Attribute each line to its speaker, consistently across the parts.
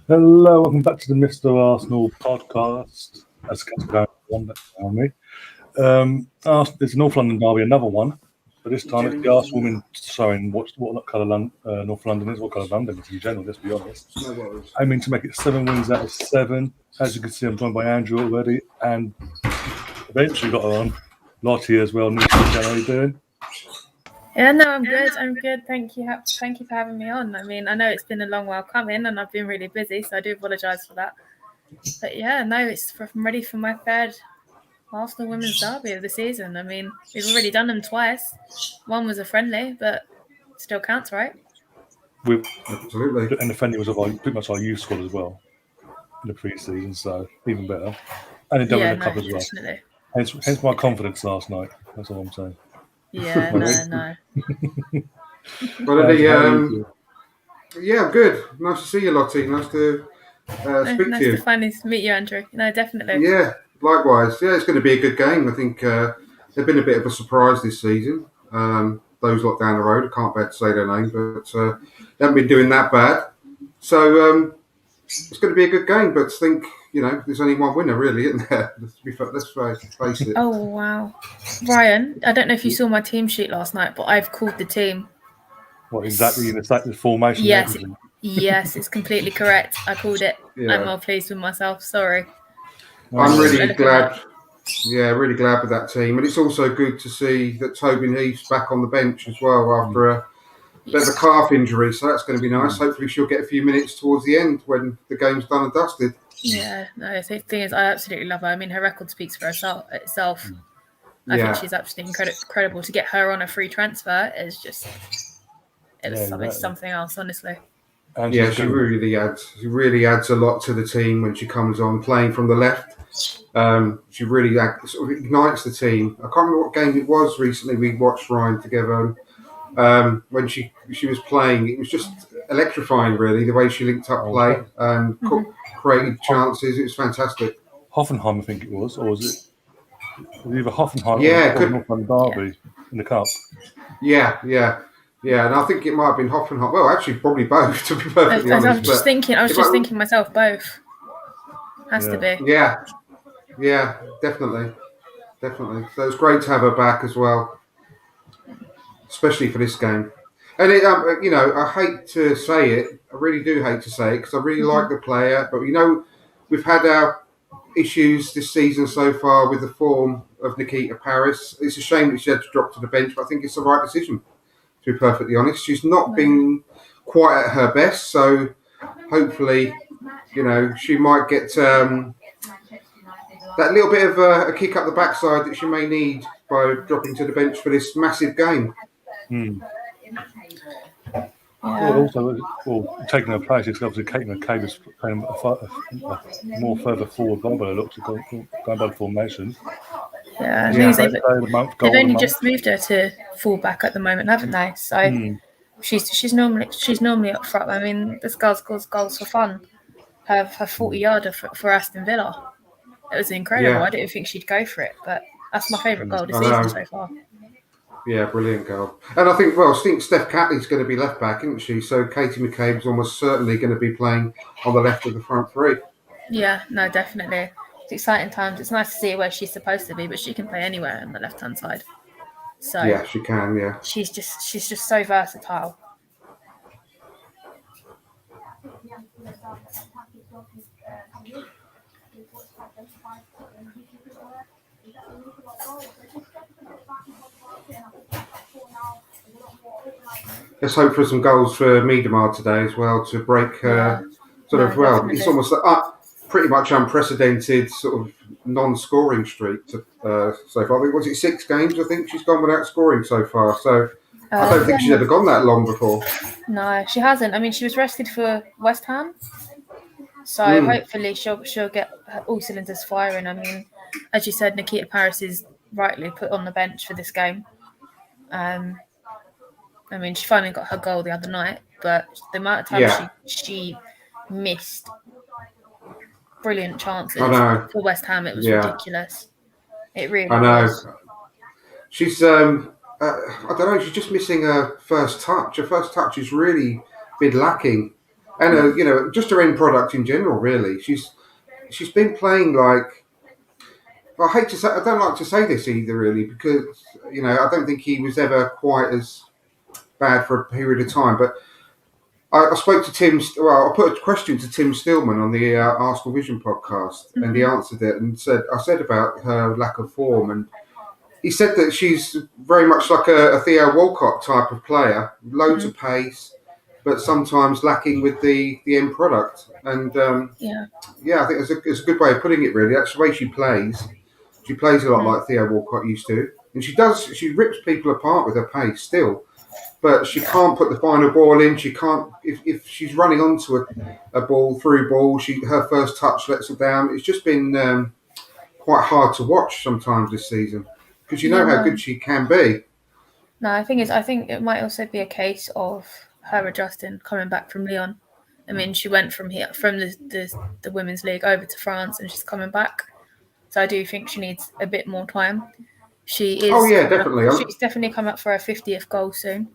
Speaker 1: Hello, welcome back to the Mr. Arsenal podcast. That's going on around me. It's North London derby, another one, but this time it's the Arsenal women showing what colour North London is, what colour London is in general, let's be honest. Aiming to make it 7 wins out of 7. As you can see, I'm joined by Andrew already, and eventually got her on Lottie as well. Nisha, how are you doing?
Speaker 2: Yeah, no, I'm good. Thank you for having me on. I mean, I know it's been a long while coming and I've been really busy, so I do apologise for that. But yeah, no, I'm ready for my third Arsenal women's derby of the season. I mean, we've already done them twice. One was a friendly, but still counts, right?
Speaker 1: Absolutely. And the friendly was pretty much our youth squad as well in the pre-season, so even better. And it done in the cup as well.
Speaker 2: Definitely.
Speaker 1: Hence my confidence last night. That's all I'm saying.
Speaker 2: Yeah, no.
Speaker 3: Well, yeah, good. Nice to see you, Lottie. Nice to speak to you.
Speaker 2: Nice to finally meet you, Andrew. No, definitely.
Speaker 3: Yeah, likewise. Yeah, it's going to be a good game. I think they've been a bit of a surprise this season. Those lot down the road, I can't bear to say their name, but they haven't been doing that bad. So it's going to be a good game, but I think, there's only one winner, really, isn't there? Let's face it.
Speaker 2: Oh, wow. Ryan, I don't know if you saw my team sheet last night, but I've called the team.
Speaker 1: What, exactly the formation?
Speaker 2: Yes, it's completely correct. I called it. Yeah. I'm well pleased with myself. Sorry.
Speaker 3: I'm really glad. Yeah, really glad with that team. And it's also good to see that Tobin Heath's back on the bench as well after a bit of a calf injury. So that's going to be nice. Hopefully she'll get a few minutes towards the end when the game's done and dusted.
Speaker 2: Yeah, no, the thing is, I absolutely love her. I mean, her record speaks for itself. I think she's absolutely incredible. To get her on a free transfer is just... It's something else, honestly.
Speaker 3: And yeah, she really adds a lot to the team when she comes on playing from the left. She really sort of ignites the team. I can't remember what game it was recently we watched, Ryan, together. When she was playing, it was just electrifying, really, the way she linked up play and created chances. It was fantastic.
Speaker 1: Hoffenheim, I think it was, or was it either Hoffenheim or North London derby in the cup?
Speaker 3: Yeah, and I think it might have been Hoffenheim. Well, actually, probably both, to be perfectly honest.
Speaker 2: I was just thinking myself, both. Has to be.
Speaker 3: Yeah, definitely. So it's great to have her back as well, especially for this game. And I hate to say it. I really do hate to say it because I really like the player. But we've had our issues this season so far with the form of Nikita Paris. It's a shame that she had to drop to the bench, but I think it's the right decision. To be perfectly honest, she's not been quite at her best, so hopefully, she might get that little bit of a kick up the backside that she may need by dropping to the bench for this massive game.
Speaker 1: Taking her place, it's obviously Kate McCabe is playing more further forward role, but it looks going by the formation.
Speaker 2: Yeah, they've only just moved her to fullback at the moment, haven't they? So she's normally up front. I mean, this girl scores goals for fun. Her 40-yarder for Aston Villa. It was incredible. Yeah. I didn't think she'd go for it, but that's my favourite goal this season so far.
Speaker 3: Yeah, brilliant goal. And I think Steph Catley's going to be left back, isn't she? So Katie McCabe's almost certainly going to be playing on the left of the front three.
Speaker 2: Yeah, no, definitely. It's exciting times. It's nice to see where she's supposed to be, but she can play anywhere on the left-hand side. So
Speaker 3: yeah, she can. Yeah,
Speaker 2: she's just so versatile.
Speaker 3: Let's hope for some goals for Miedema today as well to break definitely. It's almost pretty much unprecedented sort of non-scoring streak so far. I think, was it 6 games? I think she's gone without scoring so far. So I don't think she's ever gone that long before.
Speaker 2: No, she hasn't. I mean, she was rested for West Ham, so hopefully she'll get all cylinders firing. I mean, as you said, Nikita Paris is rightly put on the bench for this game. I mean, she finally got her goal the other night, but the amount of time she missed brilliant chances for West Ham, it was ridiculous. It really was.
Speaker 3: She's, I don't know, she's just missing her first touch. Her first touch has really been lacking and just her end product in general. Really, she's been playing like. I don't like to say this either, really, because I don't think he was ever quite as bad for a period of time. But I spoke to Tim. Well, I put a question to Tim Stillman on the Arsenal Vision podcast, and he answered it and I said about her lack of form, and he said that she's very much like a Theo Walcott type of player, loads of pace, but sometimes lacking with the end product. And I think it's a good way of putting it. Really, that's the way she plays. She plays a lot like Theo Walcott used to, and she rips people apart with her pace still. But she can't put the final ball in. She can't if she's running onto a through ball. Her first touch lets her down. It's just been quite hard to watch sometimes this season because how good she can be.
Speaker 2: No, I think it might also be a case of her adjusting, coming back from Lyon. I mean, she went from the women's league over to France, and she's coming back. So I do think she needs a bit more time. She is.
Speaker 3: Oh yeah, definitely.
Speaker 2: She's definitely come up for her 50th goal soon.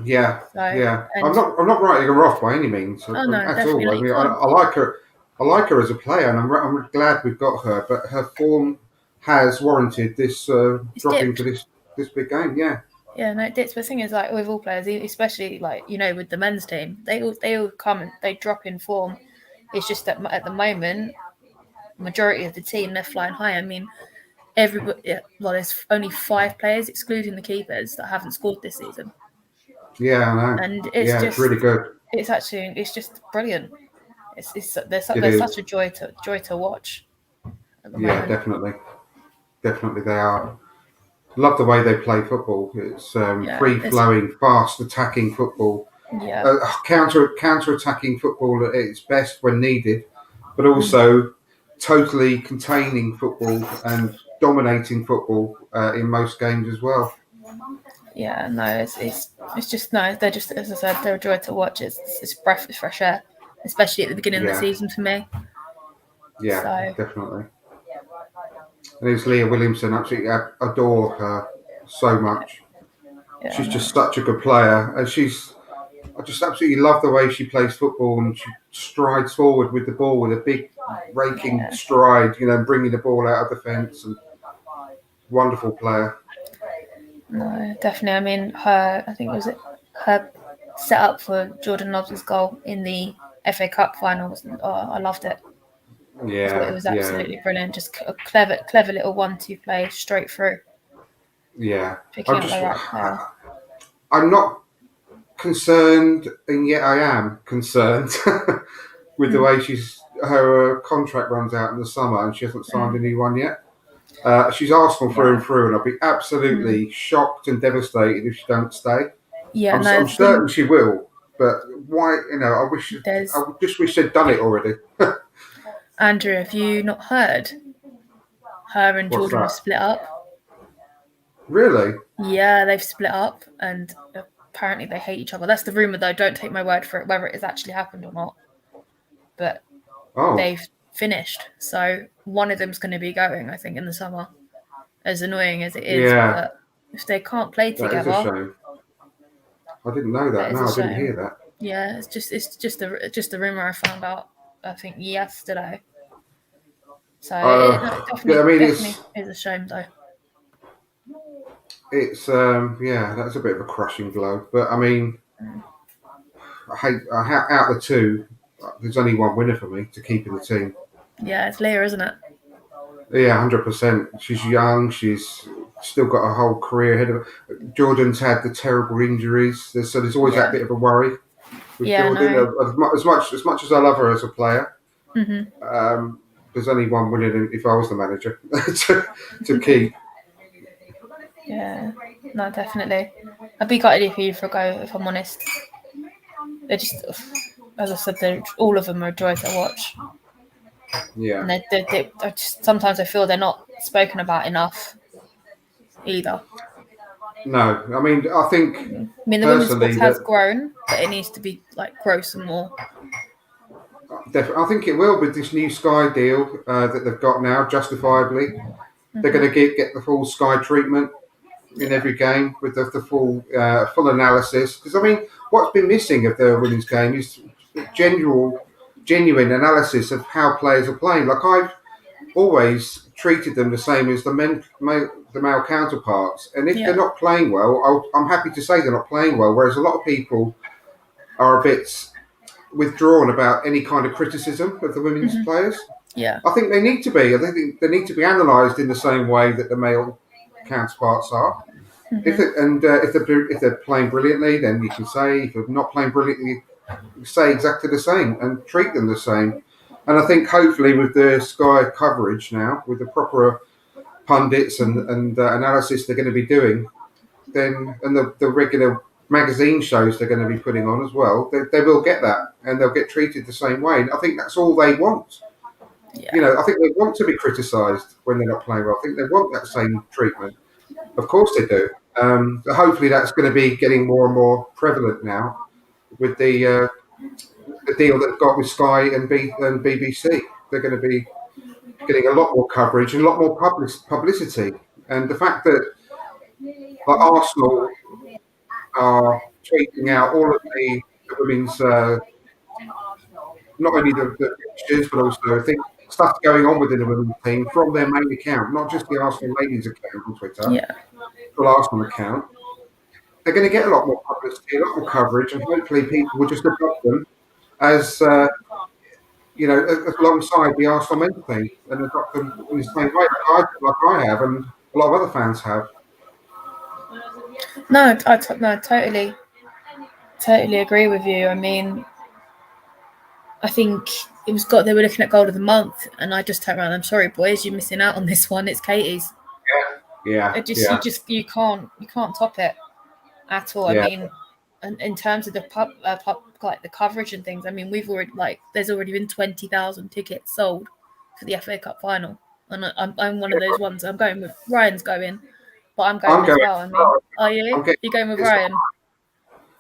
Speaker 3: Yeah, yeah. I'm not writing her off by any means at all. I mean, I like her. I like her as a player, and I'm glad we've got her. But her form has warranted this dropping to this big game. Yeah.
Speaker 2: Yeah, no, it dips. But the thing is, like with all players, especially like with the men's team, they all come and they drop in form. It's just that at the moment, majority of the team they're flying high. I mean, there's only 5 players, excluding the keepers, that haven't scored this season.
Speaker 3: Yeah, I know.
Speaker 2: And it's
Speaker 3: really good.
Speaker 2: It's just brilliant. They're such a joy to watch. At the moment.
Speaker 3: Definitely they are. Love the way they play football. It's free-flowing, fast-attacking football.
Speaker 2: Yeah.
Speaker 3: Counter-attacking football at its best when needed, but also totally containing football and dominating football in most games as well.
Speaker 2: Yeah, no, it's just no. They're just, as I said, they're a joy to watch. It's breath of fresh air, especially at the beginning of the season for me.
Speaker 3: Yeah, definitely. And it's Leah Williamson. Absolutely adore her so much. Yeah, she's just such a good player, and I just absolutely love the way she plays football, and she strides forward with the ball with a big raking stride, bringing the ball out of the fence. And wonderful player.
Speaker 2: No, definitely. I mean, I think her set up for Jordan Nobbs' goal in the FA Cup final. I loved it.
Speaker 3: Yeah,
Speaker 2: I thought it was absolutely brilliant. Just a clever little 1-2 play straight through.
Speaker 3: Yeah,
Speaker 2: picking up the right player.
Speaker 3: I'm not concerned, and yet I am concerned with the way her contract runs out in the summer, and she hasn't signed a new one yet. She's Arsenal through and through, and I'll be absolutely shocked and devastated if she don't stay.
Speaker 2: Yeah,
Speaker 3: I'm certain she will. But why? I just wish they'd done it already.
Speaker 2: Andrew, have you not heard? Her and Jordan have split up.
Speaker 3: Really?
Speaker 2: Yeah, they've split up, and apparently they hate each other. That's the rumor, though. Don't take my word for it, whether it has actually happened or not. But they've finished, so one of them's going to be going, I think, in the summer. As annoying as it is, but if they can't play together,
Speaker 3: that is a shame. I didn't know that. No, I didn't hear that.
Speaker 2: Yeah, it's just a rumor I found out, I think, yesterday. So it definitely is a shame, though.
Speaker 3: It's that's a bit of a crushing blow. But I mean, out of the two, there's only one winner for me to keep in the team.
Speaker 2: Yeah, it's Leah, isn't it?
Speaker 3: Yeah, 100%. She's young. She's still got a whole career ahead of her. Jordan's had the terrible injuries, so there's always that bit of a worry with Jordan. No. As much as I love her as a player, there's only one winner if I was the manager to keep.
Speaker 2: Yeah, no, definitely. I'd be gutted if you for a go, if I'm honest. They're just, as I said, all of them are a joy to watch.
Speaker 3: Yeah.
Speaker 2: And they just, sometimes I feel they're not spoken about enough either.
Speaker 3: No, I mean, I think.
Speaker 2: The women's sport has grown, but it needs to be grow some more.
Speaker 3: Definitely, I think it will with this new Sky deal that they've got now. Justifiably, they're going to get the full Sky treatment in every game with the full analysis. Because I mean, what's been missing of the women's game is genuine analysis of how players are playing. Like I've always treated them the same as the male counterparts, and if they're not playing well, I'm happy to say they're not playing well. Whereas a lot of people are a bit withdrawn about any kind of criticism of the women's players.
Speaker 2: Yeah,
Speaker 3: I think they need to be. I think they need to be analysed in the same way that the male counterparts are. If they're playing brilliantly, then you can say. If they're not playing brilliantly, you say exactly the same and treat them the same. And I think hopefully with the Sky coverage now, with the proper pundits and analysis they're going to be doing, then and the regular magazine shows they're going to be putting on as well, they will get that and they'll get treated the same way. And I think that's all they want.
Speaker 2: Yeah.
Speaker 3: I think they want to be criticised when they're not playing well. I think they want that same treatment. Of course they do. So hopefully that's going to be getting more and more prevalent now with the deal that they've got with Sky and BBC. They're going to be getting a lot more coverage and a lot more publicity. And the fact that Arsenal are tweeting out all of the women's, not only the pictures, but also I think stuff going on within the women's team from their main account, not just the Arsenal ladies account on Twitter, the Arsenal account. They're going to get a lot more publicity, a lot more coverage, and hopefully people will just adopt them as alongside the Arsenal men's team and adopt them in the same way like I have and a lot of other fans have.
Speaker 2: No, I totally agree with you. I mean, I think they were looking at goal of the month, and I just turned around. I'm sorry, boys, you're missing out on this one. It's Katie's.
Speaker 3: Yeah.
Speaker 2: You can't top it at all.
Speaker 3: Yeah.
Speaker 2: I mean, in terms of the the coverage and things. I mean, there's already been 20,000 tickets sold for the FA Cup final, and I'm one of those ones. I'm going with Ryan's going, but I'm going as well. I mean, are you? You're going with Ryan?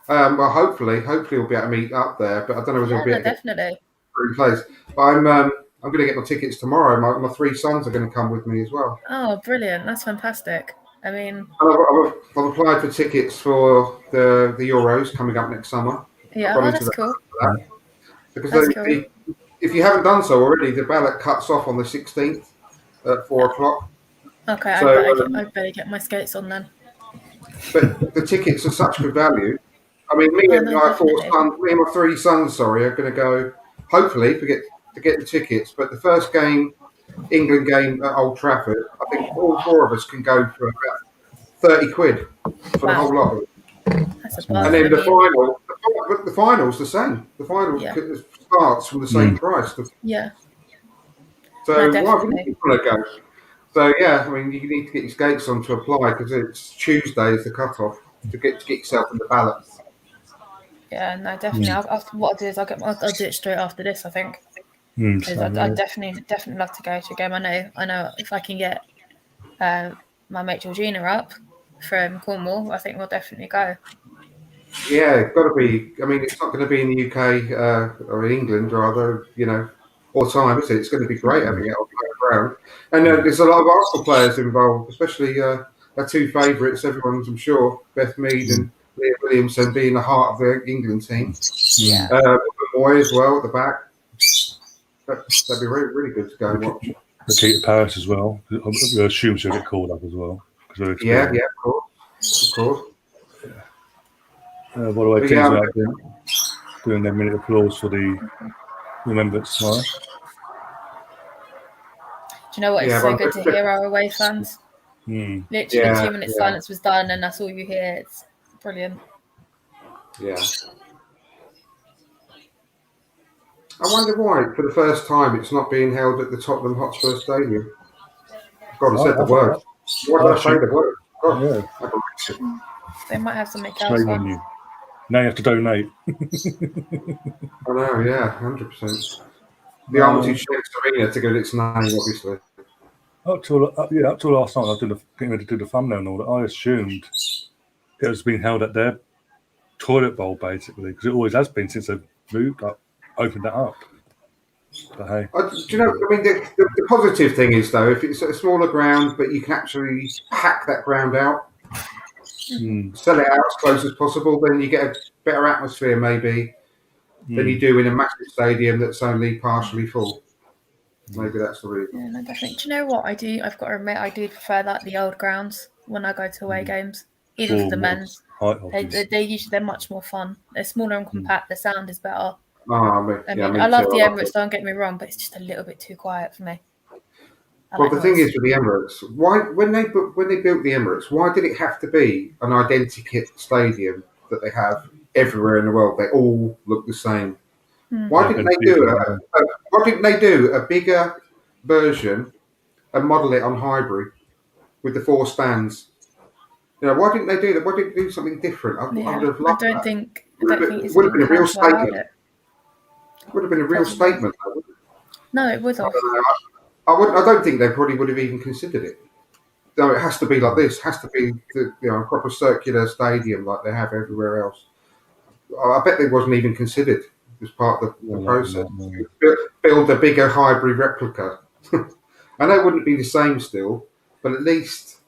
Speaker 3: Well, hopefully we'll be able to meet up there, but I don't know whether we'll be
Speaker 2: definitely.
Speaker 3: Place. But I'm going to get my tickets tomorrow. My three sons are going to come with me as well.
Speaker 2: Oh, brilliant! That's fantastic. I mean,
Speaker 3: I've applied for tickets for the Euros coming up next summer.
Speaker 2: Yeah, that's cool.
Speaker 3: Because if you haven't done so already, the ballot cuts off on the 16th at 4:00.
Speaker 2: Okay, so, I better get my skates on then.
Speaker 3: But the tickets are such good value. I mean, me and my three sons, are going to go. Hopefully, to get the tickets. But the first game, England game at Old Trafford, I think all four of us can go for about 30 quid for the whole lot of it. And then the final's the same. The final starts from the same price.
Speaker 2: Yeah.
Speaker 3: So why wouldn't you want to go? So yeah, I mean, you need to get your skates on to apply because it's Tuesday is the cut-off to get yourself in the ballot.
Speaker 2: Yeah, no, definitely. What I'll do is I'll do it straight after this. I think because I'd definitely love to go to a game. I know if I can get my mate Georgina up from Cornwall, I think we'll definitely go.
Speaker 3: Yeah, it's got to be. I mean, it's not going to be in the UK or in England, rather, all the time, is it? It's going to be great having it on the ground. And there's a lot of Arsenal players involved, especially our two favourites, everyone's, I'm sure, Beth Mead and Leah Williamson being the heart of the England team.
Speaker 2: Yeah.
Speaker 3: Moy as well at the back. That'd be really, really good to go and watch.
Speaker 1: Rakita Paris as well. I assume she'll get called up as well.
Speaker 3: Yeah, of course.
Speaker 1: By the way, teams are out there doing their minute applause for the Remembrance tomorrow.
Speaker 2: Do you know what? It's so good to hear our away fans. Literally 2 minutes silence was done, and that's all you hear. It's brilliant.
Speaker 3: Yeah. I wonder why, for the first time, it's not being held at the Tottenham Hotspur Stadium. God, I said the word. Why did I say the word? God,
Speaker 2: yeah. They might have something else on
Speaker 1: you. Now you have to donate.
Speaker 3: I know, yeah, 100%. The Armitage Shakes Arena to get its name, obviously.
Speaker 1: Up till last night, I was getting ready to do the thumbnail and all that. I assumed it was being held at their toilet bowl, basically, because it always has been since they've opened that up. But hey.
Speaker 3: Do you know, I mean, the positive thing is, though, if it's a smaller ground, but you can actually hack that ground out, sell it out as close as possible, then you get a better atmosphere, maybe. than you do in a massive stadium that's only partially full. Maybe that's the reason.
Speaker 2: Yeah, no, definitely. Do you know what I do? I've got to admit, I do prefer like the old grounds when I go to away games, even for the men's. They're much more fun. They're smaller and compact. The sound is better. I love the Emirates. Don't get me wrong, but it's just a little bit too quiet for me.
Speaker 3: The thing is with the Emirates, why when they built the Emirates, why did it have to be an identical stadium that they have everywhere in the world? They all look the same. Why didn't they do a bigger version and model it on Highbury with the 4 stands? Why didn't they do that? Why didn't they do something different? I would have loved that.
Speaker 2: I don't think it's
Speaker 3: would have been a real statement.
Speaker 2: It
Speaker 3: would have been a real statement.
Speaker 2: No, it would have.
Speaker 3: I don't think they probably would have even considered it. No, it has to be like this. It has to be a proper circular stadium like they have everywhere else. I bet it wasn't even considered as part of the process. Build a bigger Highbury replica. I know it wouldn't be the same still, but at least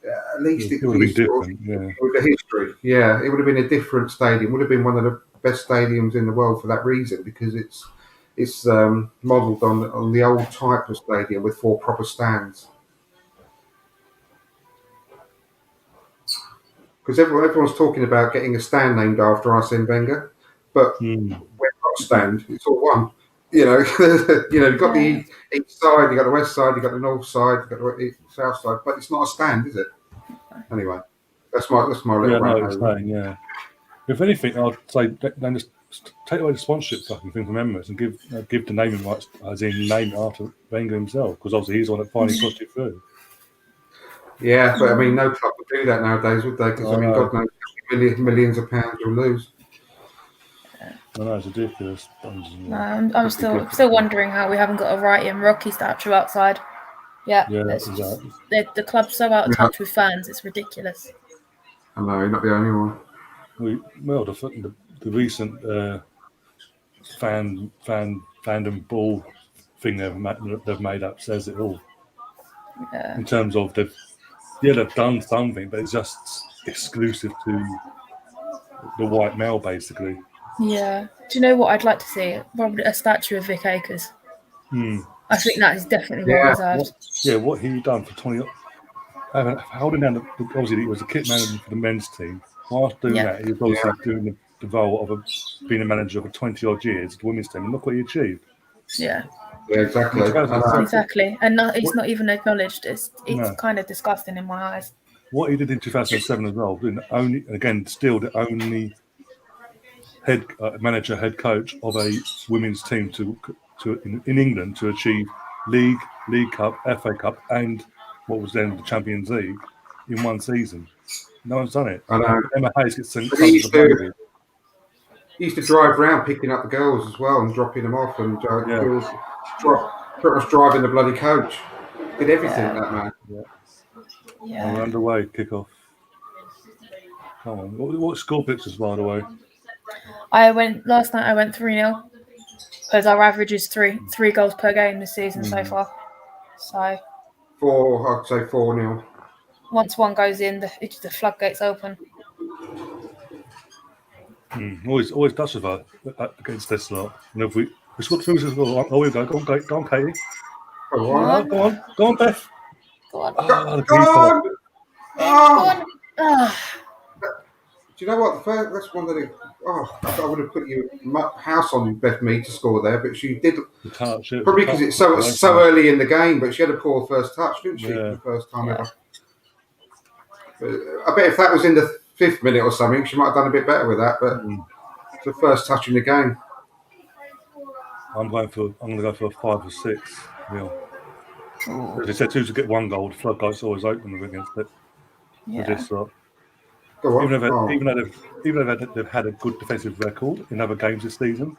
Speaker 3: it would have been different. With the history, it would have been a different stadium. Would have been one of the best stadiums in the world for that reason, because it's modelled on the old type of stadium with 4 proper stands. Because everyone's talking about getting a stand named after Arsene Wenger, but we're not stand. It's all one. You've got the east side, you've got the west side, you've got the north side, you've got the south side, but it's not a stand, is it? Anyway, that's my little rant.
Speaker 1: If anything, I'd say then just take away the sponsorship fucking thing from Emirates and give the naming rights, as in name after Wenger himself, because obviously he's the one that finally pushed it through.
Speaker 3: Yeah, but I mean, no club would do that nowadays, would they? Because God knows how many millions of pounds you'll lose.
Speaker 1: I know, it's ridiculous.
Speaker 2: I'm still wondering how we haven't got a Wrighty Rocky statue outside. Exactly. The club's so out of touch with fans, it's ridiculous.
Speaker 3: I know, you're not the only one.
Speaker 1: The recent fandom ball thing they've made up says it all.
Speaker 2: Yeah.
Speaker 1: In terms of they've done something, but it's just exclusive to the white male, basically.
Speaker 2: Yeah. Do you know what I'd like to see? Probably a statue of Vic Akers. I think that is definitely well deserved.
Speaker 1: What he done for 20. Holding down obviously he was a kit manager for the men's team. Whilst doing that, he was obviously doing the role of being a manager for 20 odd years, the women's team, and look what he achieved.
Speaker 2: Yeah.
Speaker 3: Yeah, exactly.
Speaker 2: Exactly. And it's not even acknowledged. It's kind of disgusting in my eyes.
Speaker 1: What he did in 2007 as well, the only head coach of a women's team in England to achieve League Cup, FA Cup, and what was then the Champions League in one season. No one's done it.
Speaker 3: I know.
Speaker 1: Emma Hayes gets sent.
Speaker 3: He used to drive around picking up the girls as well and dropping them off, and pretty much driving the bloody coach. Did everything, that man.
Speaker 2: Yeah.
Speaker 1: We're underway. Kick off. Come on. What score pictures, by the way?
Speaker 2: Last night. I went 3-0 because our average is three goals per game this season so far. So
Speaker 3: I'd say 4-0.
Speaker 2: Once one goes in, the floodgates open.
Speaker 1: Always does with her against this lot. And if we scored 2 as well, we go. Go on, Katie. Go on, Beth.
Speaker 2: Go on.
Speaker 3: Go on. Do you know what? That's one that I would have put your house on Beth Mead to score there, but she did. Probably because it's so early in the game, but she had a poor first touch, didn't she? For the first time ever. But I bet if that was in the 5th minute or something, she might have done a bit better with that. But it's the first touch in the game.
Speaker 1: I'm going to go for a 5 or 6. They said 2 to get 1 goal. The floodgates always open against it. This lot. Even though they've had a good defensive record in other games this season,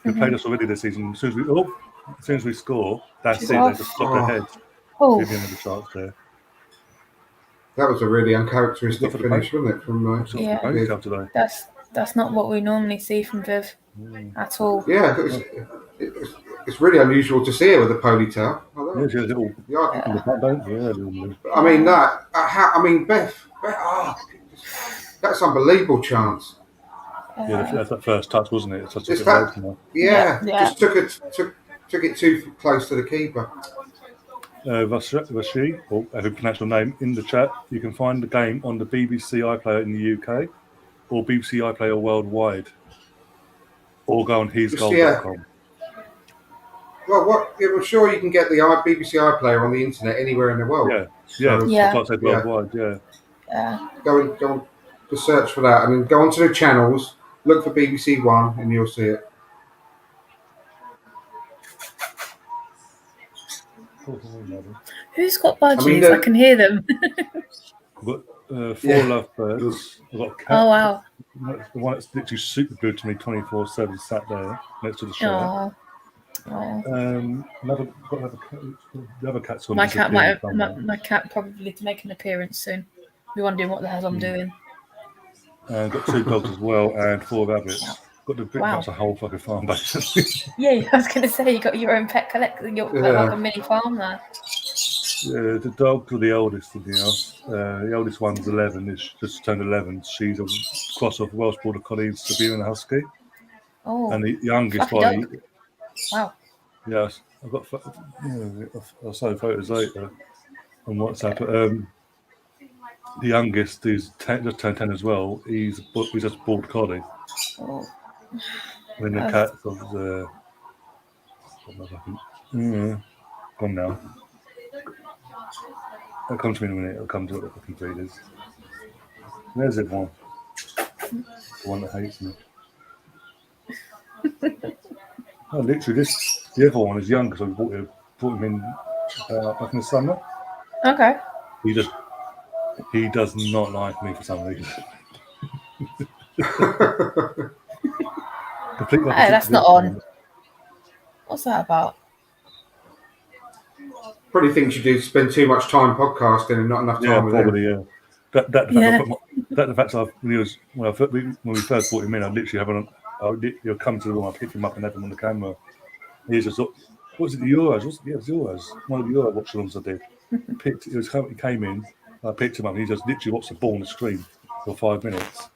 Speaker 1: they've played us already this season. As soon as we score, that's it. They just stop their heads. Give them another chance there.
Speaker 3: That was a really uncharacteristic finish, wasn't it? From
Speaker 1: today.
Speaker 2: That's not what we normally see from Viv at all.
Speaker 3: Yeah, it's really unusual to see her with a ponytail. I mean, Beth. That's unbelievable chance.
Speaker 1: That's that first touch, wasn't it? Such a
Speaker 3: It's
Speaker 1: bit
Speaker 3: that-
Speaker 1: emotional.
Speaker 3: Yeah,
Speaker 2: Yeah.
Speaker 3: just took it too close to the keeper.
Speaker 1: Vashi, or if you pronounce your name, in the chat, you can find the game on the BBC iPlayer in the UK or BBC iPlayer worldwide, or go on hisgoal.com.
Speaker 3: Well, I'm sure you can get the BBC iPlayer on the internet anywhere in the world.
Speaker 1: Yeah,
Speaker 3: So,
Speaker 2: Yeah.
Speaker 1: I said worldwide,
Speaker 2: Yeah.
Speaker 3: go on to search for that, and then go onto the channels, look for BBC One, and you'll see it.
Speaker 2: Who's got budgies?
Speaker 3: I mean,
Speaker 2: I can hear them.
Speaker 1: I've got 4 lovebirds. I've got a cat.
Speaker 2: Oh, wow.
Speaker 1: The one that's literally super good to me 24/7 sat there next to the shirt.
Speaker 2: Oh.
Speaker 1: The other cat's on
Speaker 2: My cat probably to make an appearance soon. Be wondering what the hell I'm doing.
Speaker 1: Got 2 dogs as well and 4 rabbits. Got the big that's a whole fucking farm basically.
Speaker 2: Yeah, I was going to say you got your own pet collection. You're like a mini farm there.
Speaker 1: Yeah, the dogs are the eldest in the house. The eldest one's 11. It's just turned 11. She's a cross of Welsh Border Collie and Siberian Husky.
Speaker 2: Oh.
Speaker 1: And the youngest
Speaker 2: one.
Speaker 1: one.
Speaker 2: Wow.
Speaker 1: Yes, I've got. I'll show photos later on WhatsApp. The youngest is just turned 10 as well. He's just bald collie.
Speaker 2: Oh.
Speaker 1: And the cat gone now. It'll come to me in a minute. It'll come to what the fucking breed is. There's it one. The one that hates me. Oh, literally, the other one is young because I brought him in back in the summer.
Speaker 2: Okay.
Speaker 1: He does not like me for some reason. Completely.
Speaker 2: Hey, that's not on. What's that about?
Speaker 3: Probably thinks you do spend too much time podcasting and not enough time with
Speaker 1: probably,
Speaker 3: him.
Speaker 1: Yeah. The fact when we first brought him in, I literally he'll come to the room, I pick him up and have him on the camera. He's just, what was it, the Euros? It was Euros. One of the Euro watch-alongs I did. He came in, I picked him up, and he just literally watched the ball on the screen for 5 minutes.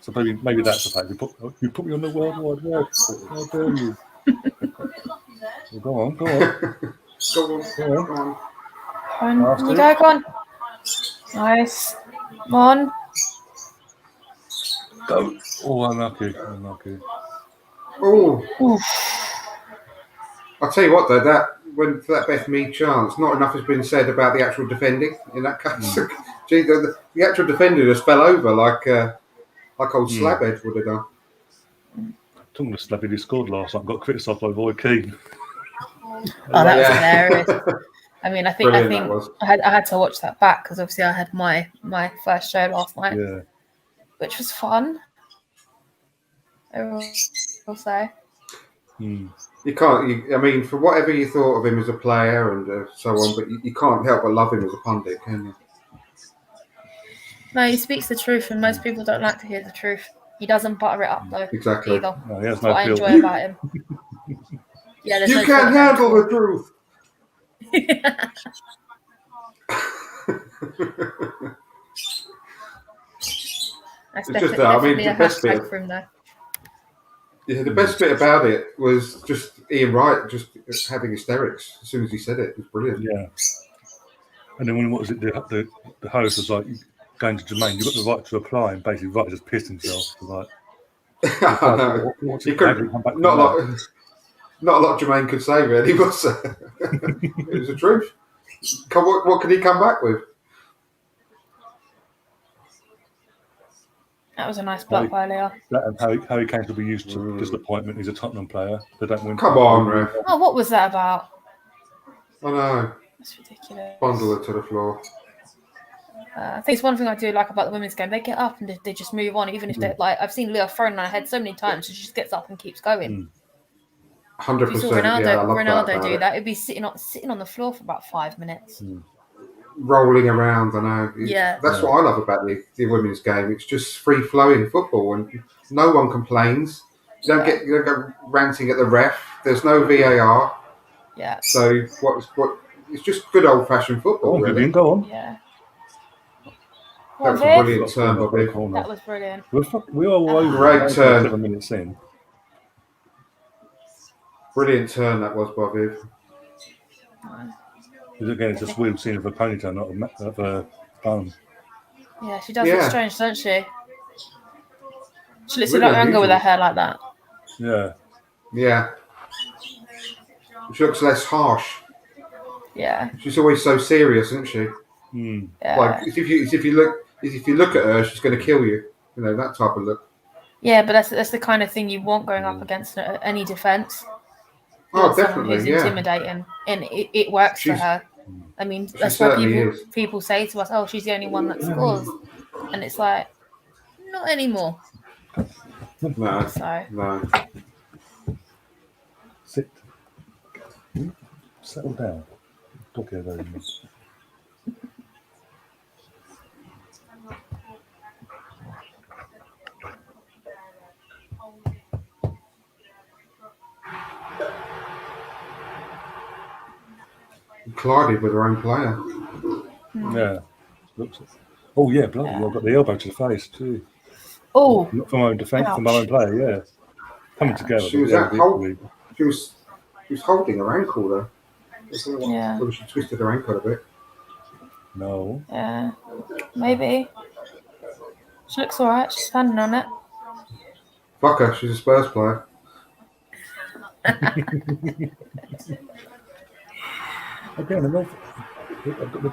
Speaker 1: So maybe that's the fact. You put me on the World Wide Web. How dare you? Well, go on.
Speaker 3: Go on.
Speaker 2: You go on. Nice. Come on.
Speaker 1: Go. Oh, unlucky.
Speaker 3: Oh. I'll tell you what, though, for that Beth Mead chance, not enough has been said about the actual defending in that case. Gee, the actual defender just fell over like old Slabhead would have done.
Speaker 1: Talking of Slabhead, he scored last night. Got criticised by Roy Keane.
Speaker 2: Oh, that was hilarious. I mean, I think I had to watch that back because obviously I had my first show last night, which was fun. I will say.
Speaker 3: You can't. I mean, for whatever you thought of him as a player and so on, but you can't help but love him as a pundit, can you?
Speaker 2: No, he speaks the truth, and most people don't like to hear the truth. He doesn't butter it up though.
Speaker 3: Exactly.
Speaker 2: Either.
Speaker 1: No, he has
Speaker 2: That's what I
Speaker 1: feel.
Speaker 2: enjoy about him. Yeah,
Speaker 3: you can't handle the truth.
Speaker 2: That's
Speaker 3: it's just
Speaker 2: definitely
Speaker 3: the
Speaker 2: a
Speaker 3: best bit.
Speaker 2: hashtag for him there.
Speaker 3: Yeah, the best bit about it was just Ian Wright just having hysterics as soon as he said it. It was brilliant.
Speaker 1: Yeah. And then what was it? The host was like, going to Jermaine, you've got the right to reply, and basically Wright just pissed himself. Like,
Speaker 3: I know. Not a lot Jermaine could say, really, was there? It was the truth. What could he come back with?
Speaker 2: That was a nice block by Leo.
Speaker 1: That and how he came to be used to disappointment. He's a Tottenham player. They don't win.
Speaker 3: Come on, ref.
Speaker 2: Oh, what was that about?
Speaker 3: I know.
Speaker 2: That's ridiculous.
Speaker 3: Bundle it to the floor.
Speaker 2: I think it's one thing I do like about the women's game. They get up and they just move on, even if they're like. I've seen Leo thrown on her head so many times, she just gets up and keeps going.
Speaker 3: 100%.
Speaker 2: You saw Ronaldo do that. It'd be sitting on the floor for about 5 minutes.
Speaker 3: Rolling around, I know.
Speaker 2: Yeah.
Speaker 3: That's what I love about the women's game. It's just free flowing football, and no one complains. You don't go ranting at the ref. There's no VAR.
Speaker 2: Yeah.
Speaker 3: So what? It's just good old fashioned football.
Speaker 1: Go on,
Speaker 3: really.
Speaker 1: Vivian, go on.
Speaker 2: Yeah.
Speaker 3: That was a
Speaker 2: Viv?
Speaker 3: brilliant turn, Bobby.
Speaker 2: That was brilliant.
Speaker 1: We are over
Speaker 3: Great turn.
Speaker 1: 7 minutes in.
Speaker 3: Brilliant turn that was, Bobby.
Speaker 1: Because again, it's just weird seeing of a ponytail, not of a bun.
Speaker 2: Yeah, she does look strange, doesn't she? She looks a
Speaker 3: Really
Speaker 2: lot younger with her
Speaker 3: unusual.
Speaker 2: hair like that.
Speaker 1: Yeah.
Speaker 3: Yeah. She looks less harsh.
Speaker 2: Yeah.
Speaker 3: She's always so serious, isn't she?
Speaker 1: Mm.
Speaker 2: Yeah.
Speaker 3: Like if you look at her, she's going to kill you. You know, that type of look.
Speaker 2: Yeah, but that's the kind of thing you want going up against any defense. You
Speaker 3: Oh,
Speaker 2: want someone who's
Speaker 3: definitely, yeah.
Speaker 2: intimidating, and it works for her. I mean, that's why people say to us, "Oh, she's the only one that scores," and it's like, not anymore.
Speaker 3: No.
Speaker 2: So.
Speaker 3: No.
Speaker 1: Sit. Settle down. Talk over me.
Speaker 3: Collided with her own player.
Speaker 1: Yeah. Looks. Oh yeah, bloody! I've got the elbow to the face too.
Speaker 2: Oh.
Speaker 1: Not for my own defence, for my own player. Yeah. Coming together.
Speaker 3: She was She was holding her ankle though.
Speaker 2: Yeah.
Speaker 3: Or she twisted her ankle a bit.
Speaker 1: No.
Speaker 2: Yeah. Maybe. She looks alright. She's standing on it.
Speaker 3: Fuck her. She's a Spurs player.
Speaker 1: Again, they've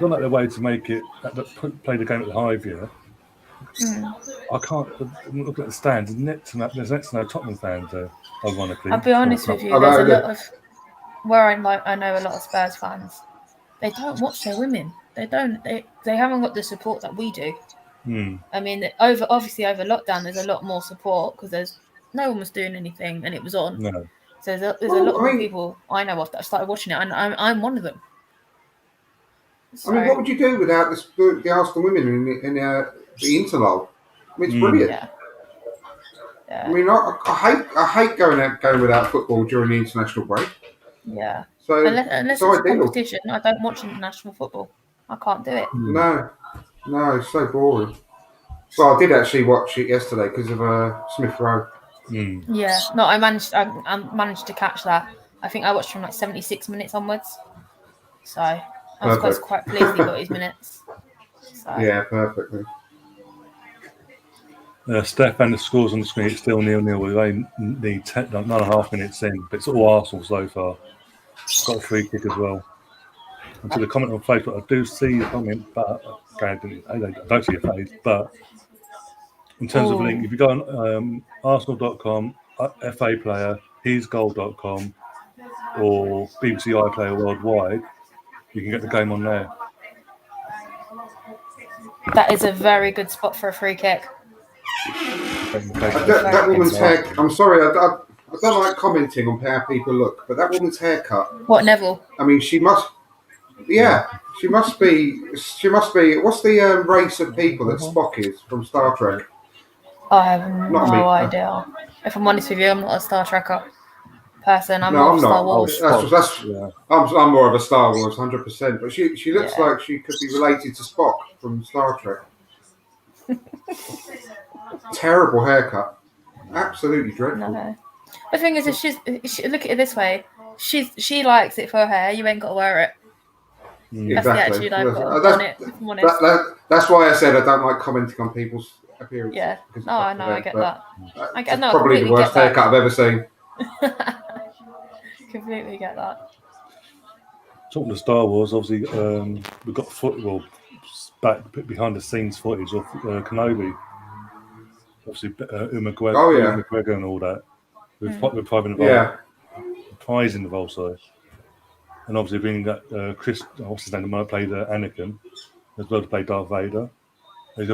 Speaker 1: gone out their way to make it play the game at the Hive. I can't look at the stands. There's next to no Tottenham fans there. Ironically,
Speaker 2: I'll be honest with you. There's a lot of I know a lot of Spurs fans. They don't watch their women. They don't. They haven't got the support that we do. I mean, obviously over lockdown, there's a lot more support because no one was doing anything and it was on.
Speaker 1: No.
Speaker 2: So there's a lot more people I know of that started watching it, and I'm one of them. So,
Speaker 3: I mean, what would you do without the Arsenal women in the interlude? I mean, it's brilliant.
Speaker 2: Yeah.
Speaker 3: I mean, I hate going without football during the international break.
Speaker 2: Yeah.
Speaker 3: So
Speaker 2: unless it's a competition, I don't watch international football. I can't do it.
Speaker 3: No, it's so boring. Well, I did actually watch it yesterday because of Smith Rowe.
Speaker 2: Yeah. No, I managed to catch that. I think I watched from like 76 minutes onwards. So I was quite pleased he got his minutes. So.
Speaker 3: Yeah, perfectly.
Speaker 1: Steph and the scores on the screen, it's still 0-0. We only need 9.5 minutes in, but it's all Arsenal so far. Got a free kick as well. And to the comment on Facebook, I do see the comment, but I don't see your face. But in terms of link, if you go on arsenal.com, FA player, hisgoal.com, or BBC iPlayer worldwide, you can get the game on there.
Speaker 2: That is a very good spot for a free kick.
Speaker 3: That woman's hair. I'm sorry, I don't like commenting on how people look, but that woman's haircut.
Speaker 2: What, Neville?
Speaker 3: I mean, she must. Yeah, she must be. What's the race of people that Spock is from Star Trek?
Speaker 2: I have no idea. If I'm honest with you, I'm not a Star Trekker person. I'm more of Star Wars.
Speaker 3: I'm more of a Star Wars, 100%. But she looks like she could be related to Spock from Star Trek. Terrible haircut, absolutely dreadful.
Speaker 2: No. The thing is, look at it this way: she likes it for her hair. You ain't got to wear it.
Speaker 3: Exactly.
Speaker 2: That's
Speaker 3: why I said I don't like commenting on people's appearance.
Speaker 2: Yeah. No, I get that.
Speaker 3: Probably the worst haircut I've ever seen.
Speaker 2: Completely get that.
Speaker 1: Talking to Star Wars, obviously, we've got back behind the scenes footage of Kenobi. Obviously, McGregor and all that. With private involved.
Speaker 3: Yeah.
Speaker 1: Prize involved, sorry. And obviously, being that Chris, what's his name, might play Anakin, as well to play Darth Vader. It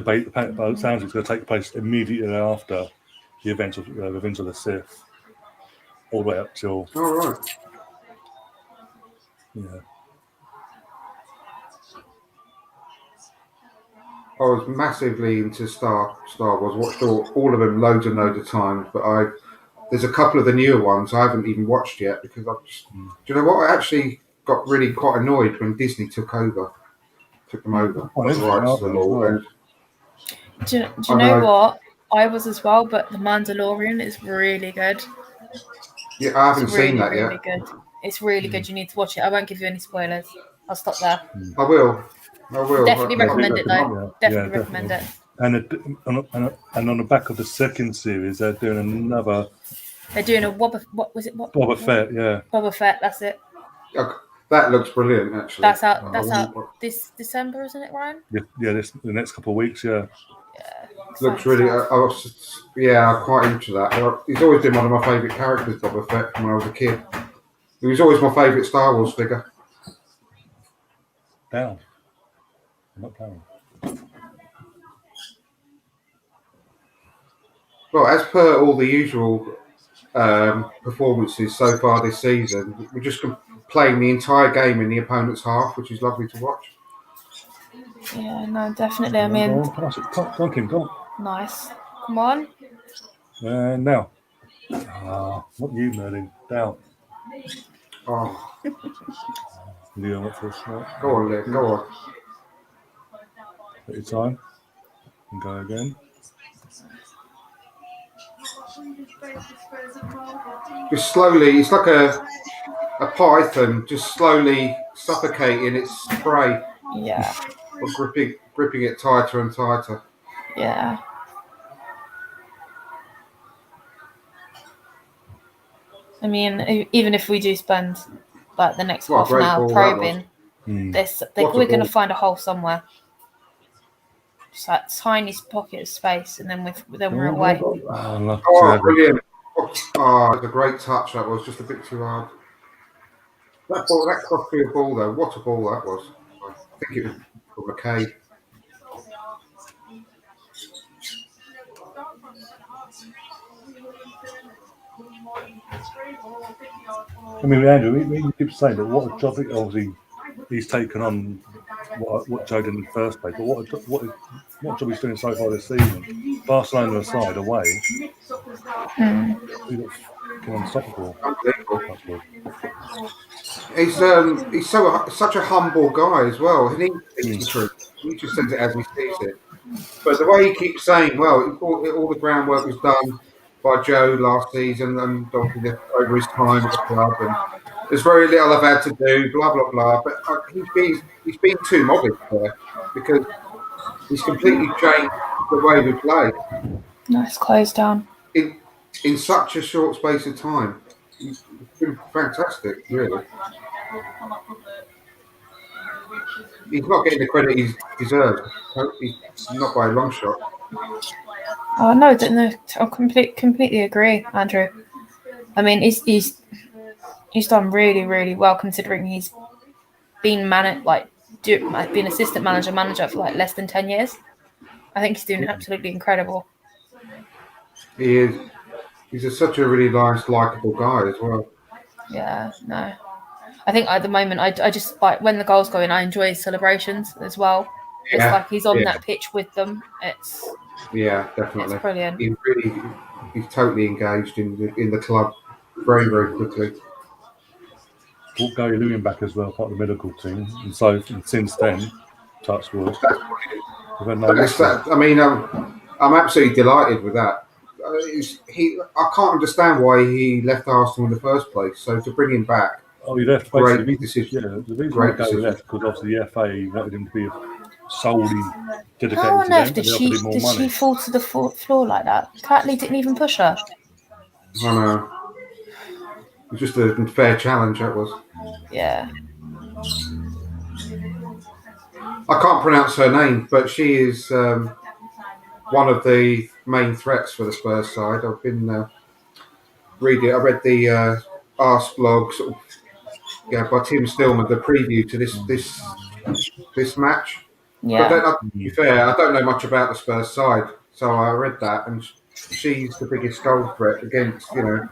Speaker 1: sounds like it's going to take place immediately after the events of Revenge of the Sith, all the way up till.
Speaker 3: All right.
Speaker 1: Yeah.
Speaker 3: I was massively into Star Wars. Watched all of them loads and loads of times, but there's a couple of the newer ones I haven't even watched yet because I've just. Do you know what? I actually got really quite annoyed when Disney took them over.
Speaker 2: Do you know what? I was as well, but The Mandalorian is really good.
Speaker 3: Yeah, I haven't
Speaker 2: It's really,
Speaker 3: seen that
Speaker 2: really
Speaker 3: yet.
Speaker 2: good. It's really good. You need to watch it. I won't give you any spoilers. I'll stop there.
Speaker 3: I will.
Speaker 2: Definitely
Speaker 3: Okay.
Speaker 2: recommend it, though.
Speaker 1: Yeah,
Speaker 2: Definitely recommend it.
Speaker 1: And on the back of the second series, they're doing another
Speaker 2: They're doing a what was it?
Speaker 1: Boba Fett. Yeah,
Speaker 2: Boba Fett. That's it.
Speaker 3: That looks brilliant, actually.
Speaker 2: That's out. That's out this December, isn't it, Ryan?
Speaker 1: yeah. The next couple of weeks. Yeah.
Speaker 2: Yeah.
Speaker 3: Looks really. I'm quite into that. He's always been one of my favourite characters, Boba Fett, from when I was a kid. He was always my favourite Star Wars figure.
Speaker 1: Down. Not down.
Speaker 3: Well, as per all the usual performances so far this season, we're just playing the entire game in the opponent's half, which is lovely to watch.
Speaker 2: Yeah, no, definitely. I mean,
Speaker 1: Go on, Kim, go on.
Speaker 2: nice. Come on.
Speaker 1: And now. What are you nerding? Down.
Speaker 3: Oh,
Speaker 1: Leo went for a shot.
Speaker 3: go on, Liv, go on.
Speaker 1: Take your time. And go again.
Speaker 3: Just slowly, it's like a python just slowly suffocating its prey.
Speaker 2: Yeah.
Speaker 3: Or gripping it tighter and tighter.
Speaker 2: Yeah. I mean, even if we do spend like the next half an hour probing, we're going to find a hole somewhere. Just that tiny pocket of space, and then we're away.
Speaker 3: Oh, brilliant! Oh, it's a great touch. That was just a bit too hard. That crossfield ball, though, what a ball that was! I think it was from McKay.
Speaker 1: I mean, Andrew, we keep saying that what a job, obviously, he's taken on what Joe did in the first place, but what job he's doing so far this season. Barcelona aside, away, he's unstoppable.
Speaker 3: He's such a humble guy as well. He speaks the truth. He just says it as he sees it. But the way he keeps saying, well, all the groundwork was done by Joe last season and obviously over his time at the club, and there's very little I've had to do, blah blah blah. But he's been too modest there because he's completely changed the way we play.
Speaker 2: Nice close down
Speaker 3: in such a short space of time. It's been fantastic, really. He's not getting the credit he deserves. He's not by a long shot.
Speaker 2: Oh no, I completely agree, Andrew. I mean, he's done really, really well considering he's been been assistant manager for like less than 10 years. I think he's doing absolutely incredible.
Speaker 3: He is. He's such a really nice, likable guy as well.
Speaker 2: Yeah, no. I think at the moment, I just like when the goals go in, I enjoy his celebrations as well. It's like he's on that pitch with them.
Speaker 3: Definitely.
Speaker 2: It's brilliant.
Speaker 3: He's totally engaged in the club very, very quickly.
Speaker 1: Brought Gary Lewin back as well, part of the medical team, and so since then, touch wood.
Speaker 3: I mean, I'm absolutely delighted with that. I can't understand why he left Arsenal in the first place. So to bring him back,
Speaker 1: he left.
Speaker 3: Great decision.
Speaker 1: Yeah, the reason why he left because obviously the FA wanted him to be solely dedicated
Speaker 2: How on
Speaker 1: to them.
Speaker 2: earth did she fall to the floor like that? Catley didn't even push her.
Speaker 3: I know. It was just a fair challenge, that was.
Speaker 2: Yeah.
Speaker 3: I can't pronounce her name, but she is one of the main threats for the Spurs side. I've been reading. I read the Arse blog, by Tim Stillman, the preview to this match.
Speaker 2: Yeah.
Speaker 3: But to be fair, I don't know much about the Spurs side, so I read that, and she's the biggest goal threat against their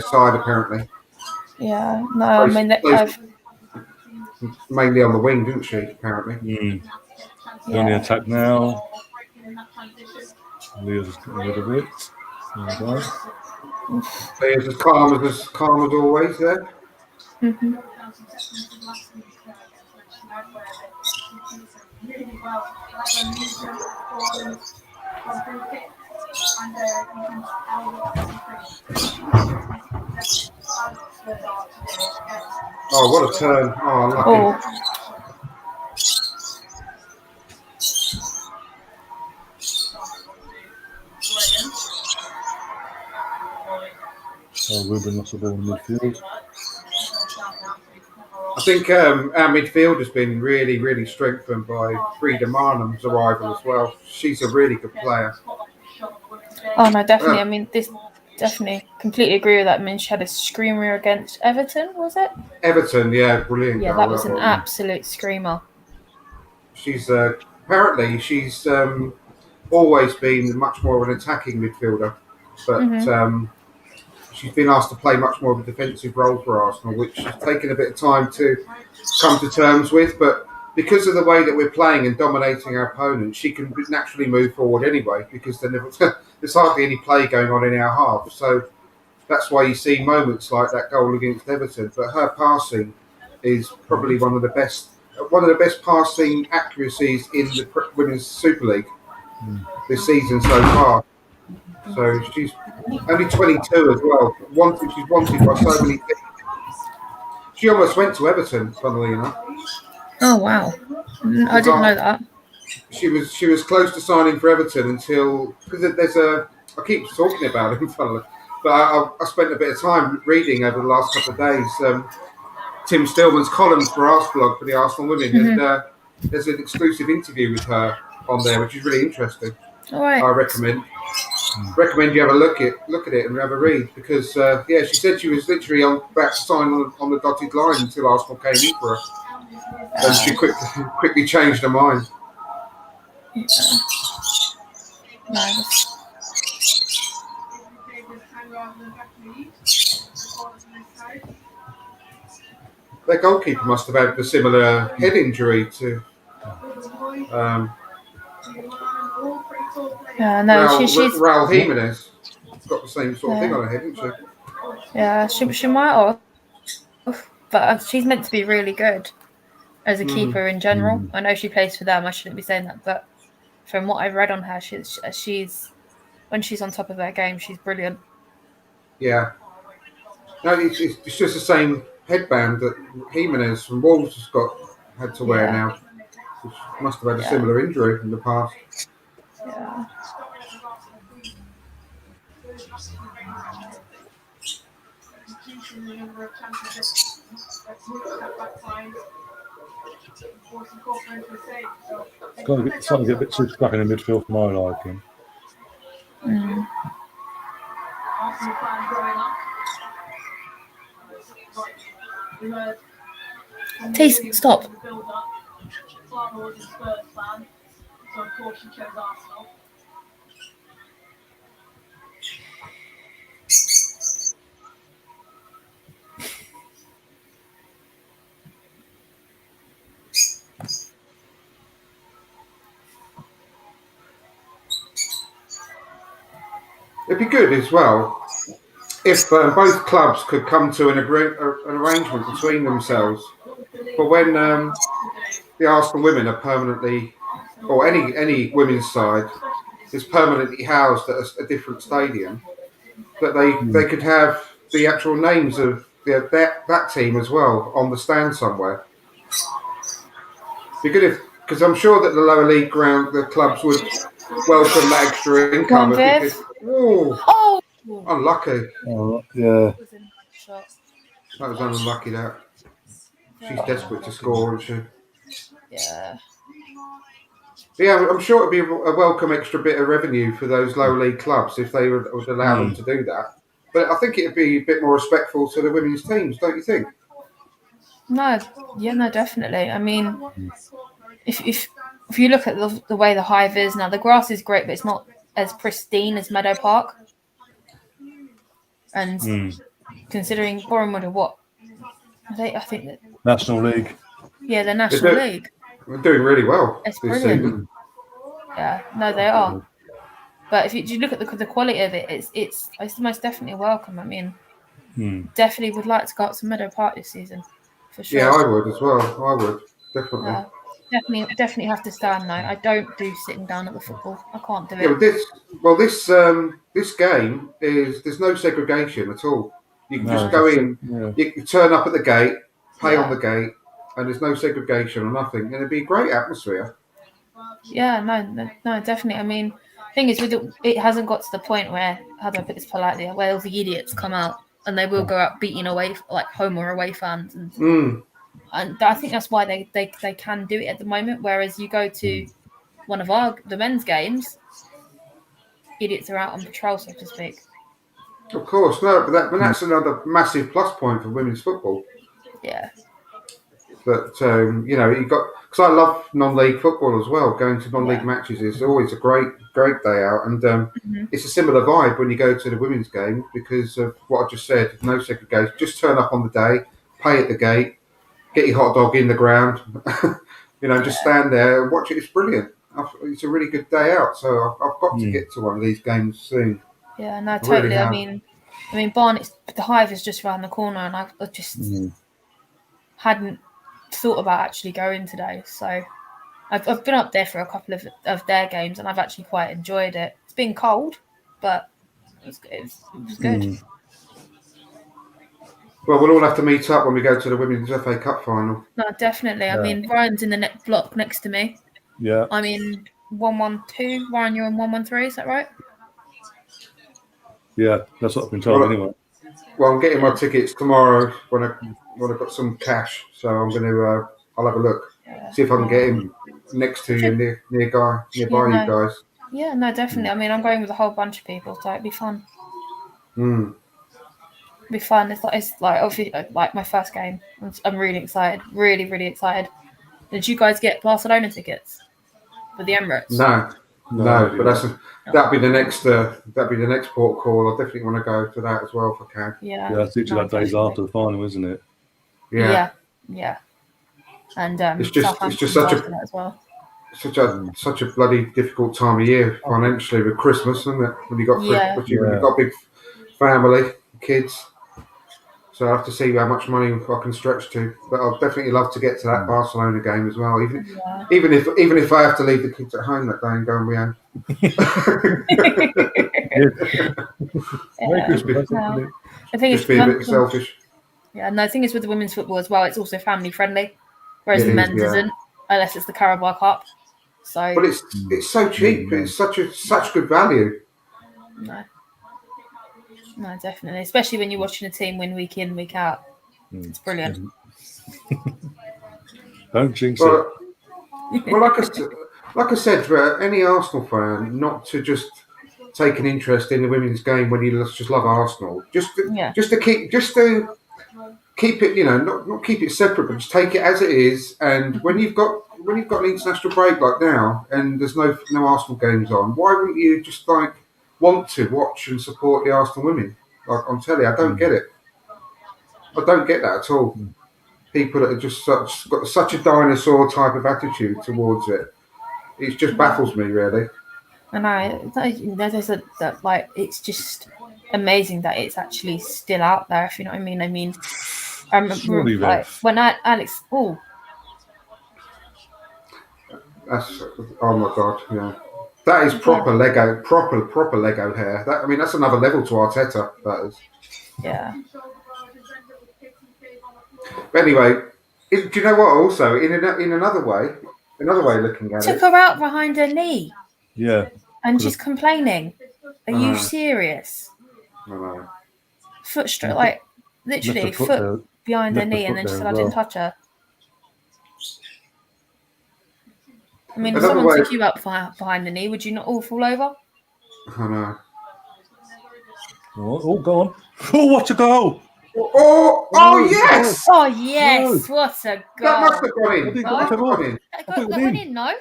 Speaker 3: side apparently.
Speaker 2: Yeah. No, I mean
Speaker 3: mainly on the wing, didn't she? Apparently.
Speaker 1: Yeah. On the attack now. Leah's getting rid of it.
Speaker 3: Leah's as calm as always there.
Speaker 2: Mm-hmm.
Speaker 3: Oh, what a turn! Oh, unlucky.
Speaker 2: Oh,
Speaker 1: Ruben lost the ball in midfield.
Speaker 3: I think our midfield has been really, really strengthened by Frida Marnham's arrival as well. She's a really good player.
Speaker 2: oh no, definitely. I mean, this definitely completely agree with that. I mean, she had a screamer against Everton, was it?
Speaker 3: Everton, yeah, brilliant
Speaker 2: Yeah,
Speaker 3: goal.
Speaker 2: that was an
Speaker 3: one.
Speaker 2: absolute screamer.
Speaker 3: She's apparently she's always been much more of an attacking midfielder, but she's been asked to play much more of a defensive role for Arsenal, which has taken a bit of time to come to terms with. But because of the way that we're playing and dominating our opponents, she can naturally move forward anyway, because there's hardly any play going on in our half. So that's why you see moments like that goal against Everton. But her passing is probably one of the best passing accuracies in the Women's Super League this season so far. So she's only 22 as well. She's wanted by so many teams. She almost went to Everton, funnily enough.
Speaker 2: Oh wow, I didn't know that.
Speaker 3: She was close to signing for Everton until, because there's I keep talking about it, funnily, but I spent a bit of time reading over the last couple of days Tim Stillman's columns for Arseblog for the Arsenal Women, and there's an exclusive interview with her on there, which is really interesting.
Speaker 2: All right.
Speaker 3: I recommend you have a look at it and have a read, because she said she was literally about to sign on the dotted line until Arsenal came in for her, and she quickly changed her mind.
Speaker 2: Yeah. Nice.
Speaker 3: Their goalkeeper must have had a similar head injury to Raul Jimenez. Got the same sort of thing on her head, isn't she?
Speaker 2: Yeah, she might have, but she's meant to be really good as a keeper in general. I know she plays for them. I shouldn't be saying that, but from what I've read on her, she's when she's on top of her game, she's brilliant.
Speaker 3: Yeah. No, it's just the same headband that Jimenez from Wolves had to wear now. Which must have had a similar injury in the past.
Speaker 2: Yeah.
Speaker 1: It's starting to get a bit too stuck in the midfield for my liking.
Speaker 2: Taste, stop.
Speaker 3: It'd be good as well if both clubs could come to an arrangement between themselves for when the Arsenal women are permanently, or any women's side is permanently housed at a different stadium, that they could have the actual names of that team as well on the stand somewhere. Be good because I'm sure that the lower league the clubs would welcome that extra income.
Speaker 2: Oh,
Speaker 3: unlucky.
Speaker 1: Yeah.
Speaker 3: That was unlucky. That she's desperate to score, isn't she?
Speaker 2: Yeah.
Speaker 3: Yeah, I'm sure it'd be a welcome extra bit of revenue for those low league clubs if they would allow them to do that. But I think it'd be a bit more respectful to the women's teams, don't you think?
Speaker 2: No, definitely. I mean, if you look at the way the Hive is now, the grass is great, but it's not as pristine as Meadow Park. And considering Bournemouth are what? I think that
Speaker 1: National League.
Speaker 2: Yeah, the National League.
Speaker 3: We're doing really well.
Speaker 2: It's brilliant. Season. Yeah, no, they are. But if you look at the quality of it, it's most definitely welcome. I mean, definitely would like to go up to Meadow Park this season, for sure.
Speaker 3: Yeah, I would as well. I would definitely.
Speaker 2: Definitely have to stand though. I don't do sitting down at the football. I can't do
Speaker 3: Yeah,
Speaker 2: it.
Speaker 3: but this game there's no segregation at all. You can just
Speaker 2: No.
Speaker 3: go in,
Speaker 1: Yeah.
Speaker 3: you can turn up at the gate, pay on
Speaker 2: Yeah.
Speaker 3: the gate, and there's no segregation or nothing, and it'd be a great atmosphere.
Speaker 2: Yeah, no, definitely. I mean, thing is, it hasn't got to the point where, how do I put this politely, where all the idiots come out and they will go out beating away like home or away fans, and I think that's why they can do it at the moment. Whereas you go to one of the men's games, idiots are out on patrol, so to speak.
Speaker 3: Of course, no, but that's another massive plus point for women's football.
Speaker 2: Yeah.
Speaker 3: That you got, because I love non-league football as well. Going to non-league matches is always a great day out, and it's a similar vibe when you go to the women's game because of what I just said. No segregation, just turn up on the day, pay at the gate, get your hot dog in the ground, just stand there and watch it. It's brilliant. It's a really good day out. So I've got to get to one of these games soon.
Speaker 2: Yeah, no,
Speaker 3: I
Speaker 2: totally.
Speaker 3: really have.
Speaker 2: I mean, the Hive is just around the corner, and I just hadn't thought about actually going today. So I've been up there for a couple of their games, and I've actually quite enjoyed it. It's been cold, but it was good.
Speaker 3: Well, we'll all have to meet up when we go to the Women's FA Cup final.
Speaker 2: No, definitely. I mean, Ryan's in the block next to me.
Speaker 1: Yeah.
Speaker 2: I'm in 112. Ryan, you're in 113. Is that right?
Speaker 1: Yeah, that's what I've been told anyway.
Speaker 3: Well, I'm getting my tickets tomorrow when I've got some cash, so I'm going to. I'll have a look, see if I can get him next to you, nearby you guys.
Speaker 2: Yeah, no, definitely. I mean, I'm going with a whole bunch of people, so it'd be fun. It'd be fun. It's like obviously like my first game. I'm really excited, really, really excited. Did you guys get Barcelona tickets for the Emirates?
Speaker 3: No, but that'd be the next port call. I definitely want to go to that as well if I can.
Speaker 2: Yeah,
Speaker 1: that's literally that days after the final, isn't it?
Speaker 2: Yeah. And
Speaker 3: it's just such a
Speaker 2: as well.
Speaker 3: such a bloody difficult time of year financially with Christmas, isn't it? When you got when you've got a big family, kids. So I have to see how much money I can stretch to. But I'd definitely love to get to that Barcelona game as well. Even if I have to leave the kids at home that day and go and be home.
Speaker 2: I think
Speaker 3: just be a bit selfish.
Speaker 2: Yeah, and the thing is with the women's football as well, it's also family friendly, whereas the men's isn't, unless it's the Carabao Cup. So,
Speaker 3: but it's so cheap. It's such good value.
Speaker 2: No, definitely, especially when you're watching a team win week in, week out. It's brilliant.
Speaker 1: Don't jinx it.
Speaker 3: Well, like I said, for any Arsenal fan, not to just take an interest in the women's game when you just love Arsenal, just to keep it, not keep it separate, but just take it as it is. And when you've got an international break like now, and there's no Arsenal games on, why wouldn't you just want to watch and support the Arsenal women on telly? I don't get it. I don't get that at all. People that are just got such a dinosaur type of attitude towards it. It just baffles me, really.
Speaker 2: And it's just amazing that it's actually still out there. If you know what I mean. I mean, I remember when Alex. Oh,
Speaker 3: that's oh my god, yeah. That is proper Lego, proper Lego hair. That's another level to Arteta. That is.
Speaker 2: Yeah.
Speaker 3: But anyway, do you know what? Also, in another way looking at
Speaker 2: took her out behind her knee.
Speaker 1: Yeah.
Speaker 2: And she's complaining. Are you serious?
Speaker 3: I know.
Speaker 2: Foot stroke, literally foot behind her knee, and then she said, "I didn't touch her." I mean, if someone took you out behind the knee, would you not all fall over?
Speaker 3: I know.
Speaker 1: Oh, go on. Oh, what a goal!
Speaker 3: Oh, yes!
Speaker 2: Oh, yes! No. What a goal!
Speaker 3: That must have gone in.
Speaker 2: That went in, no?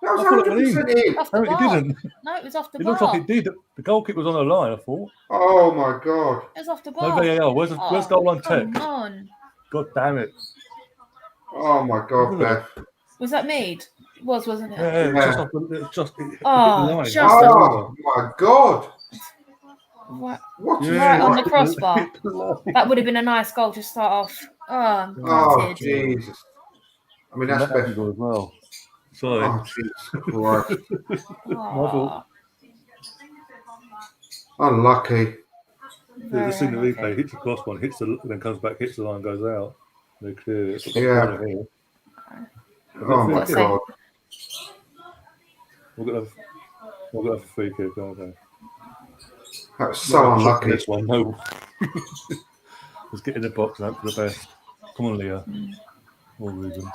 Speaker 3: That was 100% in.
Speaker 2: Off the bar.
Speaker 1: It didn't.
Speaker 2: No, it was off the bar.
Speaker 1: It looks like it did. The goalkeeper was on the line, I thought.
Speaker 3: Oh, my God.
Speaker 2: It was off the bar.
Speaker 1: No VAR. Where's goal line tech?
Speaker 2: Come on.
Speaker 1: God damn it.
Speaker 3: Oh, my God, Beth.
Speaker 2: Was that Mead? It was, wasn't it?
Speaker 1: Yeah. Just
Speaker 3: oh, my God.
Speaker 2: What?
Speaker 3: Right
Speaker 2: on the crossbar. That would have been a nice goal to start off.
Speaker 3: Oh, Jesus. I mean, that's Beth
Speaker 1: as well. Sorry.
Speaker 3: Oh, Jesus Christ.
Speaker 1: My fault.
Speaker 3: Unlucky.
Speaker 1: There's a scene in the replay,
Speaker 2: unlucky.
Speaker 1: hits the crossbar, then comes back, hits the line, goes out. They clear it.
Speaker 3: Yeah.
Speaker 1: Corner here.
Speaker 3: Oh, my
Speaker 2: What's
Speaker 3: God.
Speaker 1: We'll get a free kick, okay.
Speaker 3: That was so unlucky.
Speaker 1: This one, no. Let's get in the box and hope for the best. Come on, Leah. More reason.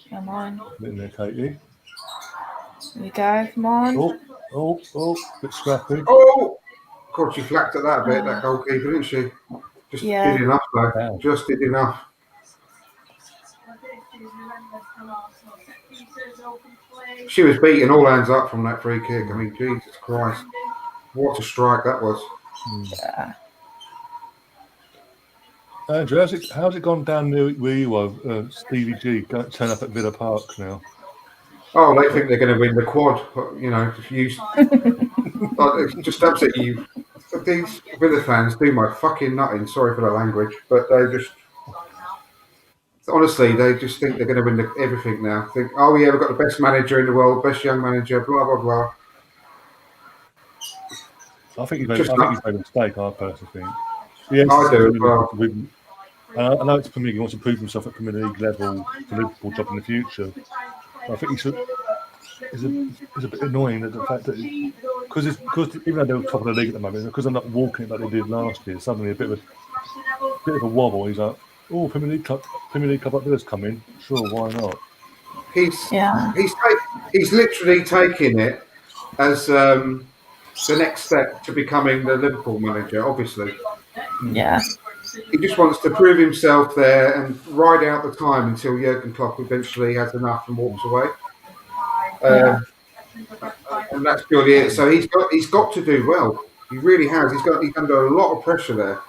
Speaker 2: Come on.
Speaker 1: Get in there, Katie.
Speaker 2: Here we go. Come on.
Speaker 1: Bit scrappy.
Speaker 3: Oh! God, she flacked at that a bit, that goalkeeper, didn't she? Just
Speaker 2: Yeah.
Speaker 3: did enough, though.
Speaker 1: Wow.
Speaker 3: Just did enough. She was beating all hands up from that free kick. I mean, Jesus Christ. What a strike that was.
Speaker 2: Yeah.
Speaker 1: Andrew, how's it gone down there where you are? Stevie G turn up at Villa Park now.
Speaker 3: Oh, they think they're going to win the quad. You know, it's just upset you. These Villa fans do my fucking nutting. Sorry for the language, but they just honestly, they just think they're going to win everything now. Think, oh yeah, we've got the best manager in the world, best young manager, blah blah blah.
Speaker 1: I think he's made a mistake. I personally think.
Speaker 3: Yes, I do as well.
Speaker 1: I know it's Premier League. He wants to prove himself at Premier League level for Liverpool job in the future. But I think he should. It's a bit annoying that the fact that because even though they're top of the league at the moment, because they're not walking it like they did last year, suddenly a bit of a wobble. He's like, oh, Premier League Cup up there's coming. Sure, why not?
Speaker 3: He's literally taking it as the next step to becoming the Liverpool manager. Obviously,
Speaker 2: yeah.
Speaker 3: He just wants to prove himself there and ride out the time until Jurgen Klopp eventually has enough and walks away. And that's purely it. So he's got to do well. He really has. He's under a lot of pressure there.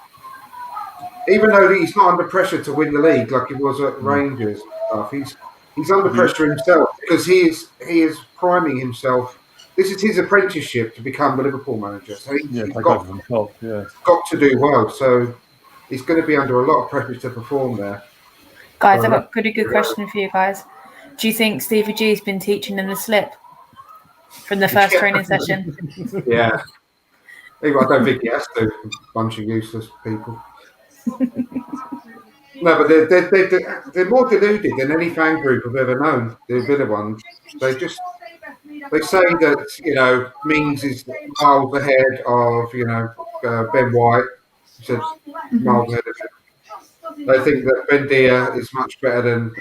Speaker 3: Even though he's not under pressure to win the league like he was at Rangers and stuff, he's under pressure himself because he is priming himself. This is his apprenticeship to become the Liverpool manager. So he's got to do well. So he's going to be under a lot of pressure to perform there.
Speaker 2: Guys, I've got a pretty good question for you guys. Do you think Stevie G's been teaching them the slip from the first training session?
Speaker 3: Yeah. I don't think he has to. A bunch of useless people. No, but they're more deluded than any fan group I've ever known. The Villa ones. They say that Mings is miles ahead of Ben White. Said miles ahead of him. They think that Bendia is much better than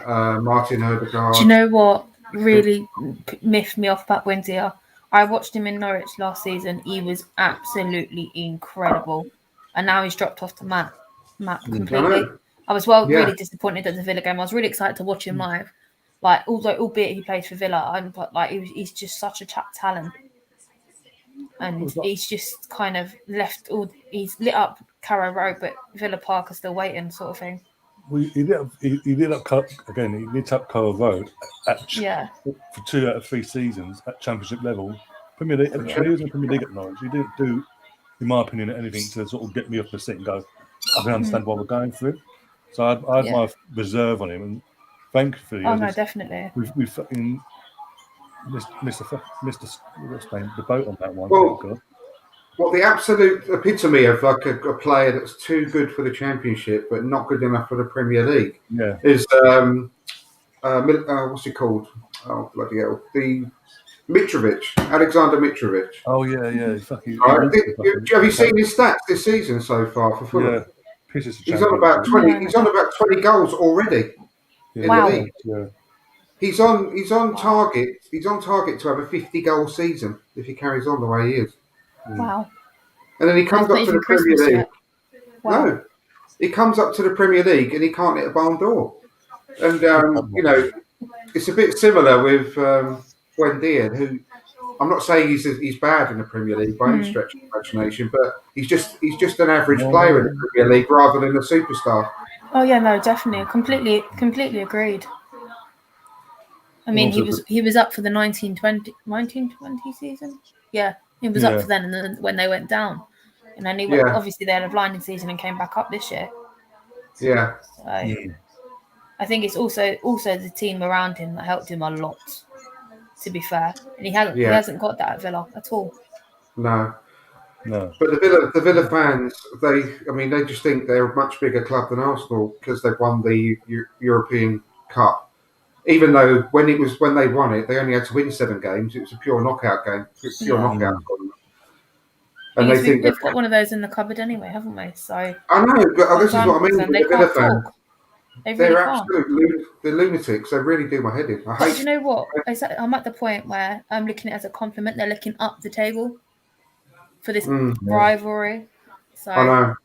Speaker 3: Martin Odegaard.
Speaker 2: Do you know what really miffed me off about Bendia? I watched him in Norwich last season. He was absolutely incredible, and now he's dropped off the map completely. I was really disappointed at the Villa game. I was really excited to watch him live. Like, albeit he plays for Villa, but like he's just such a talent, and he's just kind of he's lit up Carrow Road, but Villa Park are still waiting, sort of thing.
Speaker 1: Well, he lit up Carrow Road for 2 out of 3 seasons at Championship level. Premier League, when he was in Premier League at Norwich, he didn't do, in my opinion, anything to sort of get me off the seat and go, I can understand why we're going for it. So I had my reserve on him, and thankfully,
Speaker 2: definitely,
Speaker 1: we fucking missed the boat on that one.
Speaker 3: Well, the absolute epitome of like a player that's too good for the Championship but not good enough for the Premier League is what's he called? Oh bloody hell! The Mitrovic, Alexander Mitrovic.
Speaker 1: Oh yeah.
Speaker 3: Have you seen his stats this season so far for Fulham?
Speaker 1: Yeah.
Speaker 3: He's on about 20. He's on about 20 goals already in the league.
Speaker 1: Yeah.
Speaker 3: He's on target. He's on target to have a 50-goal season if he carries on the way he is.
Speaker 2: Wow.
Speaker 3: And then he comes up to the Premier League.
Speaker 2: Wow.
Speaker 3: No, he comes up to the Premier League and he can't hit a barn door. And it's a bit similar with Buendia, who I'm not saying he's bad in the Premier League by any stretch of imagination, but he's just an average player in the Premier League rather than a superstar.
Speaker 2: Oh yeah, no, definitely, completely agreed. I mean, he was up for the 1920 season. Yeah, he was up for then, and then when they went down, and then obviously they had a blinding season and came back up this year.
Speaker 3: Yeah.
Speaker 2: So, I think it's also the team around him that helped him a lot. To be fair, and he hasn't got that at Villa at all.
Speaker 3: No.
Speaker 1: No.
Speaker 3: But the Villa fans, they just think they're a much bigger club than Arsenal because they've won the European Cup. Even though when they won it, they only had to win 7 games. It was a pure knockout game, knockout tournament. And they think
Speaker 2: we've got one of those in the cupboard anyway, haven't we? So
Speaker 3: I know, but this is what I mean.
Speaker 2: They
Speaker 3: The Villa
Speaker 2: can't
Speaker 3: fans,
Speaker 2: talk. They really
Speaker 3: they're
Speaker 2: can't.
Speaker 3: they're lunatics. They really do my head in.
Speaker 2: But do you know what? I'm at the point where I'm looking at it as a compliment. They're looking up the table for this rivalry. So
Speaker 3: I know.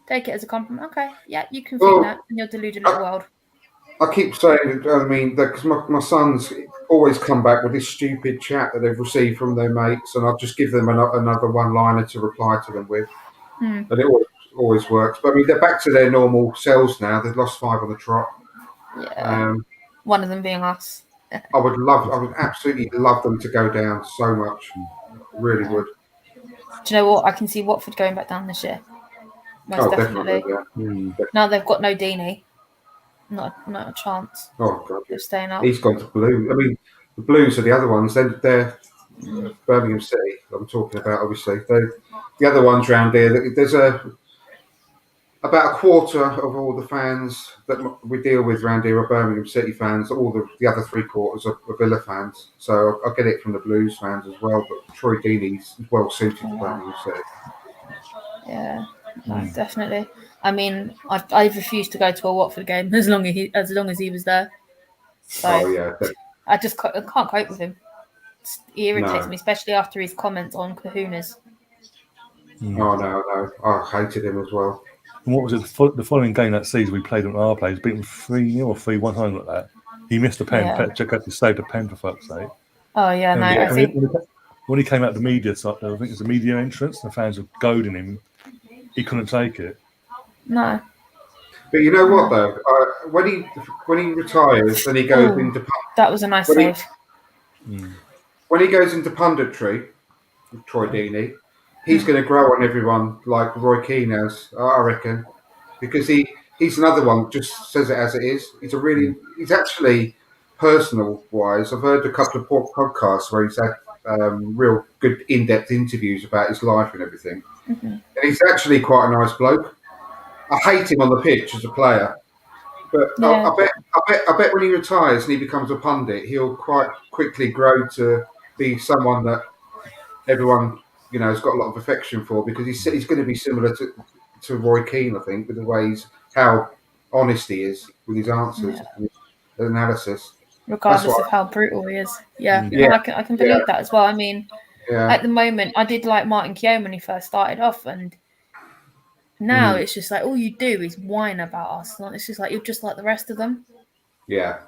Speaker 2: Take it as a compliment. Okay, yeah, you can think that in your deluded little world.
Speaker 3: I keep saying, because my sons always come back with this stupid chat that they've received from their mates, and I'll just give them another one-liner to reply to them with. And it always works. But they're back to their normal selves now. They've lost 5 on the trot.
Speaker 2: Yeah. One of them being us.
Speaker 3: I would absolutely love them to go down so much. Really would.
Speaker 2: Do you know what? I can see Watford going back down this year. Most definitely. Now they've got no Deeney. Not a chance.
Speaker 3: Oh God,
Speaker 2: they're staying up.
Speaker 3: He's gone to Blue. The Blues are the other ones. They're Birmingham City. I'm talking about, obviously. The other ones round here. There's about a quarter of all the fans that we deal with around here are Birmingham City fans. All the other 3/4 are Villa fans. So I get it from the Blues fans as well. But Troy Deeney's well suited to Birmingham City.
Speaker 2: Yeah, definitely. I refused to go to a Watford game as long as he was there. So I can't cope with him. He irritates me, especially after his comments on Kahunas.
Speaker 3: Oh no, I hated him as well.
Speaker 1: And what was it? The following game that season we played on our place, beaten 3-0 or 3-1, something like that. He missed a pen. Petr had to save the pen for fuck's sake.
Speaker 2: Oh yeah, no. I think
Speaker 1: when he came out the media, I think it was the media entrance. The fans were goading him. He couldn't take it.
Speaker 2: No.
Speaker 3: But you know what though? When he retires, then he goes into.
Speaker 2: That was a nice save.
Speaker 3: When he goes into punditry, with Troy Deeney, he's going to grow on everyone like Roy Keane has, I reckon, because he's another one that just says it as it is. He's actually personal wise. I've heard a couple of podcasts where he's had real good in-depth interviews about his life and everything. And he's actually quite a nice bloke. I hate him on the pitch as a player, but I bet when he retires and he becomes a pundit, he'll quite quickly grow to be someone that everyone has got a lot of affection for, because he's going to be similar to Roy Keane, I think, with the ways how honest he is with his answers and his analysis,
Speaker 2: regardless of how brutal he is. I can believe that as well. At the moment, I did like Martin Keown when he first started off, and now it's just like all you do is whine about Arsenal. It's just like you're just like the rest of them.
Speaker 3: Yeah,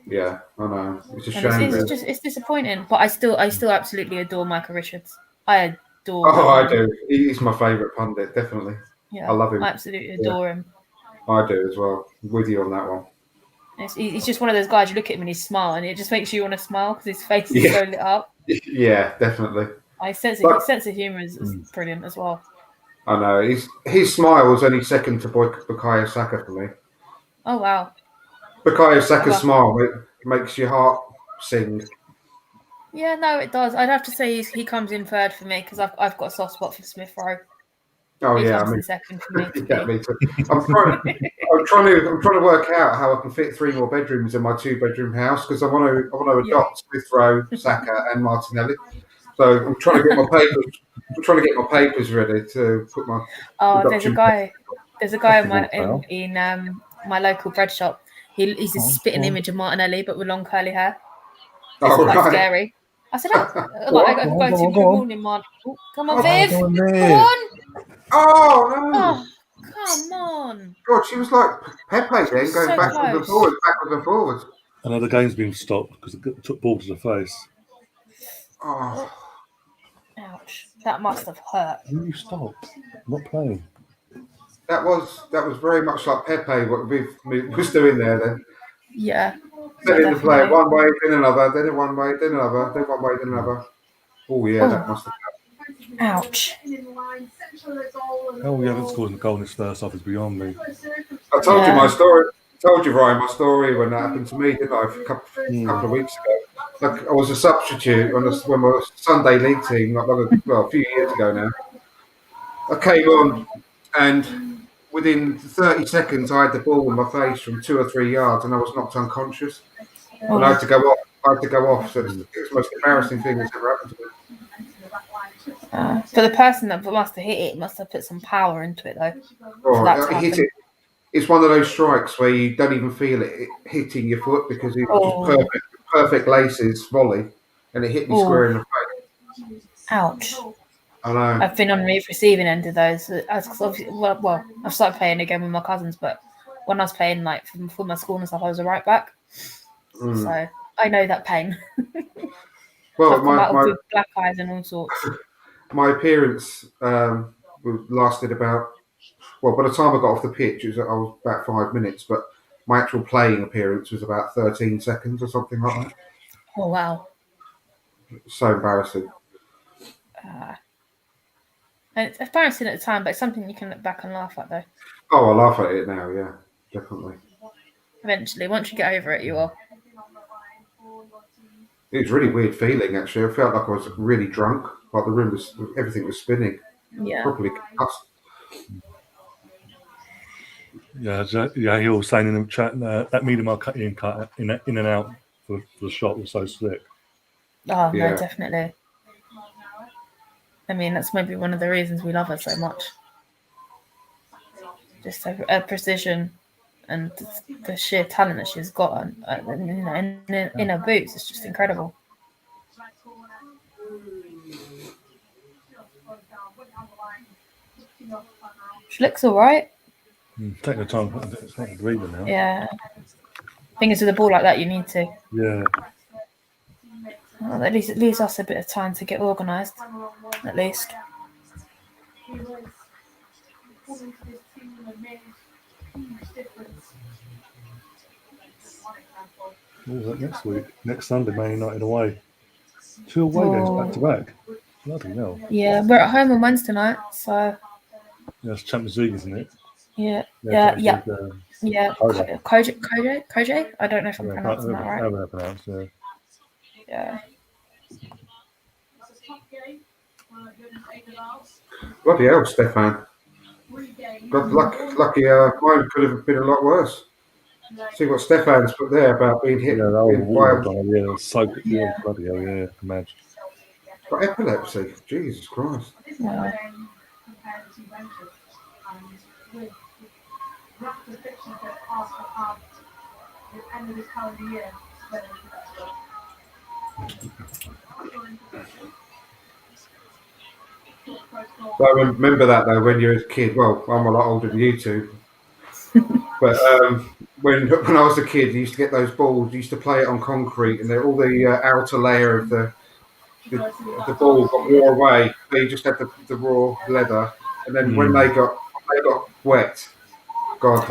Speaker 3: I know. It's a shame.
Speaker 2: It's disappointing, but I still absolutely adore Michael Richards. I adore.
Speaker 3: Oh, I do. He's my favourite pundit, definitely.
Speaker 2: Yeah,
Speaker 3: I love him.
Speaker 2: I absolutely adore him.
Speaker 3: I do as well. I'm with you on that one.
Speaker 2: He's just one of those guys. You look at him and he's smile, and it just makes you want to smile because his face is so lit up.
Speaker 3: Yeah, definitely.
Speaker 2: His sense of humour is brilliant as well.
Speaker 3: I know. His smile was only second to Bukayo Saka for me.
Speaker 2: Oh wow!
Speaker 3: Bukayo Saka's smile makes your heart sing.
Speaker 2: Yeah, no, it does. I'd have to say he comes in third for me because I've got a soft spot for Smith Rowe.
Speaker 3: Oh
Speaker 2: he comes in second for me.
Speaker 3: Me too. I'm trying to work out how I can fit 3 more bedrooms in my 2-bedroom house, because I want to adopt Smith Rowe, Saka, and Martinelli. So I'm trying to get my papers. I'm trying to get my papers ready to put my.
Speaker 2: There's a guy in my local bread shop. He's a spitting image of Martinelli, but with long curly hair. It's quite scary. I said, I'm going to good morning, Martin. Come on, Viv. Come on.
Speaker 3: Oh no!
Speaker 2: Come on.
Speaker 3: God, she was like Pepe then, going backwards and forwards.
Speaker 1: Another game's been stopped because it took ball to the face.
Speaker 3: Oh.
Speaker 2: Ouch. That must have hurt.
Speaker 1: Will you stop? I'm not playing.
Speaker 3: That was very much like Pepe, what Viv was doing there then.
Speaker 2: Yeah.
Speaker 3: Setting the play one way, then another, then one way, then another, then one way, then another. Oh yeah, that must have hurt.
Speaker 2: Ouch.
Speaker 1: Oh, we haven't scored a goal in this first half is beyond me.
Speaker 3: I told you my story. told you, Ryan, my story when that happened to me, didn't I? A couple of weeks ago. Like, I was a substitute when my Sunday league team, a few years ago now. I came on, and within 30 seconds, I had the ball in my face from 2 or 3 yards, and I was knocked unconscious. And I had to go off. So it was the most embarrassing thing that's ever happened to me.
Speaker 2: For the person that must have hit it, must have put some power into it, though.
Speaker 3: Oh, hit it. It's one of those strikes where you don't even feel it hitting your foot because it was just perfect laces volley, and it hit me square in the face.
Speaker 2: Ouch.
Speaker 3: I know.
Speaker 2: I've been on the receiving end of those. I've started playing again with my cousins, but when I was playing like for my school and stuff, I was a right back. So I know that pain.
Speaker 3: Well,
Speaker 2: I've come out with black eyes and all sorts.
Speaker 3: My appearance lasted about. Well, by the time I got off the pitch, I was about 5 minutes, but my actual playing appearance was about 13 seconds or something like that.
Speaker 2: Oh, wow.
Speaker 3: So embarrassing.
Speaker 2: And it's embarrassing at the time, but it's something you can look back and laugh at, though.
Speaker 3: Oh, I laugh at it now, yeah, definitely.
Speaker 2: Eventually, once you get over it, you will.
Speaker 3: It was a really weird feeling, actually. I felt like I was really drunk. Like everything was spinning.
Speaker 2: Yeah.
Speaker 3: Properly concussed.
Speaker 1: Yeah, he was saying in the chat that Miedema cut in and out for the shot was so slick.
Speaker 2: Oh, yeah. No, definitely. I mean, that's maybe one of the reasons we love her so much. Just her precision and the sheer talent that she's got in her boots. It's just incredible. She looks all right.
Speaker 1: Take the time to read it now.
Speaker 2: Yeah. Thing is, with a ball like that, you need to.
Speaker 1: Yeah.
Speaker 2: Well, at least it leaves us a bit of time to get organised. At least.
Speaker 1: What was that next week? Next Sunday, Man United away. 2 away games back to back. Bloody hell.
Speaker 2: Yeah, we're at home on Wednesday night, so.
Speaker 1: Yeah, it's Champions League, isn't it?
Speaker 2: Yeah.
Speaker 1: Yeah.
Speaker 2: Koje? I don't know if I'm pronouncing that right.
Speaker 1: However pronounced, yeah.
Speaker 2: Yeah.
Speaker 3: Bloody hell, Stefan. Lucky mine could have been a lot worse. See what Stefan's put there about being hit.
Speaker 1: Yeah, so good. Yeah, bloody hell, yeah, imagine.
Speaker 3: Got epilepsy. Jesus Christ.
Speaker 2: Yeah.
Speaker 3: I remember that though when you were a kid. Well, I'm a lot older than you two. But when I was a kid, you used to get those balls. You used to play it on concrete, and all the outer layer of the ball got wore away. They just had the raw leather, and then when they got wet, God,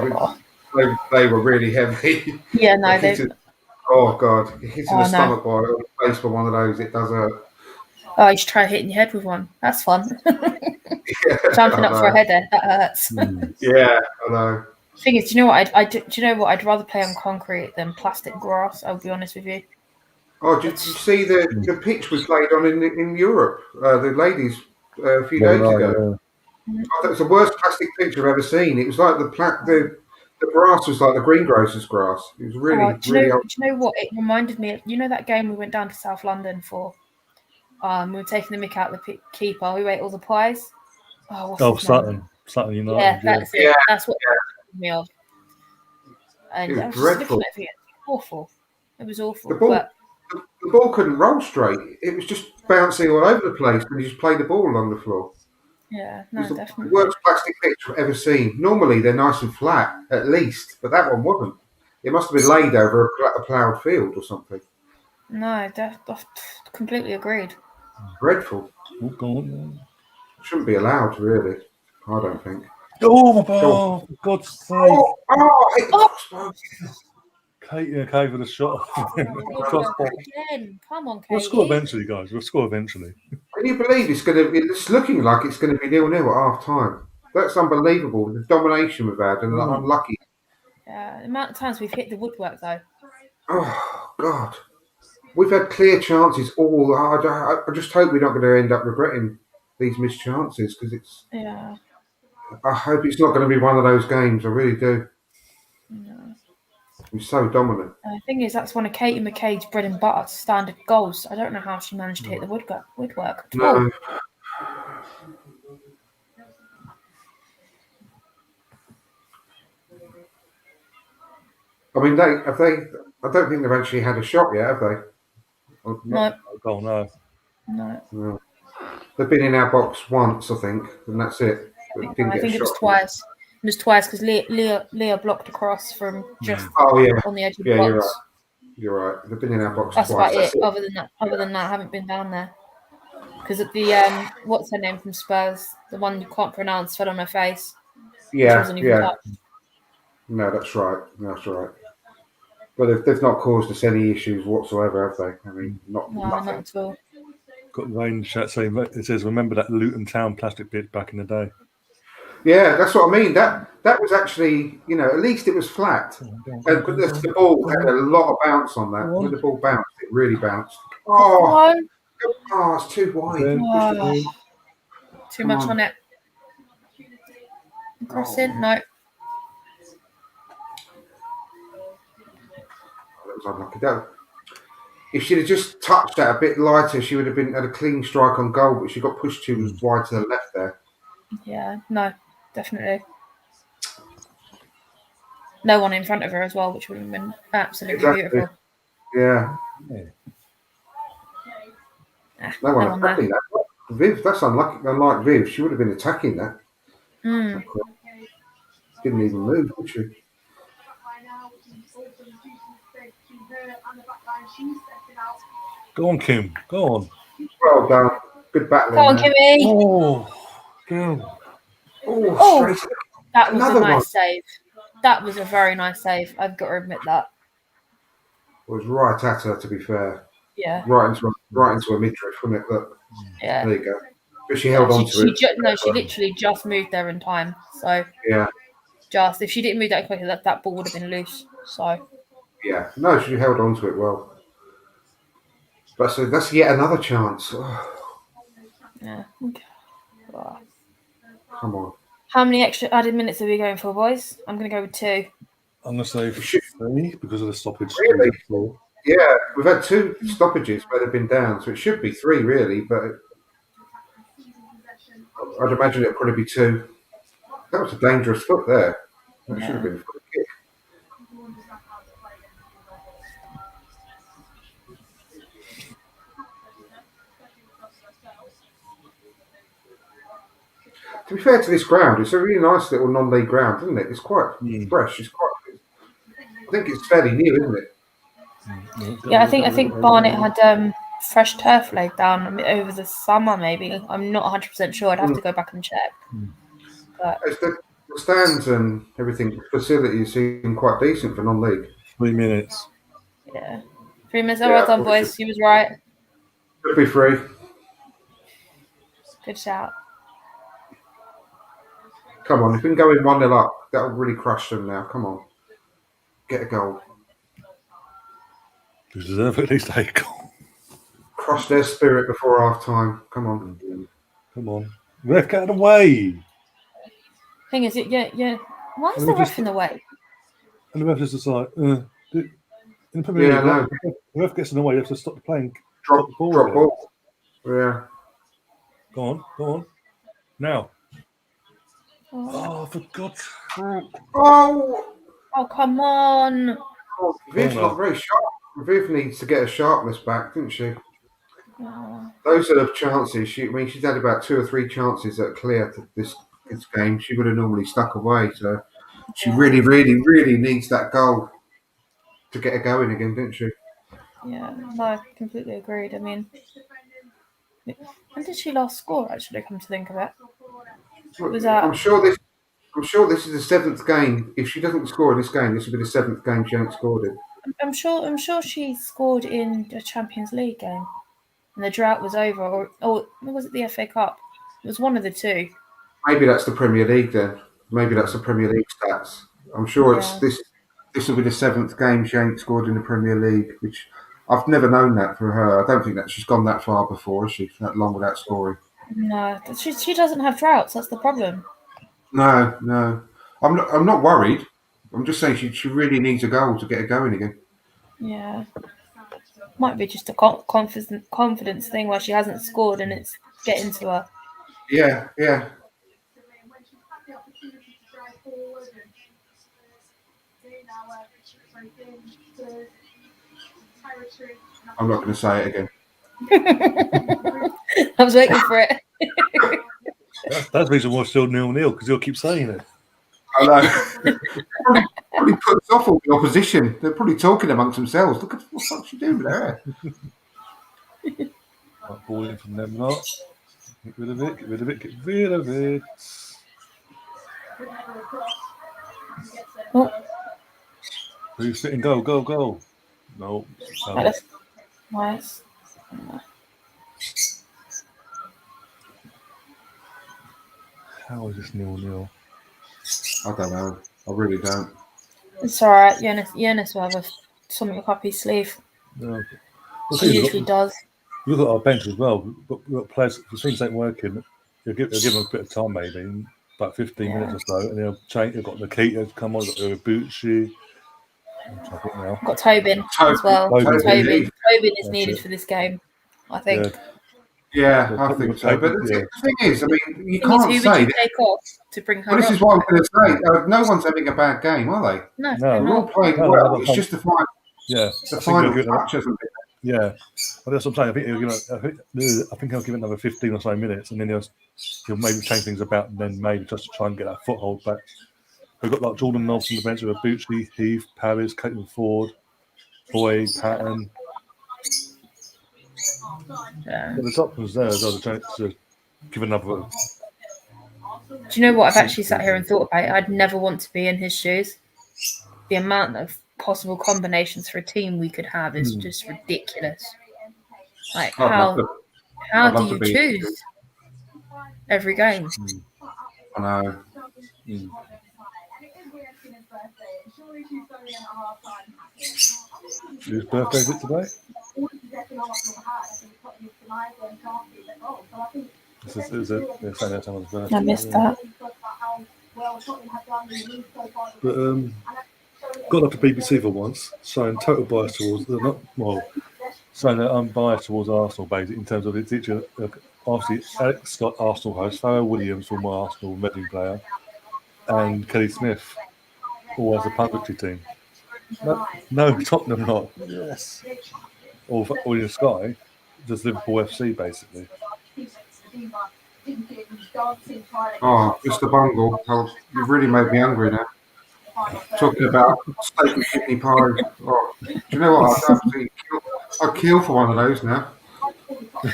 Speaker 3: they were really heavy.
Speaker 2: Yeah, no, they.
Speaker 3: Oh God, hitting the stomach or the face for one of those, it does hurt.
Speaker 2: Oh, you should try hitting your head with one. That's fun. Jumping up for a header, that hurts.
Speaker 3: Yeah, I know.
Speaker 2: Thing is, do you know what? Do you know what? I'd rather play on concrete than plastic grass. I'll be honest with you.
Speaker 3: Oh, did you see the pitch we played on in Europe? The ladies a few days ago. Yeah. Oh, that was the worst plastic pitch I've ever seen. It was like the grass was like the greengrocer's grass. It was really,
Speaker 2: do you know what? It reminded me of, you know, that game we went down to South London for. We were taking the mick out of the keeper. We ate all the pies.
Speaker 1: Sutton United.
Speaker 2: Yeah, that's it. Yeah. That's what it reminded me of. And
Speaker 3: it was
Speaker 2: I was
Speaker 3: dreadful.
Speaker 2: Just looking at it. Awful. It was awful.
Speaker 3: The ball couldn't roll straight. It was just bouncing all over the place when you just play the ball along the floor.
Speaker 2: Yeah, no,
Speaker 3: it was
Speaker 2: definitely.
Speaker 3: The worst plastic pitch I've ever seen. Normally they're nice and flat, at least, but that one wasn't. It must have been laid over a ploughed field or something.
Speaker 2: No, completely agreed.
Speaker 3: Dreadful. Shouldn't be allowed, really. I don't think.
Speaker 1: Oh my God! For God's sake! Kate with a shot.
Speaker 2: Again. Come on, Kate.
Speaker 1: We'll score eventually, guys. We'll score eventually.
Speaker 3: Can you believe it's looking like it's going to be 0-0 at half time? That's unbelievable. The domination we've had and unlucky.
Speaker 2: Yeah, the amount of times we've hit the woodwork though.
Speaker 3: Oh God, we've had clear chances all. I just hope we're not going to end up regretting these missed chances because it's.
Speaker 2: Yeah.
Speaker 3: I hope it's not going to be one of those games. I really do.
Speaker 2: No.
Speaker 3: We're so dominant.
Speaker 2: The thing is, that's one of Katie McCade's bread and butter standard goals. I don't know how she managed to hit the woodwork at all.
Speaker 3: No. I mean, have they? I don't think they've actually had a shot yet, have they?
Speaker 2: No.
Speaker 1: Oh no.
Speaker 3: No. They've been in our box once, I think, and that's it.
Speaker 2: I think it was twice. It was twice because Leah blocked across from just on the edge of the box.
Speaker 3: You're right. You're right. They've been in our box
Speaker 2: That's
Speaker 3: twice.
Speaker 2: about it. Other than that, I haven't been down there. Because at the what's her name from Spurs, the one you can't pronounce, fell on her face.
Speaker 3: Yeah,
Speaker 2: wasn't even touched.
Speaker 3: No, that's right. That's right. But they've not caused us any issues whatsoever, have they? I mean, nothing.
Speaker 2: Not at all.
Speaker 1: Got the rain chat saying it says, "Remember that Luton Town plastic pitch back in the day."
Speaker 3: Yeah, that's what I mean. That was actually, at least it was flat. But the ball had a lot of bounce on that. When the ball bounced, it really bounced. Oh, it's too wide.
Speaker 2: Too much on it. Crossing? No.
Speaker 3: That was unlucky. If she'd have just touched that a bit lighter, she would have had a clean strike on goal, but she got pushed too wide to the left there.
Speaker 2: Yeah, no, definitely. No one in front of her as well, which would have been absolutely beautiful.
Speaker 3: Yeah. No one attacking that. Viv, that's unlucky. Unlike Viv, she would have been attacking that. Didn't even move, did she?
Speaker 1: Go on, Kim. Go on.
Speaker 3: Well done. Good battling.
Speaker 2: Go on, Kimmy.
Speaker 3: Oh,
Speaker 2: that was a nice save. That was a very nice save. I've got to admit that.
Speaker 3: It was right at her, to be fair.
Speaker 2: Yeah.
Speaker 3: Right into a midriff, wasn't it? Look.
Speaker 2: Yeah.
Speaker 3: There you go. But she held on to it.
Speaker 2: She literally just moved there in time. So
Speaker 3: yeah.
Speaker 2: If she didn't move that quickly, that ball would have been loose. So
Speaker 3: yeah. No, she held on to it well. But so that's yet another chance. Oh.
Speaker 2: Yeah. Oh.
Speaker 3: Come on.
Speaker 2: How many extra added minutes are we going for, boys? I'm going to go with 2.
Speaker 1: I'm going to say 3 because of the stoppage.
Speaker 3: Really? Yeah, we've had 2 stoppages where they've been down, so it should be 3 really, but I'd imagine it'll probably be 2. That was a dangerous foot there. That should have been a foot kick. To be fair to this ground, it's a really nice little non-league ground, isn't it? It's quite fresh. It's quite. I think it's fairly new, isn't it?
Speaker 2: Yeah, I think Barnet had fresh turf laid down over the summer. Maybe I'm not 100% sure. I'd have to go back and check. But
Speaker 3: the stands and everything, facilities seem quite decent for non-league.
Speaker 1: 3 minutes.
Speaker 2: Yeah, 3 minutes. Well done, boys. He was right.
Speaker 3: Could be 3.
Speaker 2: Good shout.
Speaker 3: Come on, if we can go in 1-0 up, that'll really crush them now. Come on. Get a goal.
Speaker 1: You deserve at least a goal.
Speaker 3: Crush their spirit before half time. Come on.
Speaker 1: Come on. Ref, get out of the way.
Speaker 2: Thing is, yeah. Why is the ref in the way?
Speaker 1: And the ref is just like, in the Premier League, the ref gets in the way, you have to stop the playing.
Speaker 3: Drop ball. Yeah.
Speaker 1: Go on. Now. Oh, for God's sake.
Speaker 3: Oh,
Speaker 2: come on.
Speaker 3: Viv's not very sharp. Viv needs to get her sharpness back, didn't she?
Speaker 2: Oh.
Speaker 3: Those are the chances. She's had about 2 or 3 chances that are clear to this game. She would have normally stuck away. So she really, really, really needs that goal to get her going again, didn't she?
Speaker 2: Yeah, no, I completely agreed. I mean, when did she last score, actually, come to think of it?
Speaker 3: I'm sure this is the 7th game. If she doesn't score in this game, this will be the 7th game she hasn't scored in.
Speaker 2: I'm sure she scored in a Champions League game, and the drought was over, or was it the FA Cup? It was one of the 2.
Speaker 3: Maybe that's the Premier League then. Maybe that's the Premier League stats. I'm sure it's this this will be the 7th game she ain't scored in the Premier League, which I've never known that for her. I don't think that she's gone that far before, has she? That long without scoring.
Speaker 2: No, she doesn't have droughts. That's the problem.
Speaker 3: No. I'm not worried. I'm just saying she really needs a goal to get her going again.
Speaker 2: Yeah. Might be just a confidence thing where she hasn't scored and it's getting to her.
Speaker 3: Yeah. I'm not going to say it again.
Speaker 2: I was waiting for it.
Speaker 1: That's the reason why it's still 0-0, because he'll keep saying it.
Speaker 3: I know. probably puts off all the opposition. They're probably talking amongst themselves. Look at what the fuck's she doing there.
Speaker 1: Right, ball in from them lot. Get rid of it.
Speaker 2: Oh.
Speaker 1: Who's sitting? Go. No.
Speaker 2: Nice.
Speaker 1: How is this 0-0?
Speaker 3: I don't know. I really don't.
Speaker 2: It's alright. Jonas will have something up his sleeve.
Speaker 1: No.
Speaker 2: He usually does.
Speaker 1: Look at our bench as well. We've got players, if things ain't working, you'll give them a bit of time, maybe, about 15 minutes or so, and they'll change. You've got Nikita come on, you've got Ibuchi.
Speaker 2: Got Tobin as well. Tobin is needed for this game, I think.
Speaker 3: Yeah, I think so. But the thing is, I mean, you can't
Speaker 2: who
Speaker 3: say.
Speaker 2: Would you take off to bring her?
Speaker 3: Well, this is what I'm going to say. No one's having a bad game, are they?
Speaker 2: No,
Speaker 3: they're all playing well. It's just the final.
Speaker 1: Yeah,
Speaker 3: the final touch, isn't it?
Speaker 1: Yeah, well, that's what I'm saying. I think he'll give it another 15 or so minutes, and then he'll maybe change things about, and then maybe just to try and get that foothold back. We've got like Jordan Knowles on the bench with Ibuchi, Heath, Paris, Caitlin Ford, Boyd, Patton.
Speaker 2: Yeah.
Speaker 1: But there's options there as well to give another.
Speaker 2: Do you know what I've actually sat here and thought about? I'd never want to be in his shoes. The amount of possible combinations for a team we could have is just ridiculous. Like how do you choose every game?
Speaker 3: I know.
Speaker 1: Whose birthday is it today?
Speaker 2: I missed that.
Speaker 1: But got up to BBC for once, showing total bias towards saying that I'm biased towards Arsenal, basically in terms of it's literally obviously Alex Scott, Arsenal host, Farrell Williams, former Arsenal Reading player, and Kelly Smith, all as a punditry team. No, Tottenham not. Yes. Or in Sky, just Liverpool FC basically.
Speaker 3: Oh, Mr. Bungle, you've really made me hungry now. Talking about steak and kidney pie. Oh, do you know what? I'd kill for one of those now.
Speaker 2: Do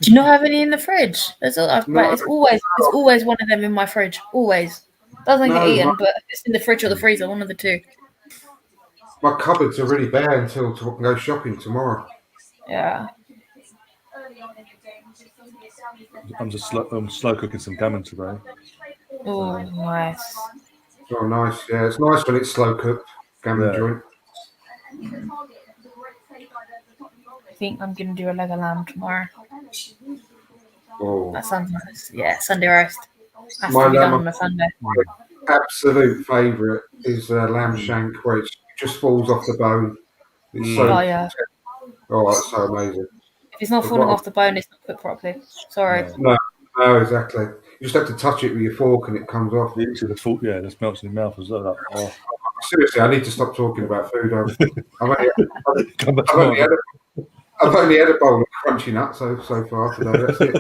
Speaker 2: you not have any in the fridge? It's always one of them in my fridge. Always. Doesn't get eaten, but it's in the fridge or the freezer, one of the two.
Speaker 3: My cupboards are really bare until I can go shopping tomorrow.
Speaker 2: Yeah.
Speaker 1: I'm just slow cooking some gammon today.
Speaker 2: Oh, nice.
Speaker 3: Oh, nice. Yeah, it's nice when it's slow cooked. Gammon joint.
Speaker 2: I think I'm going to do a leg of lamb tomorrow.
Speaker 3: Oh.
Speaker 2: That sounds nice. Yeah, Sunday roast. Has
Speaker 3: My
Speaker 2: to be done on a Sunday.
Speaker 3: Absolute favourite is lamb shank, where it just falls off the bone. It's so.
Speaker 2: Oh, yeah.
Speaker 3: Oh, that's so amazing.
Speaker 2: If it's not falling off the bone, it's not cooked properly. Sorry.
Speaker 3: No, exactly. You just have to touch it with your fork and it comes off.
Speaker 1: Just melts in your mouth as well. Like, oh.
Speaker 3: Seriously, I need to stop talking about food. I've only had a bowl of crunchy nuts so far today. That's it.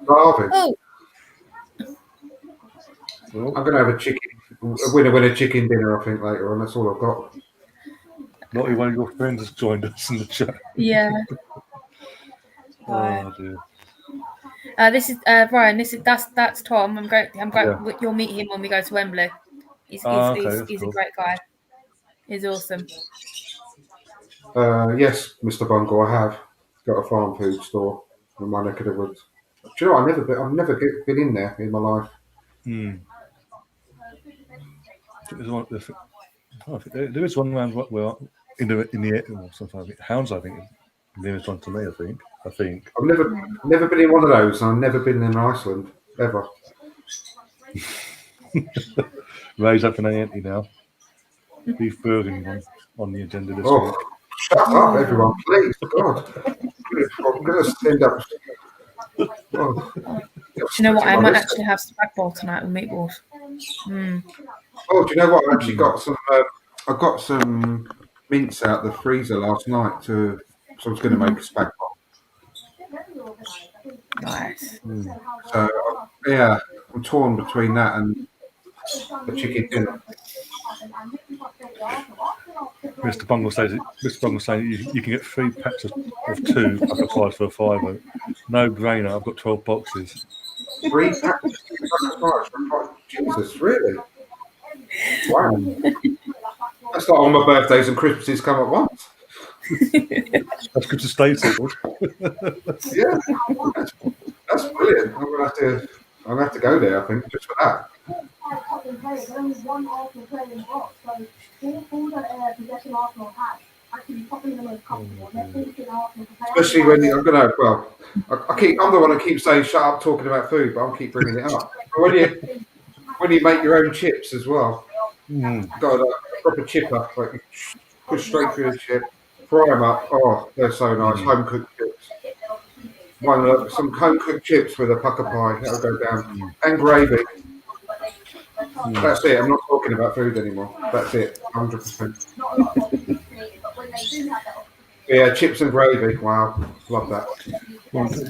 Speaker 3: Starving.
Speaker 2: Oh.
Speaker 3: I'm going to have a winner chicken dinner, I think, later on. That's all I've got.
Speaker 1: Lottie, one of your friends has joined us in the chat.
Speaker 2: Yeah.
Speaker 1: Oh dear.
Speaker 2: This is Ryan. That's Tom. I'm going. You'll meet him when we go to Wembley. He's a great guy. He's awesome.
Speaker 3: Yes, Mr. Bungle, I have got a farm food store in my neck of the woods. Do you know, I've never been in there in my life.
Speaker 1: there's one. I think there is one around where in the well, sometimes Hounds. I think is the nearest one to me. I think.
Speaker 3: I've never been in one of those. I've never been in Iceland ever.
Speaker 1: Ray's up and empty now. Beef burgundy on the agenda this
Speaker 3: Oh,
Speaker 1: week.
Speaker 3: shut up, everyone, please. God. I'm going to stand up. Oh.
Speaker 2: Do you know what? I might actually have spag bowl tonight with meatballs.
Speaker 3: Oh, do you know what? I actually got some. I got some mince out the freezer last night so I was going to make a spag bowl.
Speaker 2: Nice.
Speaker 3: So yeah, I'm torn between that and the chicken dinner.
Speaker 1: Mr. Bungle says you can get 3 packs of 2 up the price for a £5. No brainer. I've got 12 boxes.
Speaker 3: 3 packs for Jesus, really? Wow. That's like all my birthdays and Christmases come at once.
Speaker 1: That's good to stay settled.
Speaker 3: Yeah, that's brilliant. I'm gonna have to go there. I think just for that. Especially when I'm gonna. Well, I'm the one that keeps saying shut up talking about food, but I'll keep bringing it up. But when you make your own chips as well, got a proper chipper, like push straight through the chip, fry them up. Oh, they're so nice. Home cooked chips. Some home cooked chips with a pucker pie. That'll go down, and gravy. That's it. I'm not talking about food anymore. That's it. 100%. Yeah, chips and gravy. Wow, love that.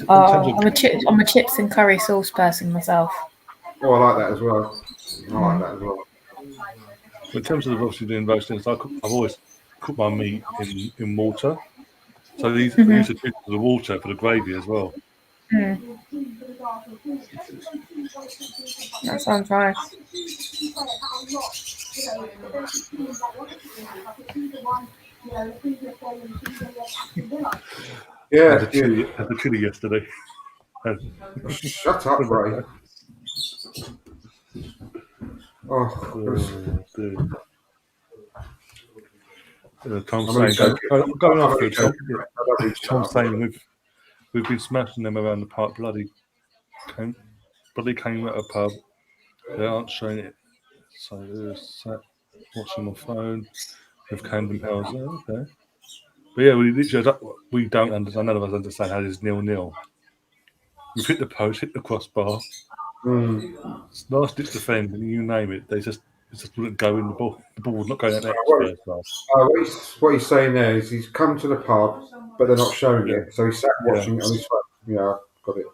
Speaker 2: I'm a chips and curry sauce person myself.
Speaker 3: Oh, I like that as well.
Speaker 1: In terms of obviously doing roasting, I've always cooked my meat in water. So I used to use the water for the gravy as well.
Speaker 2: That sounds nice.
Speaker 3: Yeah,
Speaker 1: I had the chili yesterday.
Speaker 3: Shut up, Ray. Oh,
Speaker 1: Tom's saying, going off food. Tom's saying we've been smashing them around the park. Bloody came at a pub. They aren't showing it. So sat watching my phone with Camden House. Oh, okay. But yeah, we don't understand. None of us understand how this 0-0. We've hit the post, hit the crossbar. Last ditch defend, and you name it. It just wouldn't go in the ball. The ball was not going out there first class.
Speaker 3: What he's saying there is he's come to the pub, but they're not showing it. So he's sat watching it on his phone. Yeah, got it.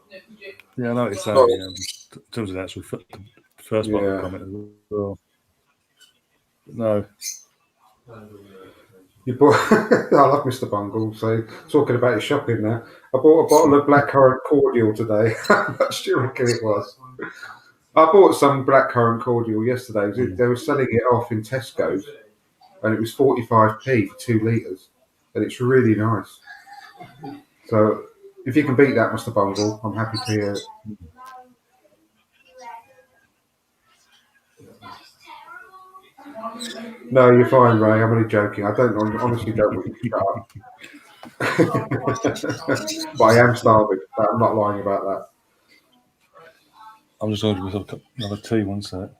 Speaker 1: Yeah, I know what you're saying. In terms of the actual first part of the comment as well. But no.
Speaker 3: You bought. I love Mr. Bungle. So talking about his shopping now, I bought a bottle of blackcurrant cordial today. How much do you reckon it was? I bought some blackcurrant cordial yesterday. They were selling it off in Tesco's, and it was 45p for 2 litres, and it's really nice. So if you can beat that, Mr. Bungle, I'm happy to hear it. No, you're fine, Ray. I'm only joking. I honestly don't want you to shut up. But I am starving. I'm not lying about that.
Speaker 1: I'm just going to give myself another tea, one sec.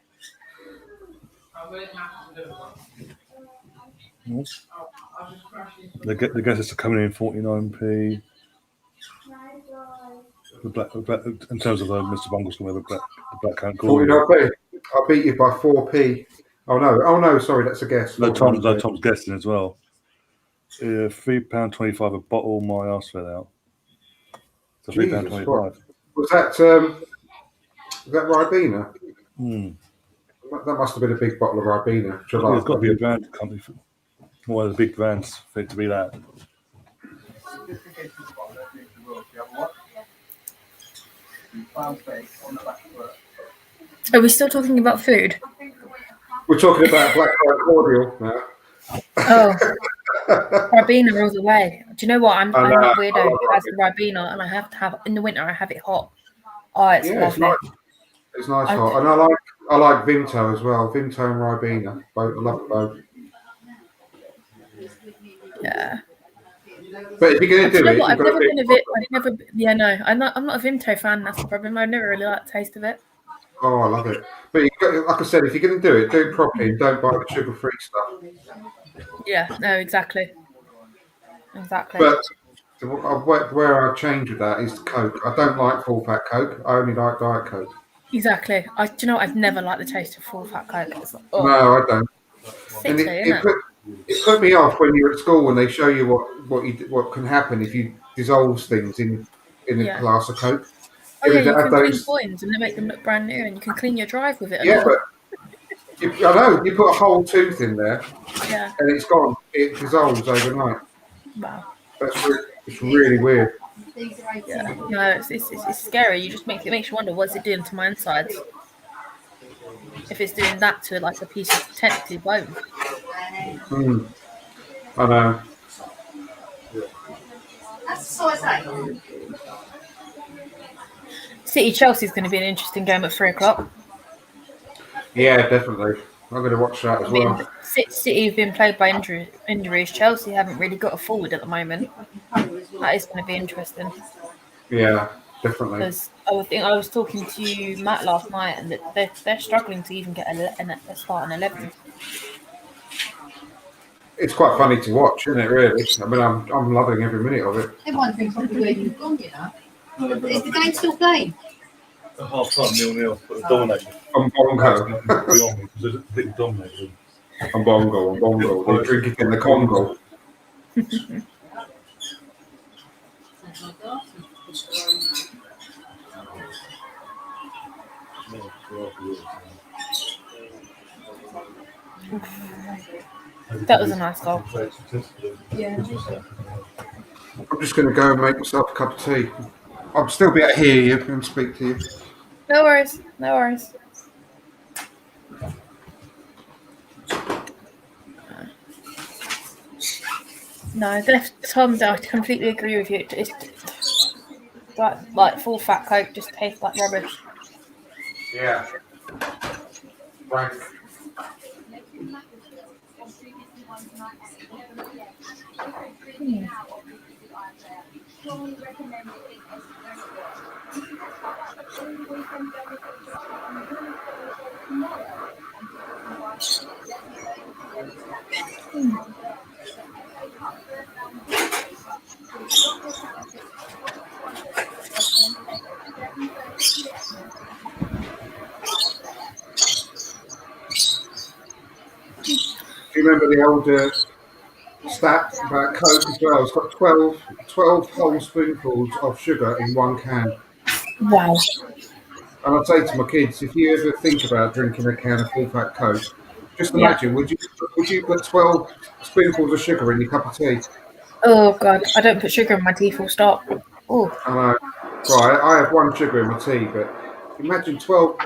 Speaker 1: The guests are coming in 49p. The black, in terms of Mr. Bungle's going to have the black count.
Speaker 3: 49p. I beat you by 4p. Oh no! Sorry, that's a guess.
Speaker 1: No, Tom's guessing as well. £3.25 a bottle. My ass fell out. So £3.25.
Speaker 3: Was that Ribena? That must have been a big bottle of Ribena.
Speaker 1: It's got to be a brand company. One of the big brands for it to be that.
Speaker 2: Are we still talking about food?
Speaker 3: We're talking about blackcurrant cordial now.
Speaker 2: Oh, Ribena all the way. Do you know what? I'm a weirdo who has the Ribena, and I have to have in the winter. I have it hot. Oh, it's lovely.
Speaker 3: It's nice hot, and I like I like Vimto as well. Vimto and Ribena. Both, I love it both.
Speaker 2: Yeah.
Speaker 3: But if you're going to
Speaker 2: Do you
Speaker 3: do
Speaker 2: know
Speaker 3: it,
Speaker 2: what?
Speaker 3: you've
Speaker 2: I've
Speaker 3: got to
Speaker 2: never
Speaker 3: do
Speaker 2: been
Speaker 3: it
Speaker 2: a Vim.
Speaker 3: properly.
Speaker 2: I've never. Yeah, no. I'm not a Vimto fan. That's the problem. I've never really liked the taste of it.
Speaker 3: Oh, I love it. But like I said, if you're going to do it properly and don't buy the sugar-free stuff.
Speaker 2: Yeah. No. Exactly. Exactly.
Speaker 3: But where I change with that is Coke. I don't like full-fat Coke. I only like Diet Coke.
Speaker 2: Exactly. Do you know what? I've never liked the taste of full fat Coke. It's like,
Speaker 3: No,
Speaker 2: oh,
Speaker 3: I don't. And
Speaker 2: sickly, isn't it?
Speaker 3: it put me off when you're at school and they show you what can happen if you dissolve things in a
Speaker 2: Yeah.
Speaker 3: glass of Coke.
Speaker 2: Oh
Speaker 3: It
Speaker 2: yeah,
Speaker 3: would
Speaker 2: you
Speaker 3: have
Speaker 2: can clean
Speaker 3: those.
Speaker 2: coins and they make them look brand new, and you can clean your drive with it as
Speaker 3: Yeah,
Speaker 2: well.
Speaker 3: but I know you put a whole tooth in there
Speaker 2: Yeah.
Speaker 3: and it's gone. It dissolves overnight.
Speaker 2: Wow.
Speaker 3: It's really weird.
Speaker 2: Yeah. No, it's scary. It makes you wonder what's it doing to my insides. If it's doing that to like a piece of technically bone.
Speaker 3: I know.
Speaker 2: City Chelsea's going to be an interesting game at 3:00.
Speaker 3: Yeah, definitely. I'm going to watch that as
Speaker 2: I mean,
Speaker 3: well.
Speaker 2: City have been plagued by injuries. Chelsea haven't really got a forward at the moment. That is going to be interesting.
Speaker 3: Yeah, definitely.
Speaker 2: Because I was talking to Matt last night, and that they're struggling to even get a start in 11.
Speaker 3: It's quite funny to watch, isn't it? Really. I mean, I'm loving every minute of it.
Speaker 4: Everyone thinks I'm where you've gone, you know. Is the game still playing?
Speaker 1: At half time, 0-0, but the dominated.
Speaker 3: I'm bongo.
Speaker 1: Beyond me because they dominated.
Speaker 3: I'm bongo. They drink it in the Congo.
Speaker 2: That was a nice goal.
Speaker 4: Yeah.
Speaker 3: I'm just going to go and make myself a cup of tea. I'll still be able to hear you and speak to you.
Speaker 2: No worries. No worries. No, Tom, I completely agree with you. It's like full fat Coke just tastes like rubbish.
Speaker 3: Yeah. Right. Do you remember the old stat about Coke as well? It's got 12 whole spoonfuls of sugar in one can.
Speaker 2: Wow.
Speaker 3: And I say to my kids, if you ever think about drinking a can of full fat Coke, just
Speaker 2: Yeah.
Speaker 3: imagine, would you put 12 spoonfuls of sugar in your cup of tea?
Speaker 2: Oh god, I don't put sugar in my tea. Full stop. Oh.
Speaker 3: Right, I have one sugar in my tea, but imagine 12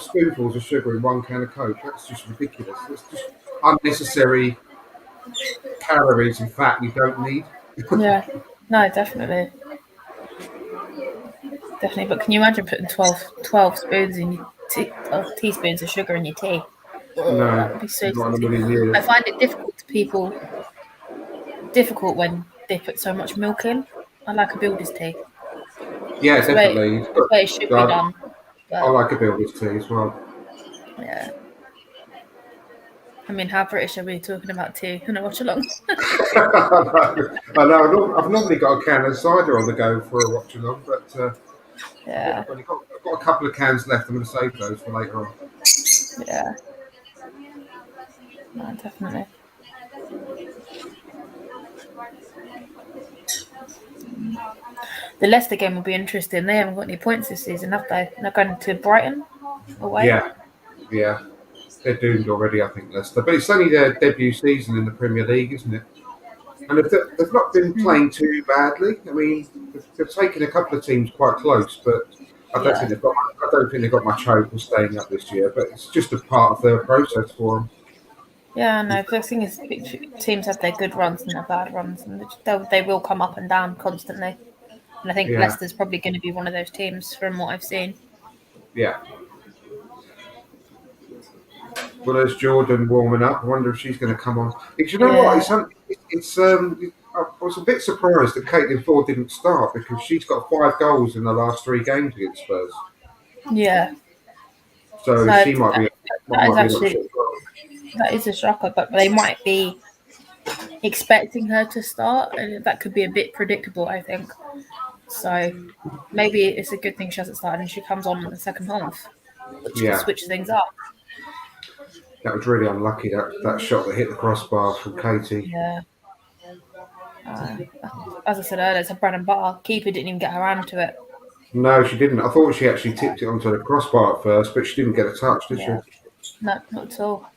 Speaker 3: spoonfuls of sugar in one can of Coke. That's just ridiculous. It's just unnecessary calories and fat you don't need.
Speaker 2: Yeah. No, definitely. Definitely. But can you imagine putting 12 spoons in your teaspoons of sugar in your tea? Oh,
Speaker 3: No,
Speaker 2: that would be so
Speaker 3: not in a
Speaker 2: tasty.
Speaker 3: million years.
Speaker 2: I find it difficult when they put so much milk in. I like a builder's tea.
Speaker 3: Yeah,
Speaker 2: That's
Speaker 3: definitely.
Speaker 2: the way it should be done.
Speaker 3: I
Speaker 2: But
Speaker 3: like a builder's tea as well.
Speaker 2: yeah. I mean, how British are we talking about tea and a watch along?
Speaker 3: I know. I've normally got a can of cider on the go for a watch along, but
Speaker 2: Yeah.
Speaker 3: I've got a couple of cans left. I'm going to save those for later on.
Speaker 2: Yeah. No, definitely. The Leicester game will be interesting. They haven't got any points this season, have they? They're going to Brighton away.
Speaker 3: Yeah. They're doomed already, I think, Leicester. But it's only their debut season in the Premier League, isn't it? And they've not been playing too badly. I mean, they've taken a couple of teams quite close, but I don't think they've got much hope of staying up this year. But it's just a part of the process for them.
Speaker 2: Yeah, no. The thing is, teams have their good runs and their bad runs, and they will come up and down constantly. And I think
Speaker 3: Yeah.
Speaker 2: Leicester's probably going to be one of those teams from what I've seen.
Speaker 3: Yeah. Well, there's Jordan warming up. I wonder if she's going to come on. Do you know what? I was a bit surprised that Caitlin Ford didn't start because she's got 5 goals in the last 3 games against Spurs.
Speaker 2: Yeah.
Speaker 3: So
Speaker 2: No,
Speaker 3: she might be
Speaker 2: that is
Speaker 3: an
Speaker 2: actually
Speaker 3: option.
Speaker 2: that is a shocker, but they might be expecting her to start, and that could be a bit predictable, I think. So maybe it's a good thing she hasn't started and she comes on in the second half, which could
Speaker 3: Yeah,
Speaker 2: switch things up.
Speaker 3: that was really unlucky. That shot that hit the crossbar from Katie.
Speaker 2: Yeah. As I said earlier, it's a bread and butter. Keeper didn't even get her hand to it.
Speaker 3: No, she didn't. I thought she actually tipped it onto the crossbar at first, but she didn't get a touch, did
Speaker 2: Yeah.
Speaker 3: she?
Speaker 2: No, not at all.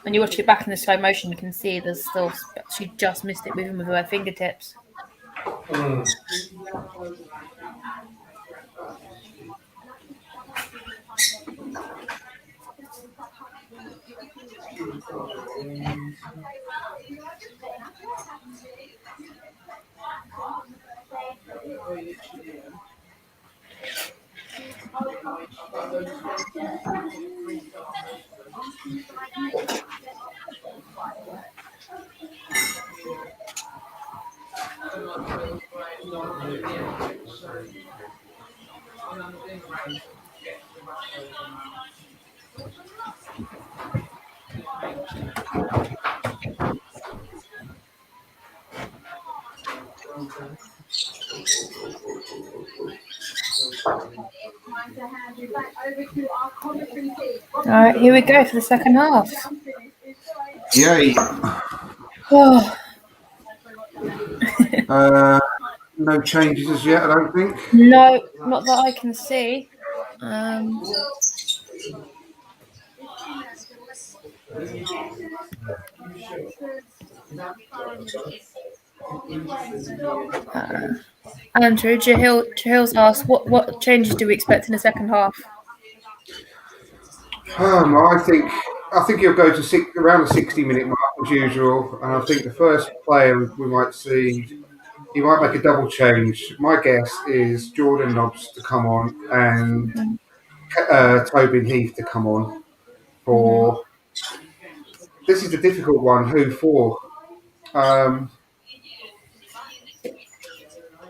Speaker 2: When you watch it back in the slow motion, you can see there's still she just missed it moving with her fingertips. All right, here we go for the second half.
Speaker 3: Yay.
Speaker 2: Oh.
Speaker 3: No changes as yet, I don't think.
Speaker 2: No, not that I can see. Andrew, Jahil's asked, what changes do we expect in the second half?
Speaker 3: I think he'll go to around the 60-minute mark as usual, and I think the first player we might see, he might make a double change. My guess is Jordan Nobbs to come on and Tobin Heath to come on for. This is a difficult one. Who for? I'm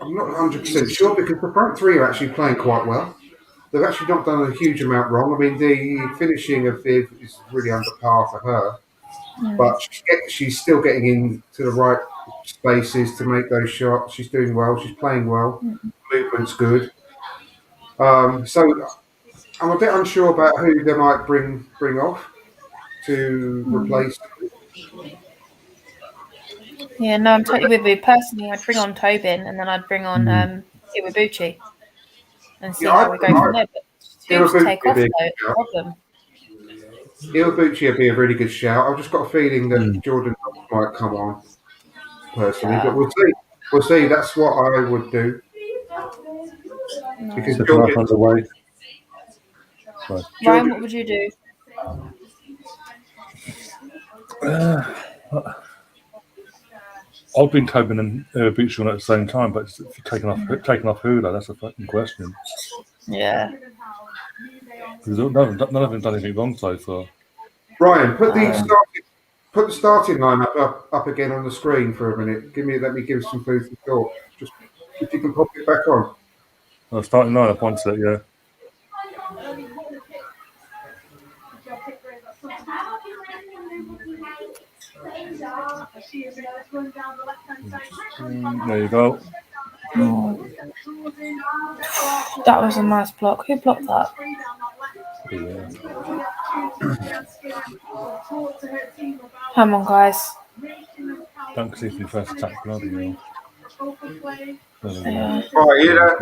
Speaker 3: not 100% sure because the front three are actually playing quite well. They've actually not done a huge amount wrong. I mean, the finishing of Viv is really under par for her, but she's still getting into the right spaces to make those shots. She's doing well. She's playing well. Movement's good. So I'm a bit unsure about who they might bring off to replace.
Speaker 2: Yeah, no, I'm totally with you. Personally, I'd bring on Tobin and then I'd bring on Iwabuchi and see how we go from there. But who to take off, though, is the problem.
Speaker 3: Iwabuchi would be a really good shout. I've just got a feeling that Jordan might come on, personally, but we'll see. We'll see. That's what I would do. Because
Speaker 1: Jordan underway.
Speaker 2: Ryan, what would you do?
Speaker 1: I've been Tobin and Beach on at the same time, but it's taking off who though? That's a fucking question.
Speaker 2: Yeah.
Speaker 1: Because none of them done anything wrong so far.
Speaker 3: Ryan, put the starting lineup up again on the screen for a minute. Let me give some food for thought. Just if you can pop it back on.
Speaker 1: Starting lineup, one set, yeah. There you go.
Speaker 2: Oh. That was a nice block. Who blocked that?
Speaker 1: Yeah.
Speaker 2: Come on, guys.
Speaker 1: Don't concede the first attack, bloody hell.
Speaker 3: Right,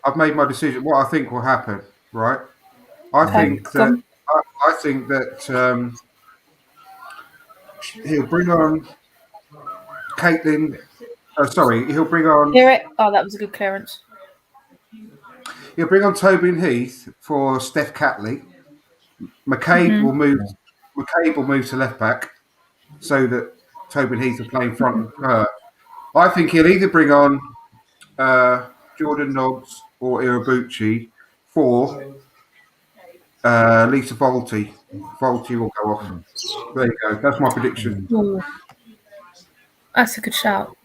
Speaker 3: I've made my decision. What I think will happen, right? I think that he'll bring on Caitlin. He'll bring on.
Speaker 2: Hear it? Oh, that was a good clearance.
Speaker 3: He'll bring on Tobin Heath for Steph Catley. McCabe will move to left back, so that Tobin Heath will play in front of her. I think he'll either bring on Jordan Nobbs or Iwabuchi for Lisa Volti Faulty will go off. There you go. That's my prediction.
Speaker 2: Ooh. That's a good shout.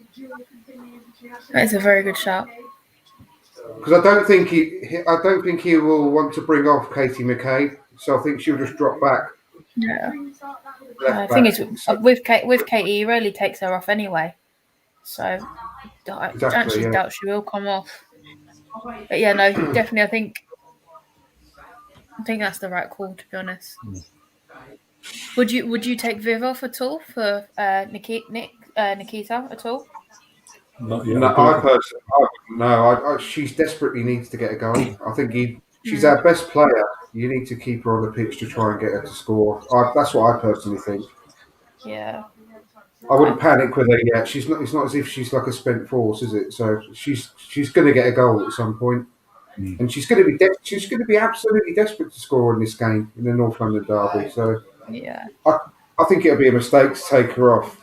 Speaker 2: That is a very good shout.
Speaker 3: Because I don't think he will want to bring off Katie McCabe. So I think she'll just drop back.
Speaker 2: Yeah.
Speaker 3: Left
Speaker 2: The thing
Speaker 3: back.
Speaker 2: is, with Katie, he rarely takes her off anyway. So I
Speaker 3: Exactly,
Speaker 2: actually
Speaker 3: yeah.
Speaker 2: doubt she will come off. But yeah, no, definitely. I think that's the right call, to be honest. Would you take Viv off at all for Nikita at all?
Speaker 1: Not yet.
Speaker 3: No, I personally, no. She desperately needs to get a goal. I think she's our best player. You need to keep her on the pitch to try and get her to score. That's what I personally think.
Speaker 2: Yeah.
Speaker 3: I wouldn't panic with her yet. She's not. It's not as if she's like a spent force, is it? So she's going to get a goal at some point, and she's going to be absolutely desperate to score in this game in the North London derby. So
Speaker 2: Yeah.
Speaker 3: I think it'll be a mistake to take her off.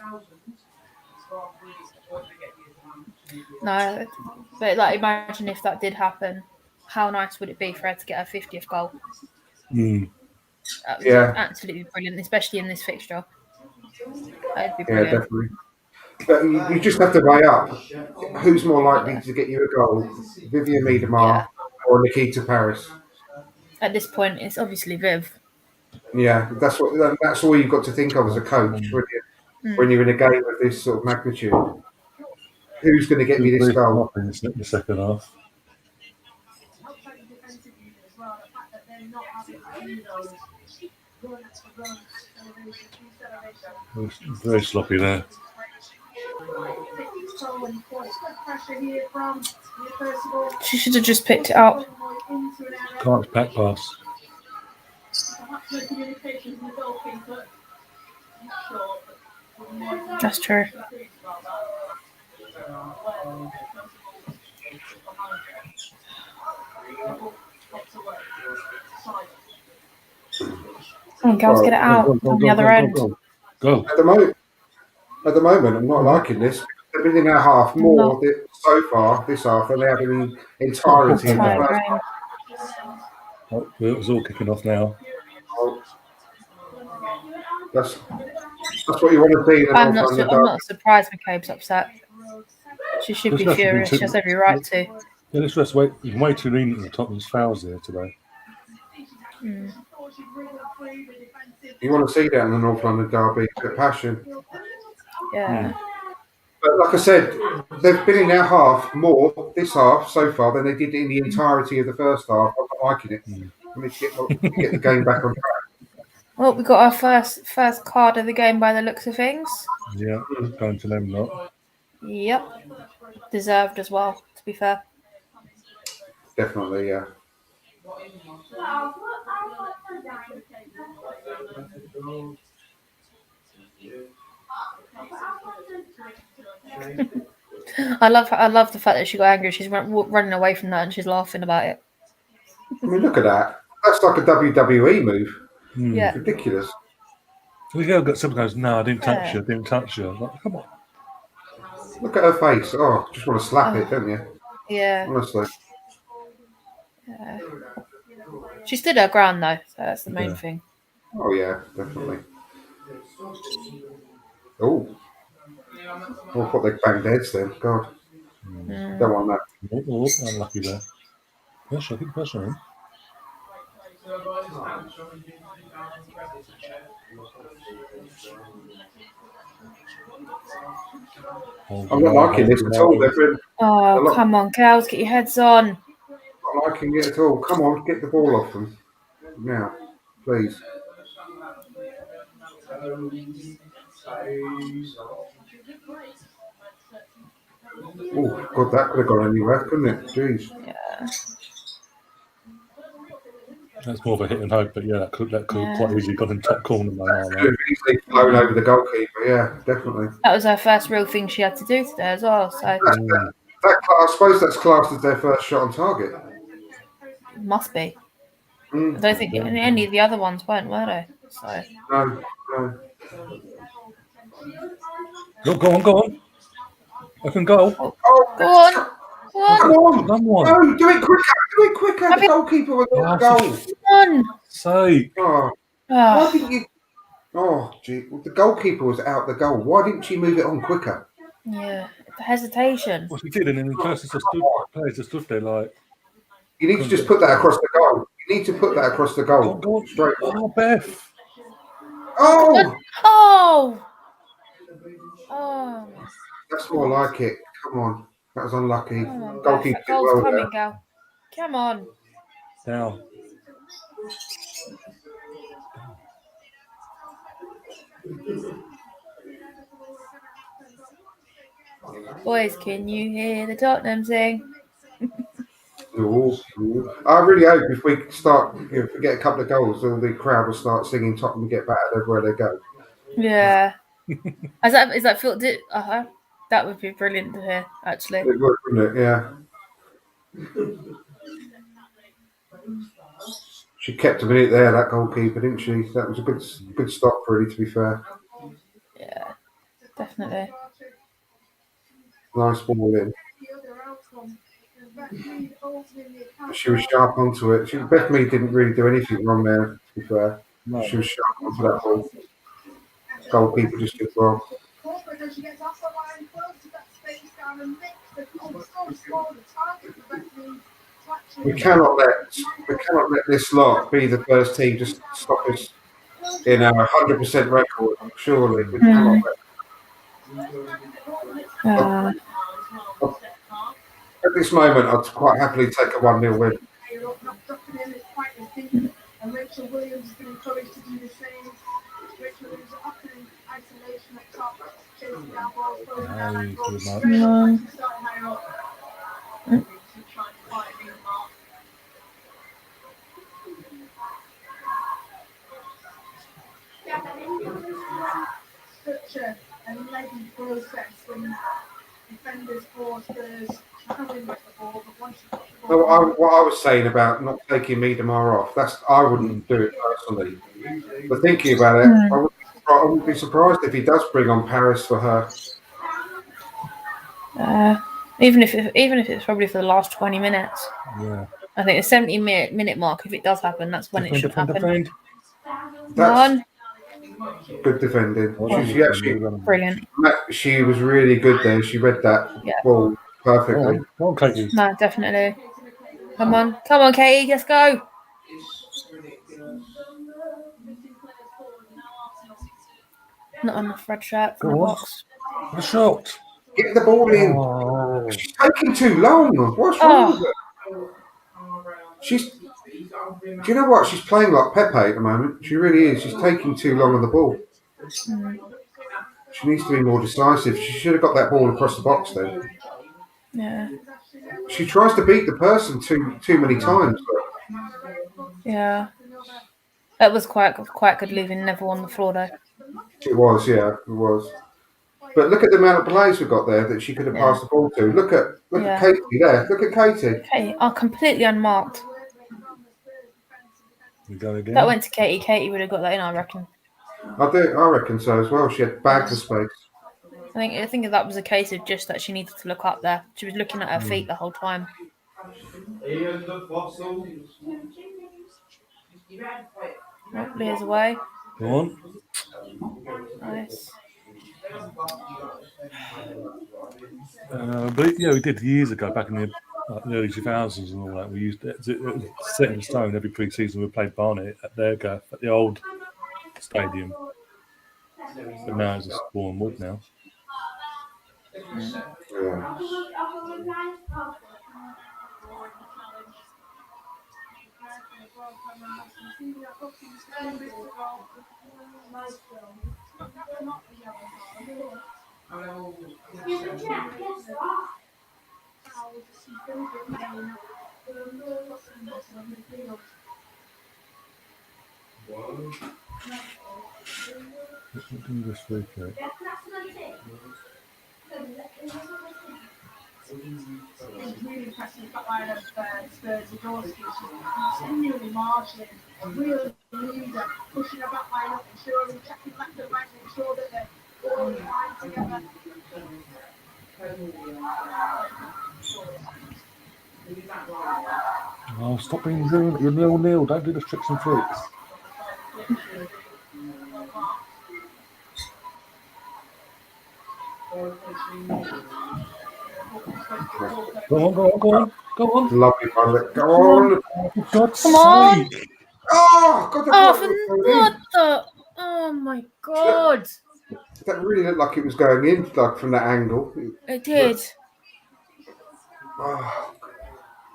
Speaker 2: No, but like, imagine if that did happen. How nice would it be for her to get her 50th goal? That would be absolutely brilliant, especially in this fixture. That'd be brilliant.
Speaker 3: Yeah, definitely. But you just have to weigh up who's more likely to get you a goal, Vivian Miedema or Nikita Paris.
Speaker 2: At this point, it's obviously Viv.
Speaker 3: Yeah, that's all you've got to think of as a coach when you're in a game of this sort of magnitude. Who's going to get me this goal?
Speaker 1: In the second half. Very sloppy there.
Speaker 2: She should have just picked it up.
Speaker 1: Can't back pass.
Speaker 2: That's true. Come on, girls, get it out on the other end.
Speaker 1: Go.
Speaker 3: At the moment, I'm not liking this. They've been in our half more so far this half than they have in the entirety of the first half.
Speaker 1: Oh, it was all kicking off now.
Speaker 3: That's what you want to see.
Speaker 2: I'm not surprised McCabe's upset. She should be furious. She has every right to.
Speaker 1: Yeah, let's just wait. You can way too lenient with Tottenham's fouls here today.
Speaker 3: You want to see that in the North London derby, the passion.
Speaker 2: Yeah.
Speaker 3: But like I said, they've been in our half more this half so far than they did in the entirety of the first half. I'm not liking it. We need to get the game back on track.
Speaker 2: Well, we got our first card of the game by the looks of things.
Speaker 1: Yeah, going to them lot.
Speaker 2: Yep. Deserved as well, to be fair.
Speaker 3: Definitely, yeah.
Speaker 2: I love the fact that she got angry. She's running away from that and she's laughing about it.
Speaker 3: I mean, look at that. That's like a WWE move.
Speaker 2: Yeah.
Speaker 3: Ridiculous.
Speaker 1: The girl sometimes goes, no, I didn't touch you. I didn't touch you. Like, come on.
Speaker 3: Look at her face. Oh, just want to slap it, don't you?
Speaker 2: Yeah.
Speaker 3: Honestly.
Speaker 2: Yeah. She stood her ground though, so that's the main thing.
Speaker 3: Oh yeah, definitely. Oh. I'll put their banged heads then. God. Don't want that.
Speaker 1: Oh, unlucky there. Pressure, good pressure in.
Speaker 3: I'm not liking this at all.
Speaker 2: Oh, come on, girls, get your heads on.
Speaker 3: Not liking it at all. Come on, get the ball off them. Now, please. Oh, God, that could have gone anywhere, couldn't it? Jeez.
Speaker 2: Yeah.
Speaker 1: That's more of a hit and hope, but yeah, that could quite easily got in top corner.
Speaker 3: Could have easily flown over the goalkeeper, yeah, definitely.
Speaker 2: That was her first real thing she had to do today as well. So
Speaker 3: I suppose that's classed as their first shot on target.
Speaker 2: It must be. I don't think any of the other ones were they? So
Speaker 3: No.
Speaker 1: Go on. I can go.
Speaker 2: Oh, go on.
Speaker 3: Come on. No, do it quicker. The goalkeeper was on goal.
Speaker 2: Come on.
Speaker 1: Say.
Speaker 3: Oh. Why
Speaker 2: Oh,
Speaker 3: didn't you? Oh, gee, well, the goalkeeper was out the goal. Why didn't she move it on quicker?
Speaker 2: yeah, the hesitation.
Speaker 1: Well, she did, and then the person players just stood there like.
Speaker 3: You need to just put that across the goal. You need to put that across the goal.
Speaker 1: Go on.
Speaker 3: Straight.
Speaker 1: Oh, Beth.
Speaker 3: Oh,
Speaker 2: Oh! Oh,
Speaker 3: that's more like it. Come on. That was unlucky.
Speaker 2: come on, Beth.
Speaker 3: Goalkeeper
Speaker 2: That
Speaker 3: did
Speaker 2: goal's
Speaker 3: well
Speaker 2: coming,
Speaker 3: there.
Speaker 2: gal. Come on.
Speaker 1: Down.
Speaker 2: Boys, can you hear the Tottenham sing?
Speaker 3: Ooh, ooh. I really hope if we start, if we get a couple of goals, all the crowd will start singing Tottenham get battered everywhere they go.
Speaker 2: Yeah. Is that feel? That would be brilliant to hear, actually.
Speaker 3: It would, wouldn't it? Yeah. She kept a minute there, that goalkeeper, didn't she? That was a good stop, really, to be fair.
Speaker 2: Yeah, definitely.
Speaker 3: Nice ball in. She was sharp onto it. Beth Mead didn't really do anything wrong there, to be fair.
Speaker 1: No.
Speaker 3: She was sharp onto that ball. Goalkeeper just did well. We cannot let this lot be the first team to stop us in a 100% record. Surely we cannot let. At this moment, I'd quite happily take a 1-0 win.
Speaker 5: And Rachel Williams has been encouraged to do the same. Rachel Williams up in isolation up top, chasing down balls, closing down angles. Starting higher up. Trying to fight Miedema. Such a leggy process when defenders force Spurs trying to win back the ball, but once you put the ball
Speaker 3: What I was saying about not taking Miedema off, I wouldn't do it personally. But thinking about it, I wouldn't be surprised if he does bring on Paris for her.
Speaker 2: Even if it's probably for the last 20 minutes.
Speaker 1: Yeah.
Speaker 2: I think the 70-minute mark, if it does happen, that's when it should happen.
Speaker 1: Defend.
Speaker 3: That's good defending.
Speaker 2: Brilliant.
Speaker 3: She was really good there. She read that ball perfectly.
Speaker 1: Come on, Katie.
Speaker 2: No, definitely. Come on, Katie, let's go. Not on the Fred shirt from the box.
Speaker 1: What a shot.
Speaker 3: Get the ball in.
Speaker 1: Oh.
Speaker 3: She's taking too long. What's wrong with her? Do you know what? She's playing like Pepe at the moment. She really is. She's taking too long on the ball. She needs to be more decisive. She should have got that ball across the box then.
Speaker 2: Yeah.
Speaker 3: She tries to beat the person too many times.
Speaker 2: Yeah. That was quite good leaving Neville on the floor though.
Speaker 3: It was, yeah, it was. But look at the amount of players we've got there that she could have passed the ball to. Look at Katie there. Look at Katie.
Speaker 2: Katie, completely unmarked.
Speaker 1: We go again.
Speaker 2: That went to Katie. Katie would have got that in, I reckon.
Speaker 3: I reckon so as well. She had bags of space.
Speaker 2: I think that was a case of just that she needed to look up there. She was looking at her feet the whole time. Leah's away.
Speaker 1: Go on.
Speaker 2: Nice.
Speaker 1: But yeah, we did years ago, back in the early 2000s and all that. We used it was set in stone every pre-season. We played Barnet at their gaff at the old stadium, but now it's just worn wood now.
Speaker 3: Yeah.
Speaker 1: English free kick.
Speaker 5: It's really impressive the line of Spurs Zadorsky. She's continually marshalling, a real leader, pushing her back line up, ensuring, checking left and right, make sure that they're all aligned together.
Speaker 1: Oh, stop being you're 0-0. Don't do the tricks and freaks. Go on.
Speaker 3: Lovely one. Go on.
Speaker 1: For God's
Speaker 2: Come on.
Speaker 1: sake.
Speaker 3: Oh, God,
Speaker 2: Oh,
Speaker 3: that,
Speaker 2: what the? Oh my God!
Speaker 3: that really looked like it was going in, like from that angle.
Speaker 2: It did.
Speaker 3: Oh.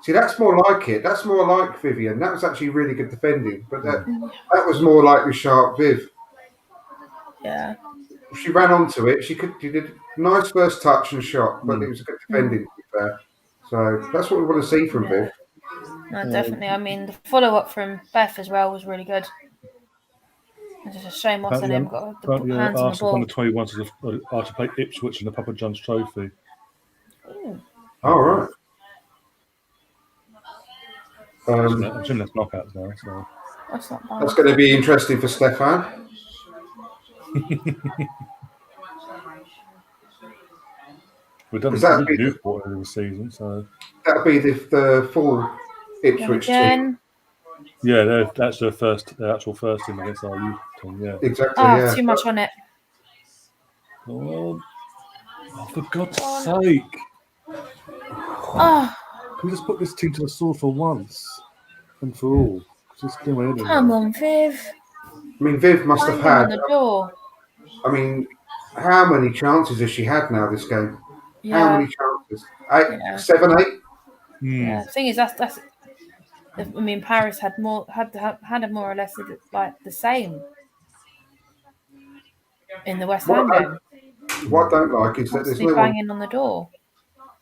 Speaker 3: See, that's more like it. That's more like Vivian. That was actually really good defending, but that was more like the sharp Viv.
Speaker 2: Yeah.
Speaker 3: She ran onto it. She did a nice first touch and shot, but it was a good defending, to be fair. So that's what we want to see from Viv.
Speaker 2: No, definitely. I mean, the follow-up from Beth as well was really good. It's just a shame Moss and him got the hands on the
Speaker 1: Arsenal
Speaker 2: ball.
Speaker 1: under 21 are to play Ipswich in the Papa John's Trophy.
Speaker 3: All right.
Speaker 1: I'm assuming that's knockouts now. So.
Speaker 2: That's not bad.
Speaker 3: That's going to be interesting for Stefan.
Speaker 1: We've done Newport over the season, so
Speaker 3: that'll be the full Ipswich team.
Speaker 1: Yeah, that's their actual first team against our youth team. Yeah,
Speaker 3: exactly.
Speaker 2: Oh, too much on it.
Speaker 1: Oh, for God's sake!
Speaker 2: Oh,
Speaker 1: can we just put this team to the sword for once and for all? Just do it.
Speaker 2: Come on, Viv.
Speaker 3: I mean, Viv must have had.
Speaker 2: On the door.
Speaker 3: I mean, how many chances has she had now this game?
Speaker 2: Yeah.
Speaker 3: How many chances? 8, 7, 8.
Speaker 2: Yeah. The thing is, that's. I mean, Paris had more or less like the same in the West Ham game.
Speaker 3: What I don't like is that there's no
Speaker 2: banging on the door.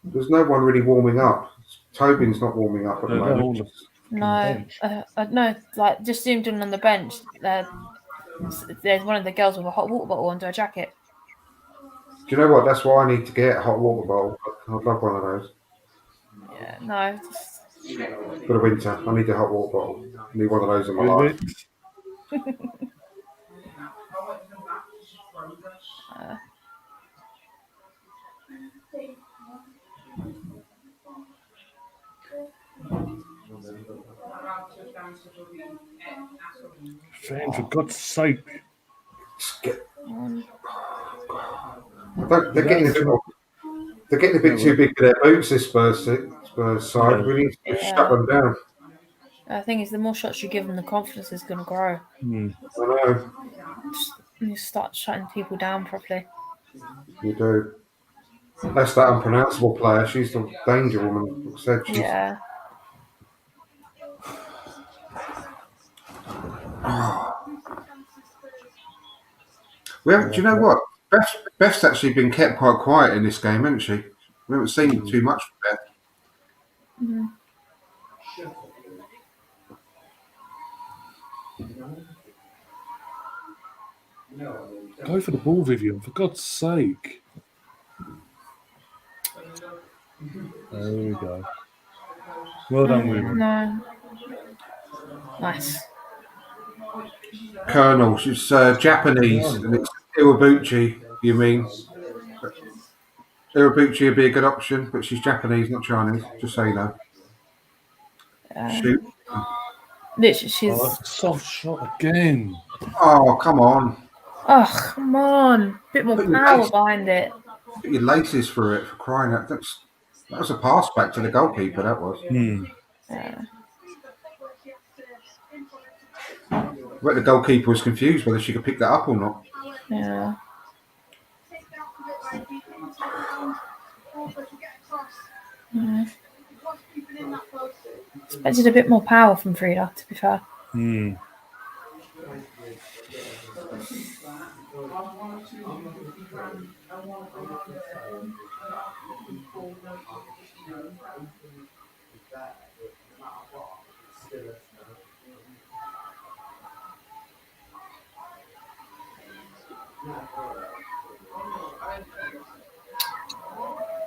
Speaker 3: There's no one really warming up. Tobin's not warming up at the moment.
Speaker 2: No, like just zoomed in on the bench. There's one of the girls with a hot water bottle under her jacket.
Speaker 3: Do you know what? That's why I need to get a hot water bottle. I'd love one of those.
Speaker 2: Yeah, no.
Speaker 3: For the winter, I need a hot water bottle. I need one of those in my life.
Speaker 1: Fan, for God's sake.
Speaker 3: They're getting a bit too big for their boots, this Spurs side. We need to shut them down.
Speaker 2: The thing is, the more shots you give them, the confidence is going to grow.
Speaker 3: I know.
Speaker 2: You start shutting people down properly.
Speaker 3: You do. That's that unpronounceable player. She's the danger woman. Said she's.
Speaker 2: Yeah.
Speaker 3: Well, do you know what? Beth's actually been kept quite quiet in this game, hasn't she? We haven't seen too much from Beth.
Speaker 2: Mm-hmm.
Speaker 1: Go for the ball, Vivian, for God's sake. There we go. Well done, Vivian.
Speaker 2: No. Nice.
Speaker 3: Colonel, she's Japanese, and it's Iwabuchi, you mean? Iwabuchi would be a good option, but she's Japanese, not Chinese, just so you know. Shoot.
Speaker 2: Literally, she's...
Speaker 1: soft shot again.
Speaker 3: Oh, come on.
Speaker 2: Oh, come on. Bit more power behind it.
Speaker 3: Put your laces through it, for crying out. That was a pass back to the goalkeeper, that was.
Speaker 2: Yeah.
Speaker 3: I bet the goalkeeper was confused whether she could pick that up or not.
Speaker 2: Yeah. Expected a bit more power from Frida, to be fair.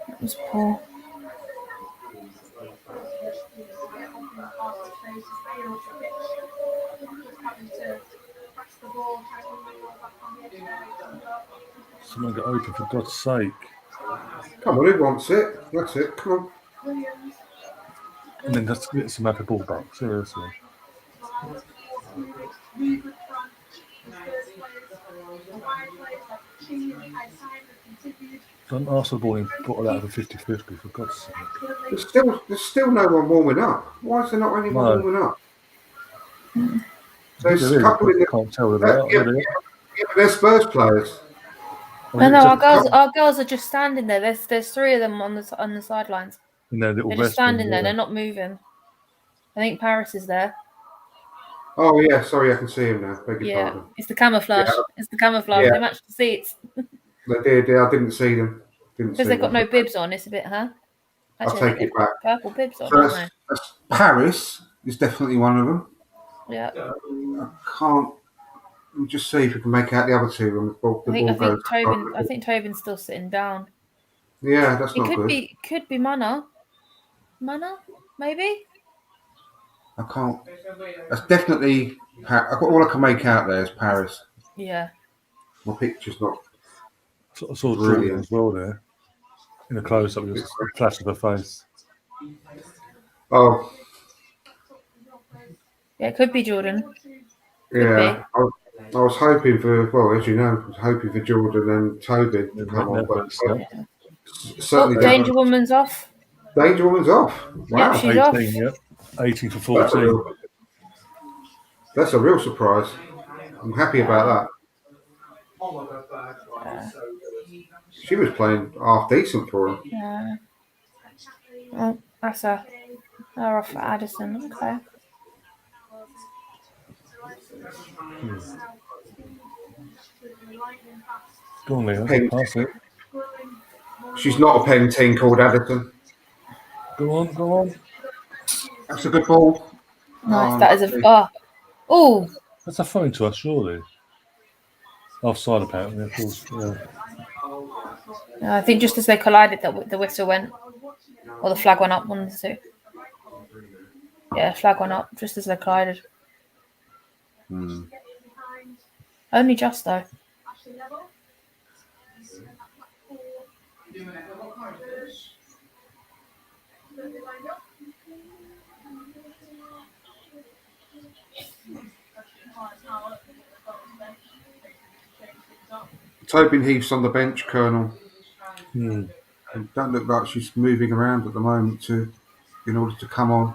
Speaker 2: That was poor.
Speaker 1: Someone get open, for God's sake.
Speaker 3: Come on, who wants it? That's it, come on.
Speaker 1: And then let's get some happy ball back, seriously. Don't ask the ball in bottle out of a 50-50, for God's sake.
Speaker 3: There's still no one warming up. Why is there not anyone
Speaker 1: No.
Speaker 3: warming up?
Speaker 1: I
Speaker 3: There's
Speaker 1: think
Speaker 3: a
Speaker 1: there is,
Speaker 3: couple in
Speaker 1: I can't tell whether they are.
Speaker 3: yeah, they're Spurs players.
Speaker 2: No,
Speaker 1: Just
Speaker 2: our girls are just standing there. There's 3 of them on the sidelines.
Speaker 1: in their little
Speaker 2: They're just
Speaker 1: vest thing,
Speaker 2: standing there.
Speaker 1: yeah.
Speaker 2: They're not moving. I think Paris is there.
Speaker 3: Oh yeah, sorry, I can see him now. Beg your
Speaker 2: Yeah,
Speaker 3: pardon.
Speaker 2: it's the camouflage.
Speaker 3: Yeah.
Speaker 2: It's the camouflage.
Speaker 3: Yeah.
Speaker 2: They match the seats
Speaker 3: They did. Yeah, I didn't see them.
Speaker 2: because they've got no bibs on. It's a bit, huh?
Speaker 3: I'll
Speaker 2: Actually, I think
Speaker 3: take it
Speaker 2: they've got
Speaker 3: back.
Speaker 2: purple bibs on,
Speaker 3: So
Speaker 2: aren't
Speaker 3: that's Paris is definitely one of them.
Speaker 2: they? Yeah.
Speaker 3: I can't. Let me just see if we can make out the other 2 when the ball goes.
Speaker 2: I think Tobin's still sitting down.
Speaker 3: Yeah, that's
Speaker 2: It
Speaker 3: not good.
Speaker 2: could be Mana. Mana, maybe.
Speaker 3: I can't. That's definitely. All I can make out there is Paris.
Speaker 2: Yeah.
Speaker 3: My picture's not.
Speaker 1: I saw
Speaker 3: Brilliant.
Speaker 1: Jordan as well there. In a close-up, just a flash of her face.
Speaker 3: Oh,
Speaker 2: Yeah, it could be Jordan.
Speaker 3: yeah. I was hoping for. Well, as you know, I was hoping for Jordan and Toby to come on, but certainly
Speaker 2: Danger Woman's off.
Speaker 3: Danger Woman's off. Wow.
Speaker 2: Yep, she's off.
Speaker 1: 18, yeah. 18 for 14.
Speaker 3: That's a real surprise. I'm happy about that. She was playing half decent for him.
Speaker 2: Yeah. Oh, that's her. They're off for Addison. Okay.
Speaker 1: Go on, Leo.
Speaker 3: Pen-
Speaker 1: Pass it.
Speaker 3: She's not a pen team called Addison.
Speaker 1: Go on.
Speaker 3: That's a good ball.
Speaker 2: Nice. That is a. Oh.
Speaker 1: That's a phone to us, surely. Offside, apparently, of course. Yeah.
Speaker 2: I think just as they collided, the whistle went, or the flag went up. One of the 2. Yeah, flag went up just as they collided. Only just though.
Speaker 3: Tobin Heath's on the bench, Colonel.
Speaker 1: Hmm.
Speaker 3: It don't look like she's moving around at the moment in order to come on.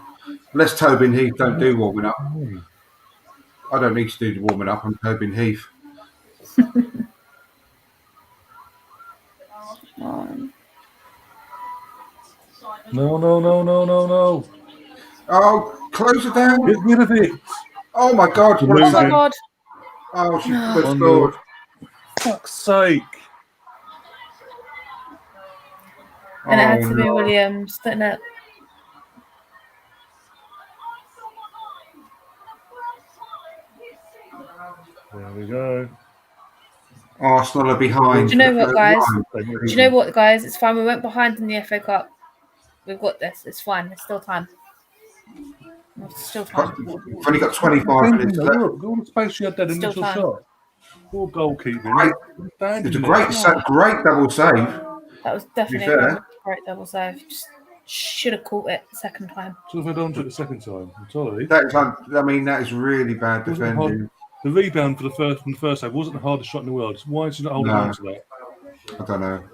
Speaker 3: Unless Tobin Heath don't do warming up. I don't need to do the warming up. I'm Tobin Heath.
Speaker 1: No.
Speaker 3: Oh, close it down.
Speaker 1: Get rid of it.
Speaker 3: Oh my God.
Speaker 2: Oh my God.
Speaker 3: Oh, she scored.
Speaker 1: Fuck's sake.
Speaker 2: And it had to be Williams, didn't it?
Speaker 1: There we go.
Speaker 3: Arsenal are behind.
Speaker 2: Do you know what, guys? It's fine. We went behind in the FA Cup. We've got this. It's fine. There's still time. There's still time.
Speaker 3: We've only got 25 minutes left.
Speaker 1: Look, all the space you had that
Speaker 2: Still
Speaker 1: initial
Speaker 2: time.
Speaker 1: shot. Poor goalkeeping.
Speaker 3: It's a great double save.
Speaker 2: That was definitely a great double save. Just should have caught it second time.
Speaker 1: So if I don't do it the second time, I'm sorry.
Speaker 3: That is really bad defending.
Speaker 1: The rebound from the first save wasn't the hardest shot in the world. Why is she not holding on to that?
Speaker 3: I don't know.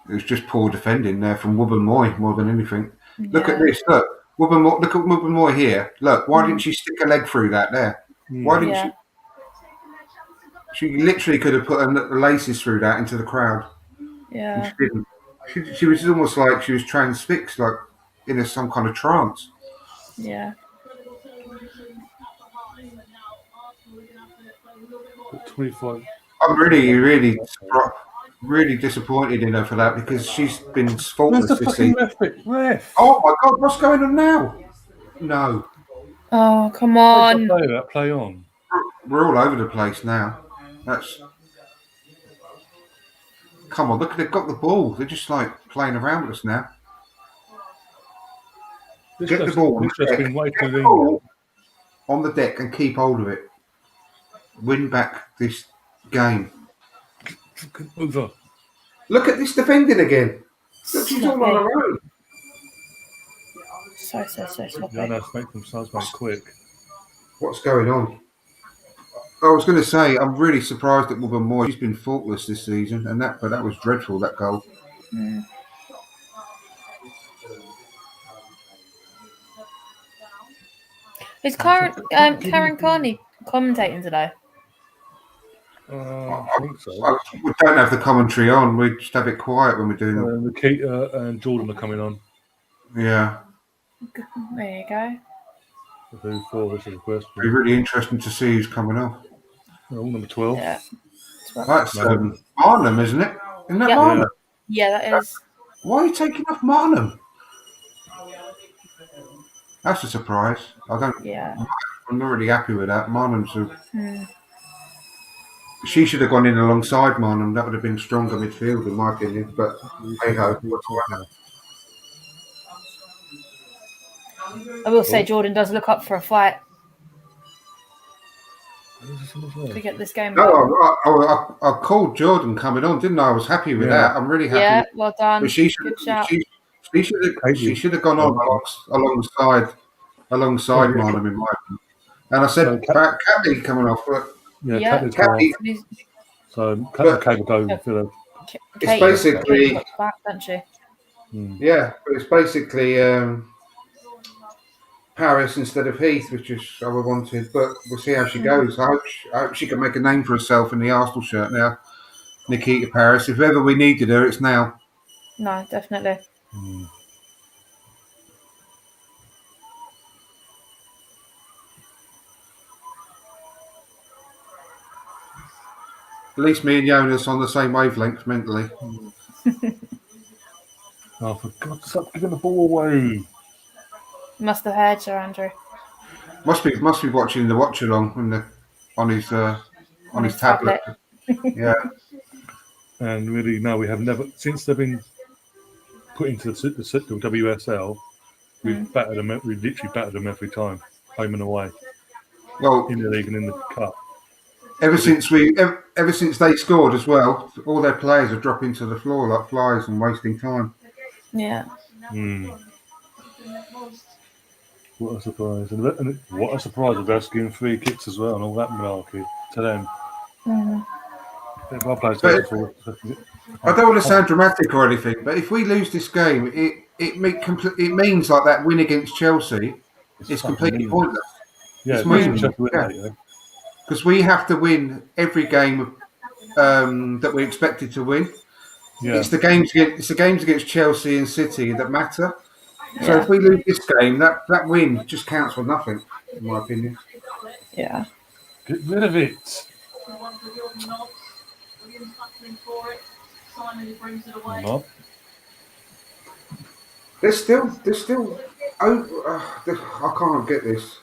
Speaker 3: It was just poor defending there from Wubben-Moy more than anything. Yeah. Look at this. Look, look at Wubben-Moy here. Look, why didn't she stick a leg through that there? Why didn't she? She literally could have put the laces through that into the crowd.
Speaker 2: Yeah.
Speaker 3: She didn't. She was almost like she was transfixed, like in some kind of trance.
Speaker 2: Yeah.
Speaker 1: 25.
Speaker 3: I'm really disappointed in her for that because she's been faultless this season.
Speaker 1: Ref.
Speaker 3: Oh my God, what's going on now? No.
Speaker 2: Oh, come on.
Speaker 1: Play on.
Speaker 3: We're all over the place now. Come on, look, they've got the ball. They're just like playing around with us now. Get the ball on the deck and keep hold of it. Win back this game.
Speaker 1: Over.
Speaker 3: Look at this defending again. Look, she's all on her own.
Speaker 2: so sloppy.
Speaker 1: Yeah, no, make them size make quick.
Speaker 3: What's going on? I was going to say, I'm really surprised at Woburn Moore. He's been faultless this season, but that was dreadful, that goal.
Speaker 2: Mm. Is Karen Carney commentating today?
Speaker 1: I think so.
Speaker 3: We don't have the commentary on. We just have it quiet when we're doing it.
Speaker 1: Nikita and Jordan are coming on.
Speaker 3: Yeah.
Speaker 2: There you go.
Speaker 1: Who for? This is a question.
Speaker 3: It'd be really interesting to see who's coming off.
Speaker 1: Oh, number 12.
Speaker 2: Yeah.
Speaker 3: That's Marnham, isn't it? Isn't that Marnham?
Speaker 2: Yeah, that is.
Speaker 3: Why are you taking off Marnham? That's a surprise.
Speaker 2: Yeah.
Speaker 3: I'm not really happy with that. Marnham's She should have gone in alongside Marnham. That would have been stronger midfield, in my opinion. But hey ho.
Speaker 2: I will say Jordan does look up for a fight to get this game.
Speaker 3: No, I called Jordan coming on, didn't I? I was happy with that. I'm really happy.
Speaker 2: Yeah, well done.
Speaker 3: But
Speaker 2: Good shout.
Speaker 3: She should have gone on alongside Marnham, in my opinion. And I said about Caddy coming off, but
Speaker 1: Caddy. So Caddy will go for the.
Speaker 3: It's basically
Speaker 2: back, don't she?
Speaker 3: Yeah, but it's basically Paris instead of Heath, which is how I wanted. But we'll see how she goes. I hope she can make a name for herself in the Arsenal shirt now. Nikita Paris. If ever we needed her, it's now.
Speaker 2: No, definitely.
Speaker 3: At least me and Jonas on the same wavelength mentally.
Speaker 1: Oh, for God's sake, giving the ball away.
Speaker 2: Must have heard you, Andrew.
Speaker 3: Must be watching the watch along on his tablet. Yeah.
Speaker 1: And really, no, we have never, since they've been put into the WSL, we've literally battered them every time, home and away.
Speaker 3: Well,
Speaker 1: in the league and in the cup.
Speaker 3: Ever since they scored as well, all their players are dropping to the floor like flies and wasting time.
Speaker 2: Yeah.
Speaker 1: What a surprise! And what a surprise with us giving free kicks as well and all that malarkey to them.
Speaker 3: I don't want to sound dramatic or anything, but if we lose this game, it means like that win against Chelsea is completely pointless.
Speaker 1: Yeah, because
Speaker 3: we have to win every game that we expected to win. Yeah. It's the games against Chelsea and City that matter. So if we lose this game, that win just counts for nothing, in my opinion.
Speaker 2: Yeah.
Speaker 1: Get rid of it.
Speaker 3: There's still. I can't get this.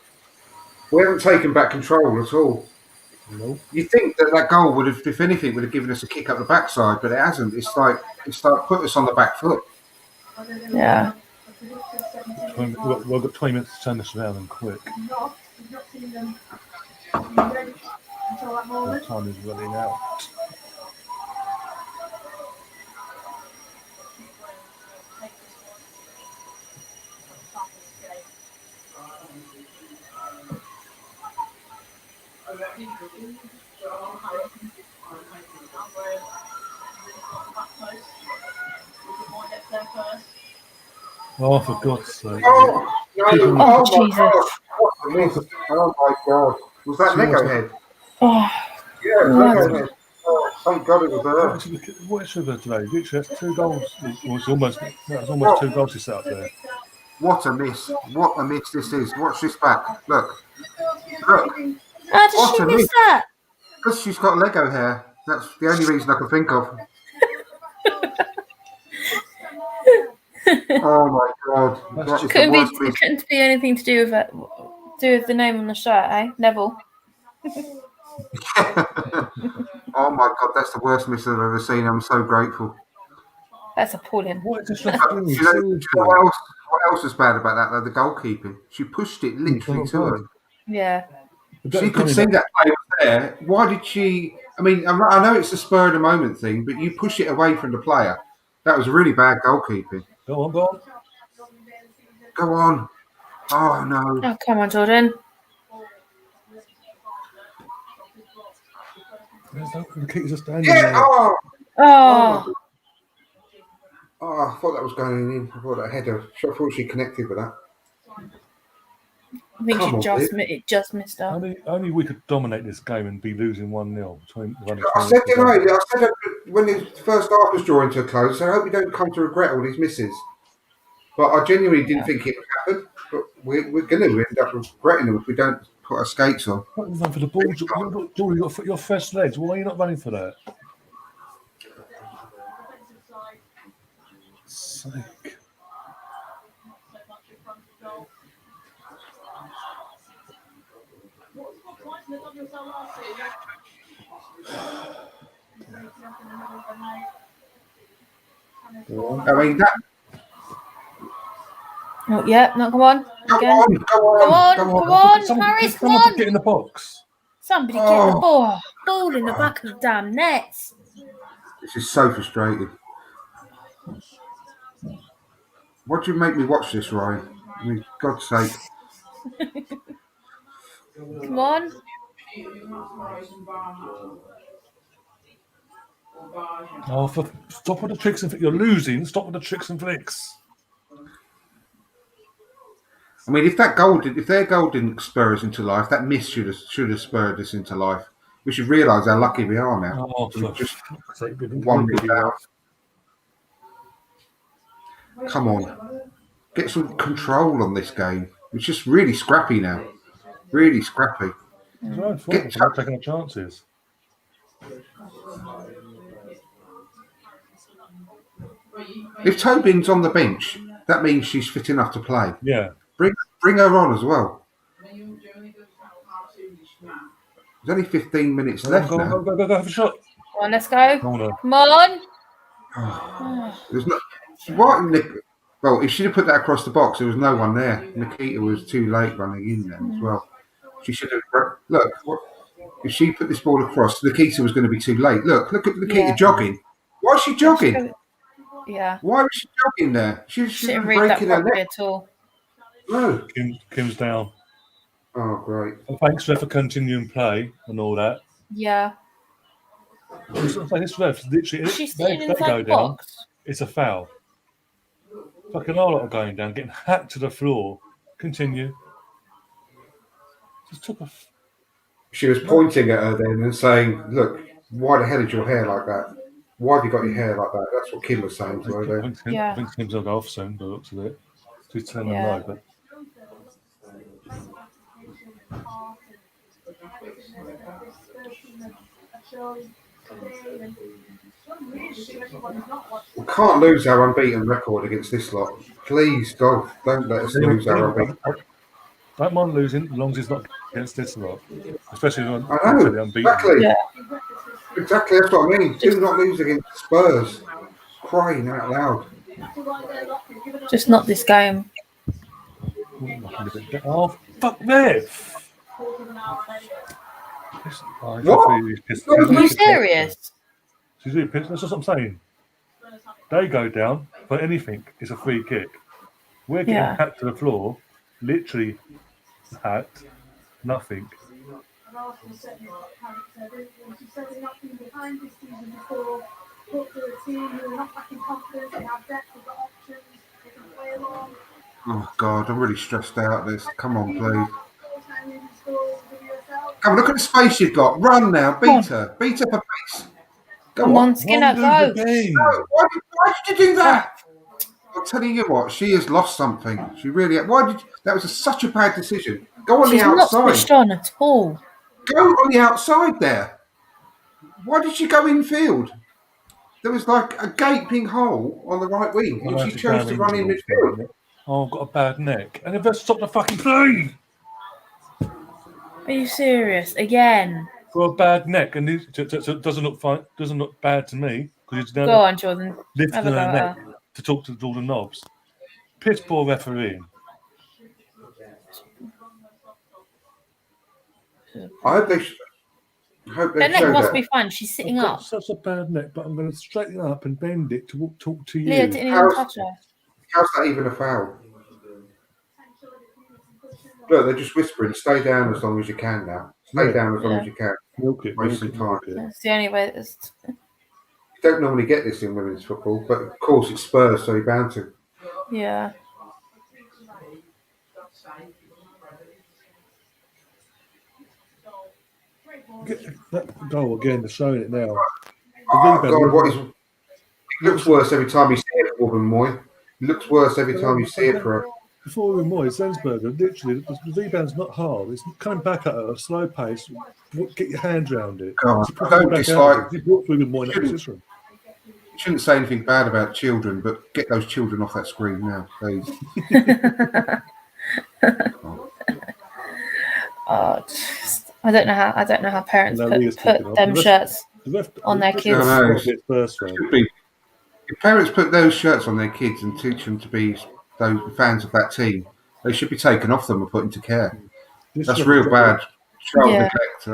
Speaker 3: We haven't taken back control at all.
Speaker 1: No.
Speaker 3: You think that goal would have, if anything, would have given us a kick up the backside, but it hasn't. It's like put us on the back foot.
Speaker 2: Yeah.
Speaker 1: We've got 20 minutes to turn this around and quick. The time is running out. Oh, for God's sake.
Speaker 3: Oh, no.
Speaker 2: Jesus.
Speaker 3: Oh, my God. Was that Lego head?
Speaker 2: Oh.
Speaker 3: Yeah, Lego head. Oh, thank God it was there.
Speaker 1: What is Sugar today? Literally, that's 2 goals. It's almost 2 goals he set up there.
Speaker 3: What a miss. What a miss this is. Watch this back. Look.
Speaker 2: How did she miss that?
Speaker 3: Because she's got Lego hair. That's the only reason I can think of. Oh my God!
Speaker 2: It couldn't be anything to do with it. Do with the name on the shirt, eh? Neville.
Speaker 3: Oh my God! That's the worst miss I've ever seen. I'm so grateful.
Speaker 2: That's appalling.
Speaker 1: What is
Speaker 3: do you know what else is bad about that? Though the goalkeeping. She pushed it literally to her.
Speaker 2: Yeah.
Speaker 3: She could see that play was there. Why did she? I mean, I know it's a spur of the moment thing, but you push it away from the player. That was really bad goalkeeping.
Speaker 1: Go on.
Speaker 3: Go on. Oh no!
Speaker 2: Oh, come on, Jordan.
Speaker 1: The keeper's just standing
Speaker 3: Yeah!
Speaker 1: there.
Speaker 3: Oh!
Speaker 2: Oh,
Speaker 3: Oh, I thought that was going in. I thought that header. I thought she connected with that.
Speaker 2: I think
Speaker 3: Come on,
Speaker 2: it just missed her.
Speaker 1: Only we could dominate this game and be losing 1-0 between
Speaker 3: I said, I said when the first half was drawing to a close, I hope we don't come to regret all these misses. But I genuinely didn't think it would happen. But we're going to end up regretting them if we don't put our skates on.
Speaker 1: Run for the ball, Jordan. You got your first legs. Why are you not running for that? Sake.
Speaker 3: I mean, that.
Speaker 2: Oh, yeah, no, come on.
Speaker 3: Come
Speaker 2: Again.
Speaker 3: on,
Speaker 2: Come on, Harris, come
Speaker 1: Someone
Speaker 2: on.
Speaker 1: get in the box.
Speaker 2: Somebody get the ball in the back of the damn nets.
Speaker 3: This is so frustrating. Why do you make me watch this, Ryan? I mean, God's sake.
Speaker 2: Come on.
Speaker 1: Oh, stop with the tricks and you're losing. Stop with the tricks and flicks.
Speaker 3: I mean, if their goal didn't spur us into life, that miss should have spurred us into life. We should realise how lucky we are now.
Speaker 1: Oh,
Speaker 3: We've
Speaker 1: for
Speaker 3: just
Speaker 1: fuck's sake, we
Speaker 3: one
Speaker 1: didn't
Speaker 3: down. Come on, get some control on this game. It's just really scrappy now. Really scrappy.
Speaker 1: It's our own fault. We're not taking our chances.
Speaker 3: If Tobin's on the bench, that means she's fit enough to play.
Speaker 1: Yeah.
Speaker 3: Bring her on as well. There's only 15 minutes left now.
Speaker 1: Go, have a shot.
Speaker 2: Come on, let's go. Come on.
Speaker 3: There's no. Well, if she'd have put that across the box, there was no one there. Nikita was too late running in there as well. She should have. Look, if she put this ball across, Nikita was going to be too late. Look at Nikita jogging. Why is she jogging?
Speaker 2: Yeah.
Speaker 3: Why was she jogging there? She
Speaker 2: Shouldn't
Speaker 3: was
Speaker 2: read that
Speaker 3: breaking her
Speaker 2: properly
Speaker 3: neck.
Speaker 2: at all.
Speaker 3: No.
Speaker 1: Kim's down.
Speaker 3: Oh, great.
Speaker 1: Well, thanks for continuing play and all that.
Speaker 2: Yeah.
Speaker 1: This ref literally.
Speaker 2: She's
Speaker 1: They
Speaker 2: sitting
Speaker 1: go
Speaker 2: inside the
Speaker 1: down.
Speaker 2: box.
Speaker 1: It's a foul. Fucking all lot are going down, getting hacked to the floor. Continue. Just took a.
Speaker 3: She was pointing at her then and saying, "Look, why the hell is your hair like that? Why have you got your hair like that?" That's what Kim was saying to her then.
Speaker 1: I think Kim's will go off soon, by the looks of it. She's telling them no, but.
Speaker 3: We can't lose our unbeaten record against this lot. Please, God, don't let us lose our unbeaten.
Speaker 1: Don't mind losing, as long as it's not against this lot. Especially when
Speaker 3: I know,
Speaker 1: the unbeaten.
Speaker 3: exactly.
Speaker 2: Yeah.
Speaker 3: Exactly, that's what I mean. Do not lose against Spurs. Crying out loud.
Speaker 2: Just not this game.
Speaker 1: Oh, fuck Rev!
Speaker 3: What?
Speaker 2: Are you serious?
Speaker 1: She's really pissed. That's what I'm saying. They go down for anything. It's a free kick. We're getting hacked to the floor. Literally hacked. Nothing.
Speaker 3: Oh, God, I'm really stressed out this. Come on, please. Come on, look at the space you've got. Run now. Beat her. Beat her for pace.
Speaker 2: Come on, Skinner, go.
Speaker 3: No, why did you do that? I'm telling you what, she has lost something. She really. That was such a bad decision. Go on the outside.
Speaker 2: She's not switched on at all.
Speaker 3: Go on the outside there. Why did she go infield? There was like a gaping hole on the right wing, and she chose to run in midfield.
Speaker 1: Oh, I've got a bad neck. And if I stop the fucking play.
Speaker 2: Are you serious? Again?
Speaker 1: Got a bad neck, and it doesn't look fine. Doesn't look bad to me because it's
Speaker 2: Go on, Jordan.
Speaker 1: lifting her neck to talk to all the knobs. Piss poor referee.
Speaker 3: I hope they.
Speaker 2: Her neck must be fine. She's sitting up.
Speaker 1: Such a bad neck, but I'm going to straighten up and bend it to talk to you.
Speaker 2: Leah didn't even touch her.
Speaker 3: How's that even a foul? Look, they're just whispering. Stay down as long as you can now. Stay down as long as you can.
Speaker 1: Milk it, milk
Speaker 3: Wasting
Speaker 1: it,
Speaker 3: time.
Speaker 1: milk it.
Speaker 2: It's the only way.
Speaker 3: You don't normally get this in women's football, but of course it's Spurs, so you're bound to.
Speaker 2: Yeah.
Speaker 1: That goal again, they're showing it now.
Speaker 3: Oh, God, what is... It looks worse every time you see it for Woman Moy. It looks worse every time you see it for her.
Speaker 1: Before we were more, Zensberger, literally, the rebound's not hard. It's coming back at a slow pace. Get your hand around it.
Speaker 3: God, I don't dislike...
Speaker 1: You brought Women Moy in that position.
Speaker 3: You shouldn't say anything bad about children, but get those children off that screen now, please.
Speaker 2: I don't know how parents put them shirts on their kids.
Speaker 3: If parents put those shirts on their kids and teach them to be those fans of that team, they should be taken off them and put into care. That's real bad child neglect.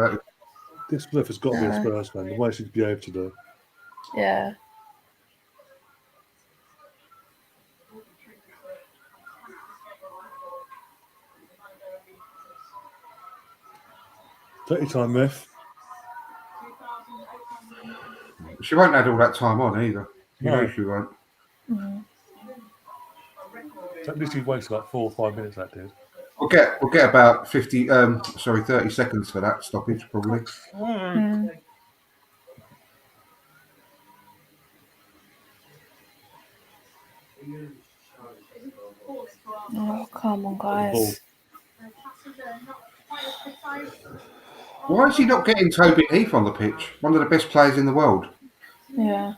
Speaker 1: This ref has got to be a Spurs fan, the way she's behaved today.
Speaker 2: Yeah.
Speaker 3: Take your time, ref. She won't add all that time on either. You know she won't.
Speaker 1: That literally wastes about 4 or 5 minutes, that did.
Speaker 3: We'll get about 30 seconds for that stoppage, probably.
Speaker 2: Oh, come on, guys.
Speaker 3: Why is he not getting Toby Heath on the pitch? One of the best players in the world.
Speaker 2: Yeah.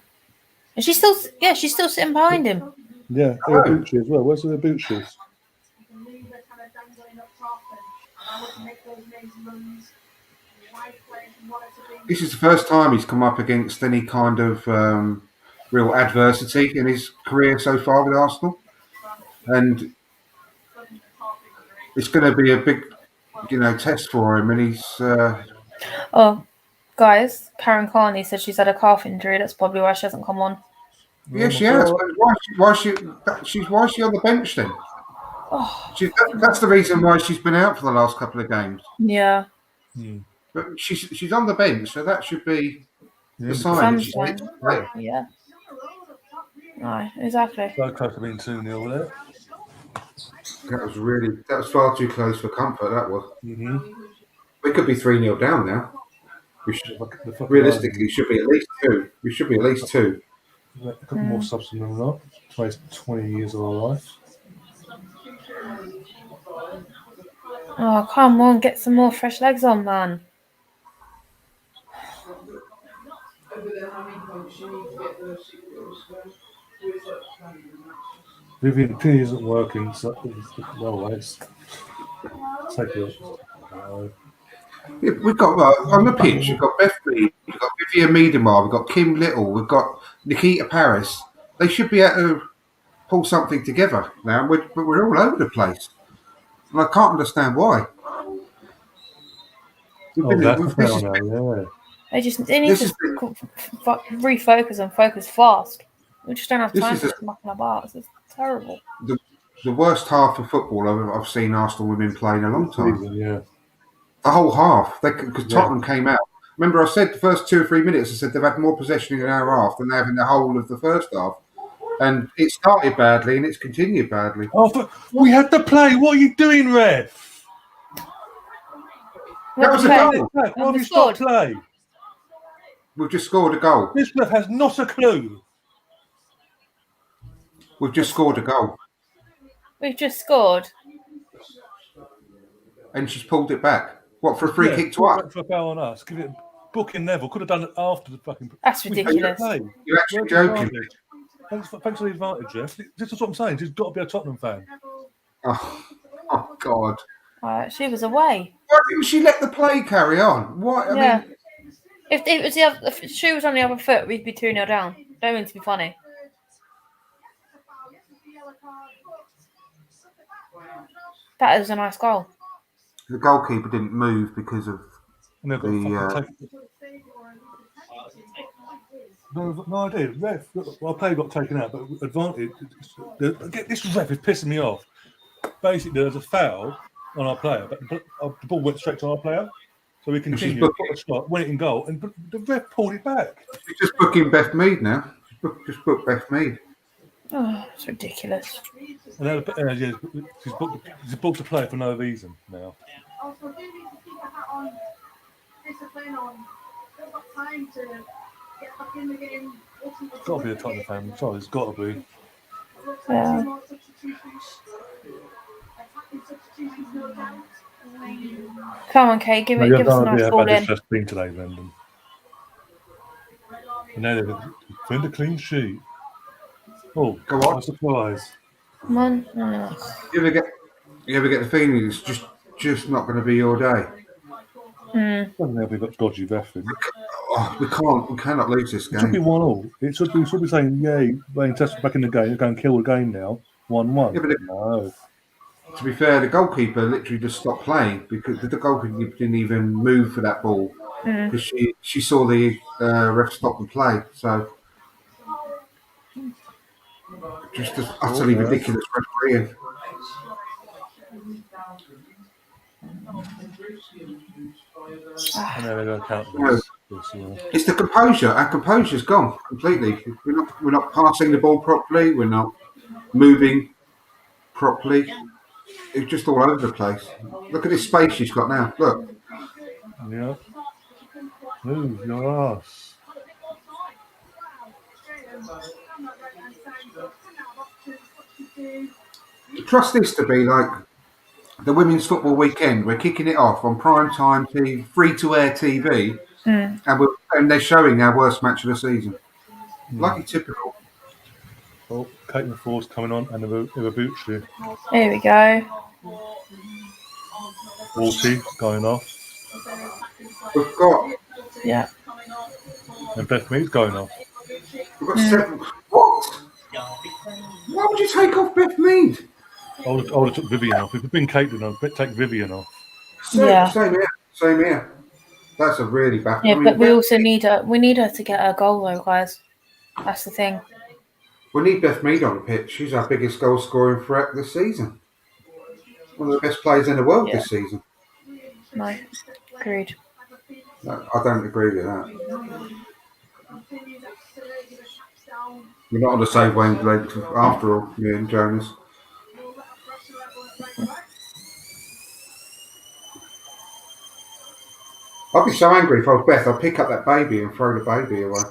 Speaker 2: And she's still sitting behind him.
Speaker 1: Yeah, her boot shoes as well. Where's her boot shoes?
Speaker 3: This is the first time he's come up against any kind of real adversity in his career so far with Arsenal. And it's going to be a big, test for him. And he's...
Speaker 2: Oh, guys, Karen Carney said she's had a calf injury. That's probably why she hasn't come on.
Speaker 3: Yeah, she has. Why is she on the bench then?
Speaker 2: Oh.
Speaker 3: That's the reason why she's been out for the last couple of games.
Speaker 2: Yeah.
Speaker 3: But she's on the bench, so that should be the sign.
Speaker 2: Yeah. No, exactly.
Speaker 1: So close to being 2-0 there.
Speaker 3: That was far too close for comfort, that was. We could be 3-0 down now. Realistically, should be at least 2. We should be at least 2.
Speaker 1: A couple more subs than that. 20 years of our life.
Speaker 2: Oh, come on, get some more fresh legs on, man.
Speaker 1: Vivian P isn't working, so no ways. Take it.
Speaker 3: We've got on the pitch. We've got Beth Mead, we've got Vivian Miedema, we've got Kim Little, we've got Nikita Paris. They should be able to pull something together now. We're all over the place, and I can't understand why.
Speaker 2: They need to refocus and focus fast. We just don't have time to muck about. It's terrible.
Speaker 3: The worst half of football I've seen Arsenal women play in a long time.
Speaker 1: Yeah.
Speaker 3: The whole half, because Tottenham came out. Remember, I said the first 2 or 3 minutes, I said they've had more possession in our half than they have in the whole of the first half. And it started badly and it's continued badly.
Speaker 1: Oh, we had to play. What are you doing, ref?
Speaker 3: That was a goal.
Speaker 1: Why have you stopped play?
Speaker 3: We've just scored a goal.
Speaker 1: This ref has not a clue.
Speaker 3: We've just scored a goal.
Speaker 2: We've just scored.
Speaker 3: And she's pulled it back. What, for a free kick to us?
Speaker 1: For a foul on us. Give it booking Neville. Could have done it after the fucking...
Speaker 2: That's ridiculous.
Speaker 3: You're actually joking.
Speaker 1: Thanks for the advantage, Jeff. This is what I'm saying. She's got to be a Tottenham fan.
Speaker 3: Oh God.
Speaker 2: She was away.
Speaker 3: Why didn't she let the play carry on? What? I mean...
Speaker 2: If it was if she was on the other foot, we'd be 2-0 down. Don't mean to be funny. That was a nice goal.
Speaker 3: The goalkeeper didn't move because of
Speaker 1: No, I did. Ref, our play got taken out, but advantage. This ref is pissing me off. Basically, there's a foul. on our player, but the ball went straight to our player. So we continued, got a shot, went in goal, and the ref pulled it back.
Speaker 3: She's just booking Beth Mead now. Just book Beth Mead.
Speaker 2: Oh, it's ridiculous.
Speaker 1: And she's booked a player for no reason now.
Speaker 5: Also, do need to keep a hat on, discipline on. They've got time to get back in the game.
Speaker 1: It's got to be a Tottenham fan. Sorry, it's got to be.
Speaker 2: Yeah.
Speaker 5: More substitutions. Attacking substitutions, no doubt.
Speaker 2: Come on, Kate, give us a nice ball in.
Speaker 1: Just been today, Brendan. And now they've found a clean sheet. Oh,
Speaker 3: Go on.
Speaker 1: what a surprise.
Speaker 2: Come on. Oh.
Speaker 3: You ever get the feeling it's just not going to be your day?
Speaker 1: Doesn't help we've got dodgy refereeing.
Speaker 3: Oh, we cannot lose this
Speaker 1: It should be
Speaker 3: game.
Speaker 1: 1-1. It should be saying, yay, Manchester back in the game, they're going to kill the game now. 1-1.
Speaker 3: Yeah, but
Speaker 1: No.
Speaker 3: To be fair, the goalkeeper literally just stopped playing because the goalkeeper didn't even move for that ball because she saw the ref stop and play. So just utterly ridiculous refereeing.
Speaker 1: And now they're going to count
Speaker 3: No. It's the composure. Our composure's gone completely. We're not passing the ball properly. We're not moving properly. It's just all over the place. Look at this space she's got now. Look.
Speaker 1: Yeah. Move your ass.
Speaker 3: Trust this to be like the Women's Football Weekend. We're kicking it off on prime time TV, free-to-air TV, and they're showing our worst match of the season. Bloody typical.
Speaker 1: Oh, Caitlin Ford's coming on and Iwabuchi.
Speaker 2: There we go.
Speaker 1: Walty going off.
Speaker 3: We've got
Speaker 2: Yeah.
Speaker 1: And Beth Mead's going off.
Speaker 3: We've got 7. What? Why would you take off Beth Mead?
Speaker 1: I would have took Vivian off. If it'd been Caitlin, I'd take Vivian off.
Speaker 2: Yeah.
Speaker 3: Same here. That's a really bad.
Speaker 2: Yeah, but we also need her. We need her to get a goal, though, guys. That's the thing.
Speaker 3: We need Beth Mead on the pitch. She's our biggest goal scoring threat this season. One of the best players in the world this season.
Speaker 2: No, agreed.
Speaker 3: No, I don't agree with that. We're not on the same wavelength after all, me and Jonas. I'd be so angry if I was Beth. I'd pick up that baby and throw the baby away.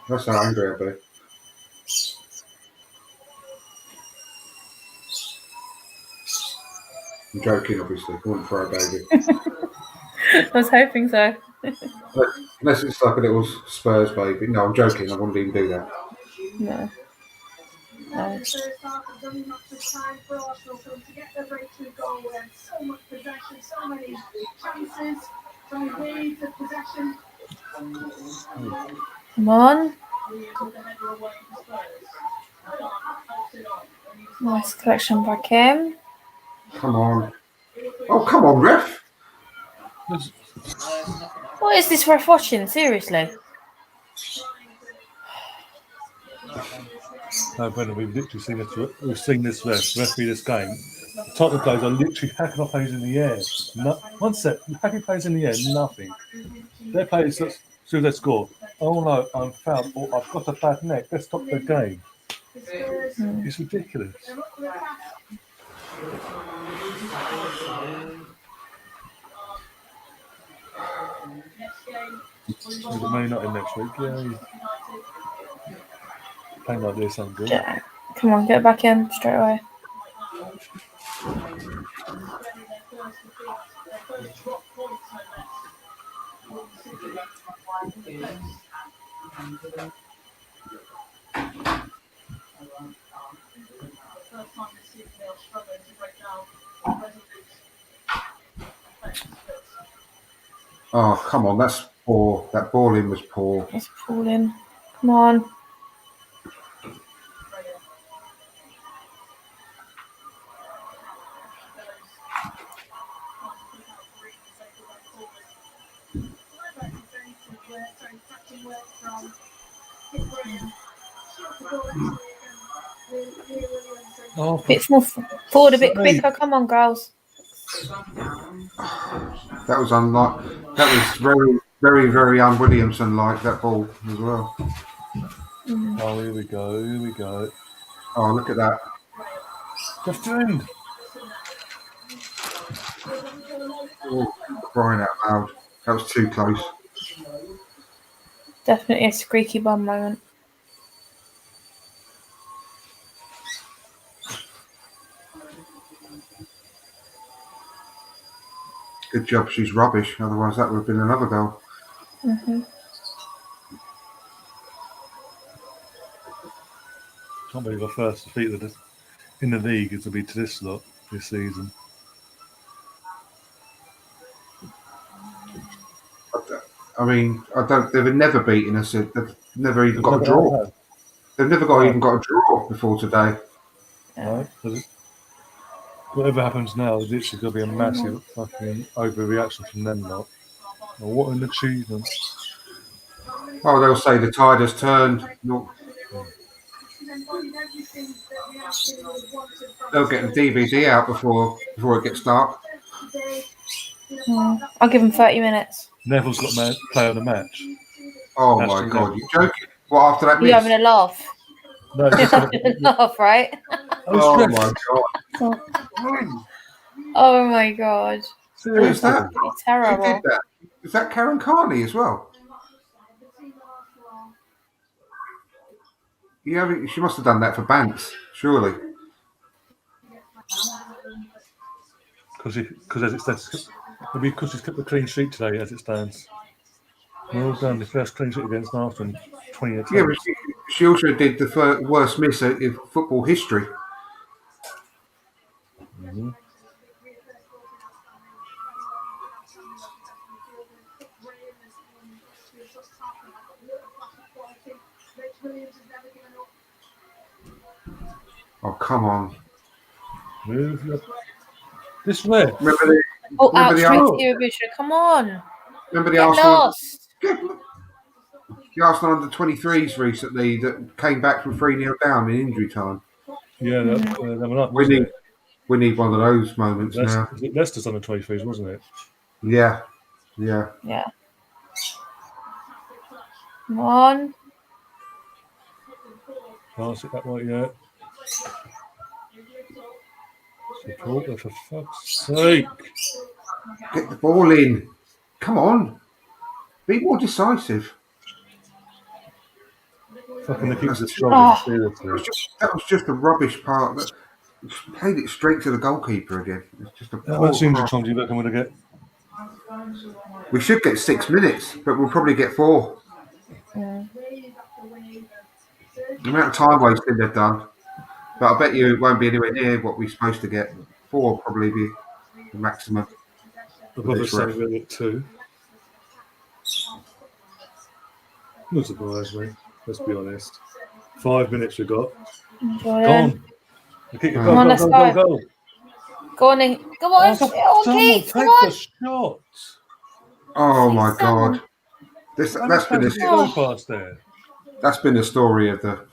Speaker 3: That's how angry I'd be. I'm joking, obviously. I wouldn't throw a baby.
Speaker 2: I was hoping so.
Speaker 3: Unless it's like a little Spurs baby. No, I'm joking. I wouldn't even do that.
Speaker 2: No.
Speaker 5: First half, there's only not much time for Arsenal to get their breakthrough goal. And so much possession, so many chances, so many waves of possession.
Speaker 2: Come on. Nice collection back in.
Speaker 3: Come on. Oh, come on, ref.
Speaker 2: What is this ref watching? Seriously?
Speaker 1: No, Brendan, we've literally seen this. We've seen this referee this game. The Tottenham players are literally hacking off players in the air. One set, hacking players in the air, nothing. Their players, as soon as they score, oh no, I'm fouled, or I've got a bad neck. Let's stop the game. It's ridiculous. Is it Man United next week? Yeah. Playing like this, I'm good.
Speaker 2: Yeah. Come on, get back in straight away.
Speaker 3: Oh, come on. That's poor. That ball in was poor.
Speaker 2: It's falling. Come on.
Speaker 1: Oh,
Speaker 2: Bit more forward, a bit quicker. Come on, girls.
Speaker 3: That was unlike. That was very, very, very un-Williamson-like, that ball as well.
Speaker 1: Oh, here we go. Here we go.
Speaker 3: Oh, look at that.
Speaker 1: Defend.
Speaker 3: Oh, crying out loud. That was too close.
Speaker 2: Definitely a squeaky bum moment.
Speaker 3: Good job she's rubbish. Otherwise, that would have been another goal.
Speaker 2: Mm-hmm.
Speaker 1: Can't believe our first defeat in the league is to be to this lot this season.
Speaker 3: I mean, they've never beaten us. They've never even got a draw.
Speaker 1: Had.
Speaker 3: They've never even got a draw before today.
Speaker 1: Right? Whatever happens now, it's literally going to be a massive fucking overreaction from them lot. Oh, what an achievement.
Speaker 3: Oh, they'll say the tide has turned. No. They'll get the DVD out before it gets dark.
Speaker 2: I'll give them 30 minutes.
Speaker 1: Neville's got to play on the match.
Speaker 3: Oh
Speaker 1: That's
Speaker 3: my God, you're joking. What, after that miss?
Speaker 2: You're having a laugh.
Speaker 1: No,
Speaker 2: You're having a laugh, right?
Speaker 3: Oh my God.
Speaker 2: Oh my God.
Speaker 3: Who's that?
Speaker 2: It's
Speaker 3: Who
Speaker 2: terrible.
Speaker 3: did that? Is that Karen Carney as well? Yeah, she must have done that for Banks, surely.
Speaker 1: Because as it stands, maybe because she's kept the clean sheet today as it stands. Well done, the first clean sheet against Arsenal in 20 attempts.
Speaker 3: Yeah, but she also did the worst miss in football history.
Speaker 1: Mm-hmm.
Speaker 3: Oh, come on.
Speaker 1: Move this way.
Speaker 3: Remember the
Speaker 2: Out straight
Speaker 3: Arsenal?
Speaker 2: to you, Bishop. Come on.
Speaker 3: Remember the
Speaker 2: Get
Speaker 3: Arsenal?
Speaker 2: lost.
Speaker 3: The Arsenal under 23s recently that came back from 3-0 down in injury time.
Speaker 1: Yeah, that were not.
Speaker 3: We need one of those moments now.
Speaker 1: Leicester's on the 23s, wasn't it?
Speaker 3: Yeah.
Speaker 2: Yeah. Come on.
Speaker 1: Can't sit that way yet. Supporter, for fuck's sake.
Speaker 3: Get the ball in. Come on. Be more decisive.
Speaker 1: Fucking the keepers are struggling, seriously.
Speaker 3: That was just a rubbish part. That played it straight to the goalkeeper again. It's just a
Speaker 1: How much injury time do you reckon we're going to get?
Speaker 3: We should get 6 minutes, but we'll probably get 4.
Speaker 2: Yeah.
Speaker 3: The amount of time wasted they've done. But I bet you it won't be anywhere near what we're supposed to get. 4 will probably be the maximum.
Speaker 1: I'll probably say we'll get 2. No surprise, mate. Let's be honest. 5 minutes we've got. Go on.
Speaker 2: Come on, let's go. Go on, in. Come on, Keith. Come on.
Speaker 1: The shot.
Speaker 3: Oh my God! That's been the story of the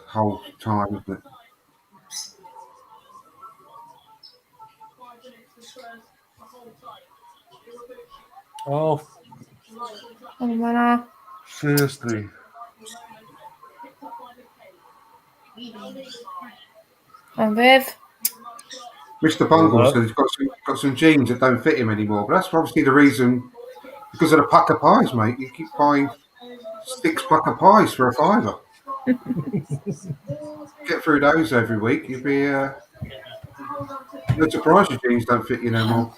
Speaker 3: whole time, isn't it?
Speaker 1: Oh, seriously.
Speaker 2: I'm with.
Speaker 3: Mr. Bungle says he's got some jeans that don't fit him anymore, but that's obviously the reason, because of the pucker pies, mate. You keep buying 6 pucker pies for £5. Get through those every week, you'd be no surprise your jeans don't fit you no more.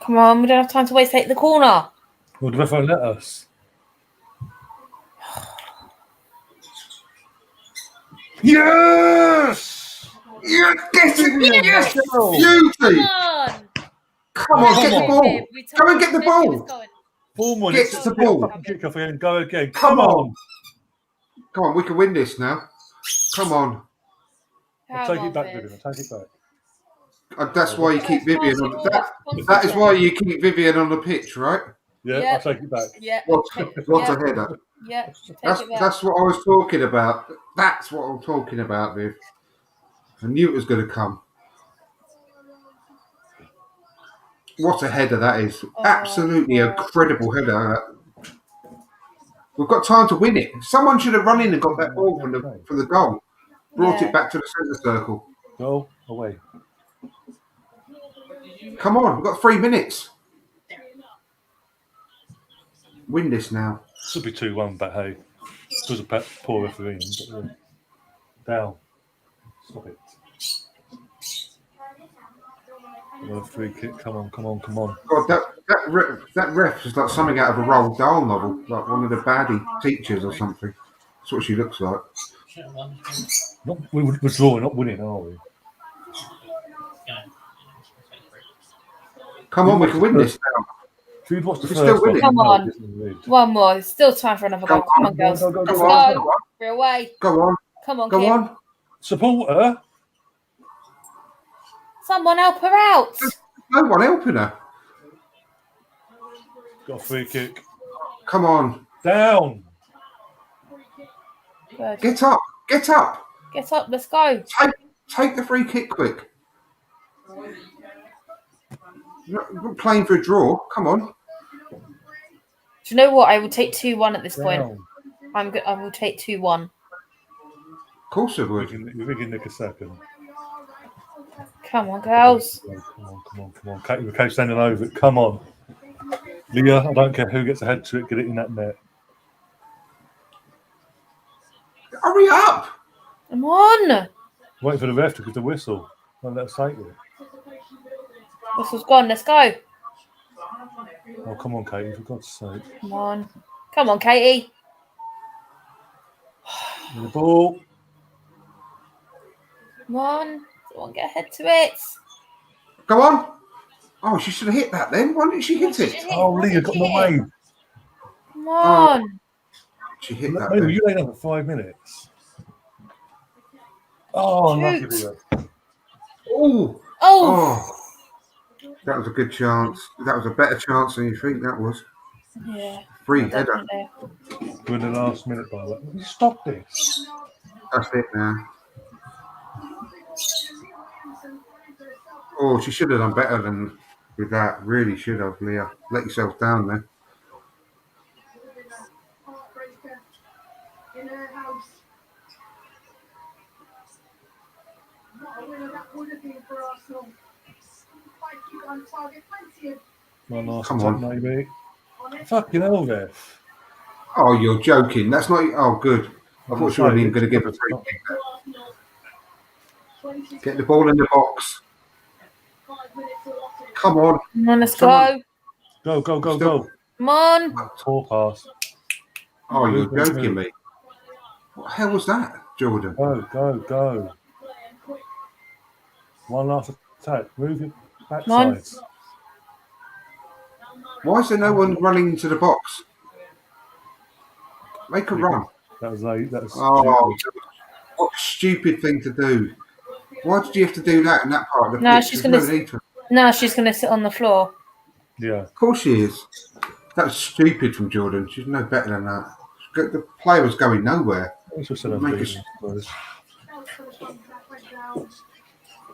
Speaker 2: Come on, we don't have time to waste. Take the corner.
Speaker 1: Well, the ref won't let us. Yes!
Speaker 3: Yes! Yes!
Speaker 2: Come
Speaker 3: Beauty!
Speaker 2: on.
Speaker 3: Come on, get the ball! Come and get the ball!
Speaker 1: 4 more.
Speaker 3: Get the ball!
Speaker 1: Kick off again. Go again.
Speaker 3: Come on! Come on, we can win this now. Come on.
Speaker 1: I'll take it back, Vivian. I'll take it back.
Speaker 3: That's why you keep Vivian on that is why you keep Vivian on the pitch, right?
Speaker 1: Yeah, I'll take it back.
Speaker 2: Yeah.
Speaker 3: What a header.
Speaker 2: Yeah, take
Speaker 3: That's
Speaker 2: it back.
Speaker 3: that's what I was talking about. That's what I'm talking about, Viv. I knew it was going to come. What a header that is. Absolutely
Speaker 2: God.
Speaker 3: incredible header. We've got time to win it. Someone should have run in and got that ball from the goal. Brought
Speaker 2: Yeah.
Speaker 3: it back to the centre circle.
Speaker 1: Go away.
Speaker 3: Come on, we've got 3 minutes. Win this now.
Speaker 1: Should be 2-1, but hey, it was a poor refereeing. But yeah. Down. Stop it. Another free kick. Come on.
Speaker 3: God, that ref is like something out of a Roald Dahl novel, like one of the baddie teachers or something. That's what she looks like.
Speaker 1: We're drawing, not winning, are we?
Speaker 3: Come on, we can win this now.
Speaker 1: If you'd watched the
Speaker 3: We
Speaker 1: first
Speaker 3: still win
Speaker 1: one,
Speaker 3: it.
Speaker 2: Come on.
Speaker 1: it's been rigged.
Speaker 2: One more. There's still time for another goal. Come on, girls.
Speaker 1: Go,
Speaker 2: Let's
Speaker 3: Come on.
Speaker 2: go. We're away.
Speaker 3: Go on,
Speaker 2: Come on,
Speaker 3: go
Speaker 2: Kim.
Speaker 3: on.
Speaker 1: Supporter.
Speaker 2: Someone help her out.
Speaker 3: No one helping her.
Speaker 1: Got a free kick.
Speaker 3: Come on.
Speaker 1: Down.
Speaker 2: Good.
Speaker 3: Get up. Get up.
Speaker 2: Get up. Let's go.
Speaker 3: Take the free kick quick. You're not playing for a draw. Come on.
Speaker 2: Do you know what? I will take 2-1 at this point.
Speaker 1: Down.
Speaker 2: I will take 2-1.
Speaker 3: Of course I would.
Speaker 1: You're rigging Nick a second.
Speaker 2: Come on, girls.
Speaker 1: Come on. Katie, we're standing over it. Come on. Leah, I don't care who gets ahead to it, get it in that net.
Speaker 3: Hurry up.
Speaker 2: Come on.
Speaker 1: Wait for the ref to give the whistle. Don't let us take it.
Speaker 2: Whistle's gone. Let's go.
Speaker 1: Oh, come on, Katie, for God's sake.
Speaker 2: Come on. Come on, Katie.
Speaker 1: The ball.
Speaker 2: Come on. Someone get ahead to it.
Speaker 3: Go on. Oh, she should have hit that then. Why didn't she hit it?
Speaker 1: Oh, Leah got in the way.
Speaker 2: Come on.
Speaker 3: She hit that
Speaker 1: Maybe
Speaker 3: then.
Speaker 1: you laid on for 5 minutes. Oh, lucky Leah.
Speaker 3: Oh.
Speaker 2: Oh.
Speaker 3: That was a good chance. That was a better chance than you think that was.
Speaker 2: Yeah.
Speaker 3: Free header.
Speaker 2: Definitely.
Speaker 1: We're in the last minute, by the way. You stop this.
Speaker 3: That's it now. Oh, she should have done better than with that. Really should have, Leah. Let yourself down there.
Speaker 5: In her house. What a winner that would have been for Arsenal. Quite cute on target, plenty of
Speaker 1: One last
Speaker 3: Come
Speaker 1: attempt,
Speaker 3: on.
Speaker 1: maybe. Fucking hell, ref.
Speaker 3: Oh, you're joking. That's not. Oh, good. I thought you weren't even going to give a free kick. Get the ball in the box.
Speaker 5: 5 minutes allotted.
Speaker 3: Come on.
Speaker 2: Come on, let's
Speaker 3: Someone-
Speaker 2: go.
Speaker 1: Go.
Speaker 2: Come on.
Speaker 1: Poor pass.
Speaker 3: Oh, you're joking me. What the hell was that, Jordan?
Speaker 1: Go. One last attack. Move your
Speaker 2: Come on.
Speaker 1: backsides.
Speaker 3: Why is there no one running into the box? Make a run.
Speaker 1: That was stupid.
Speaker 3: Oh, what a stupid thing to do. Why did you have to do that in that part of the
Speaker 2: No,
Speaker 3: pitch?
Speaker 2: she's
Speaker 3: There's
Speaker 2: gonna-
Speaker 3: no need to.
Speaker 2: Now she's going to sit on the floor.
Speaker 1: Yeah.
Speaker 3: Of course she is. That was stupid from Jordan. She's no better than that. The player was going nowhere.
Speaker 1: It's just an
Speaker 3: Make
Speaker 1: unbeaten,
Speaker 3: us-
Speaker 1: I suppose.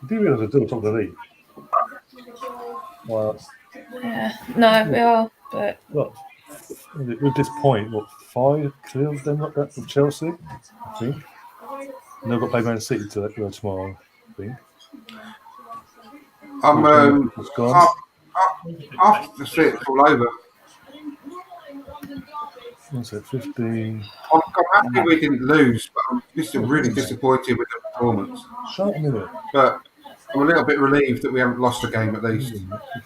Speaker 1: Do you realise they're still top of the league? Well,
Speaker 2: Yeah. No, we are. But
Speaker 1: look, with this point, 5 clear of them like that from Chelsea, I think. And they've got to play Man City tomorrow, I think.
Speaker 3: It's
Speaker 1: gone.
Speaker 3: after the shit, it's all over.
Speaker 1: What's it, 15?
Speaker 3: I'm happy we didn't lose, but I'm just really disappointed with the performance.
Speaker 1: Shut a minute.
Speaker 3: But I'm a little bit relieved that we haven't lost the game at least.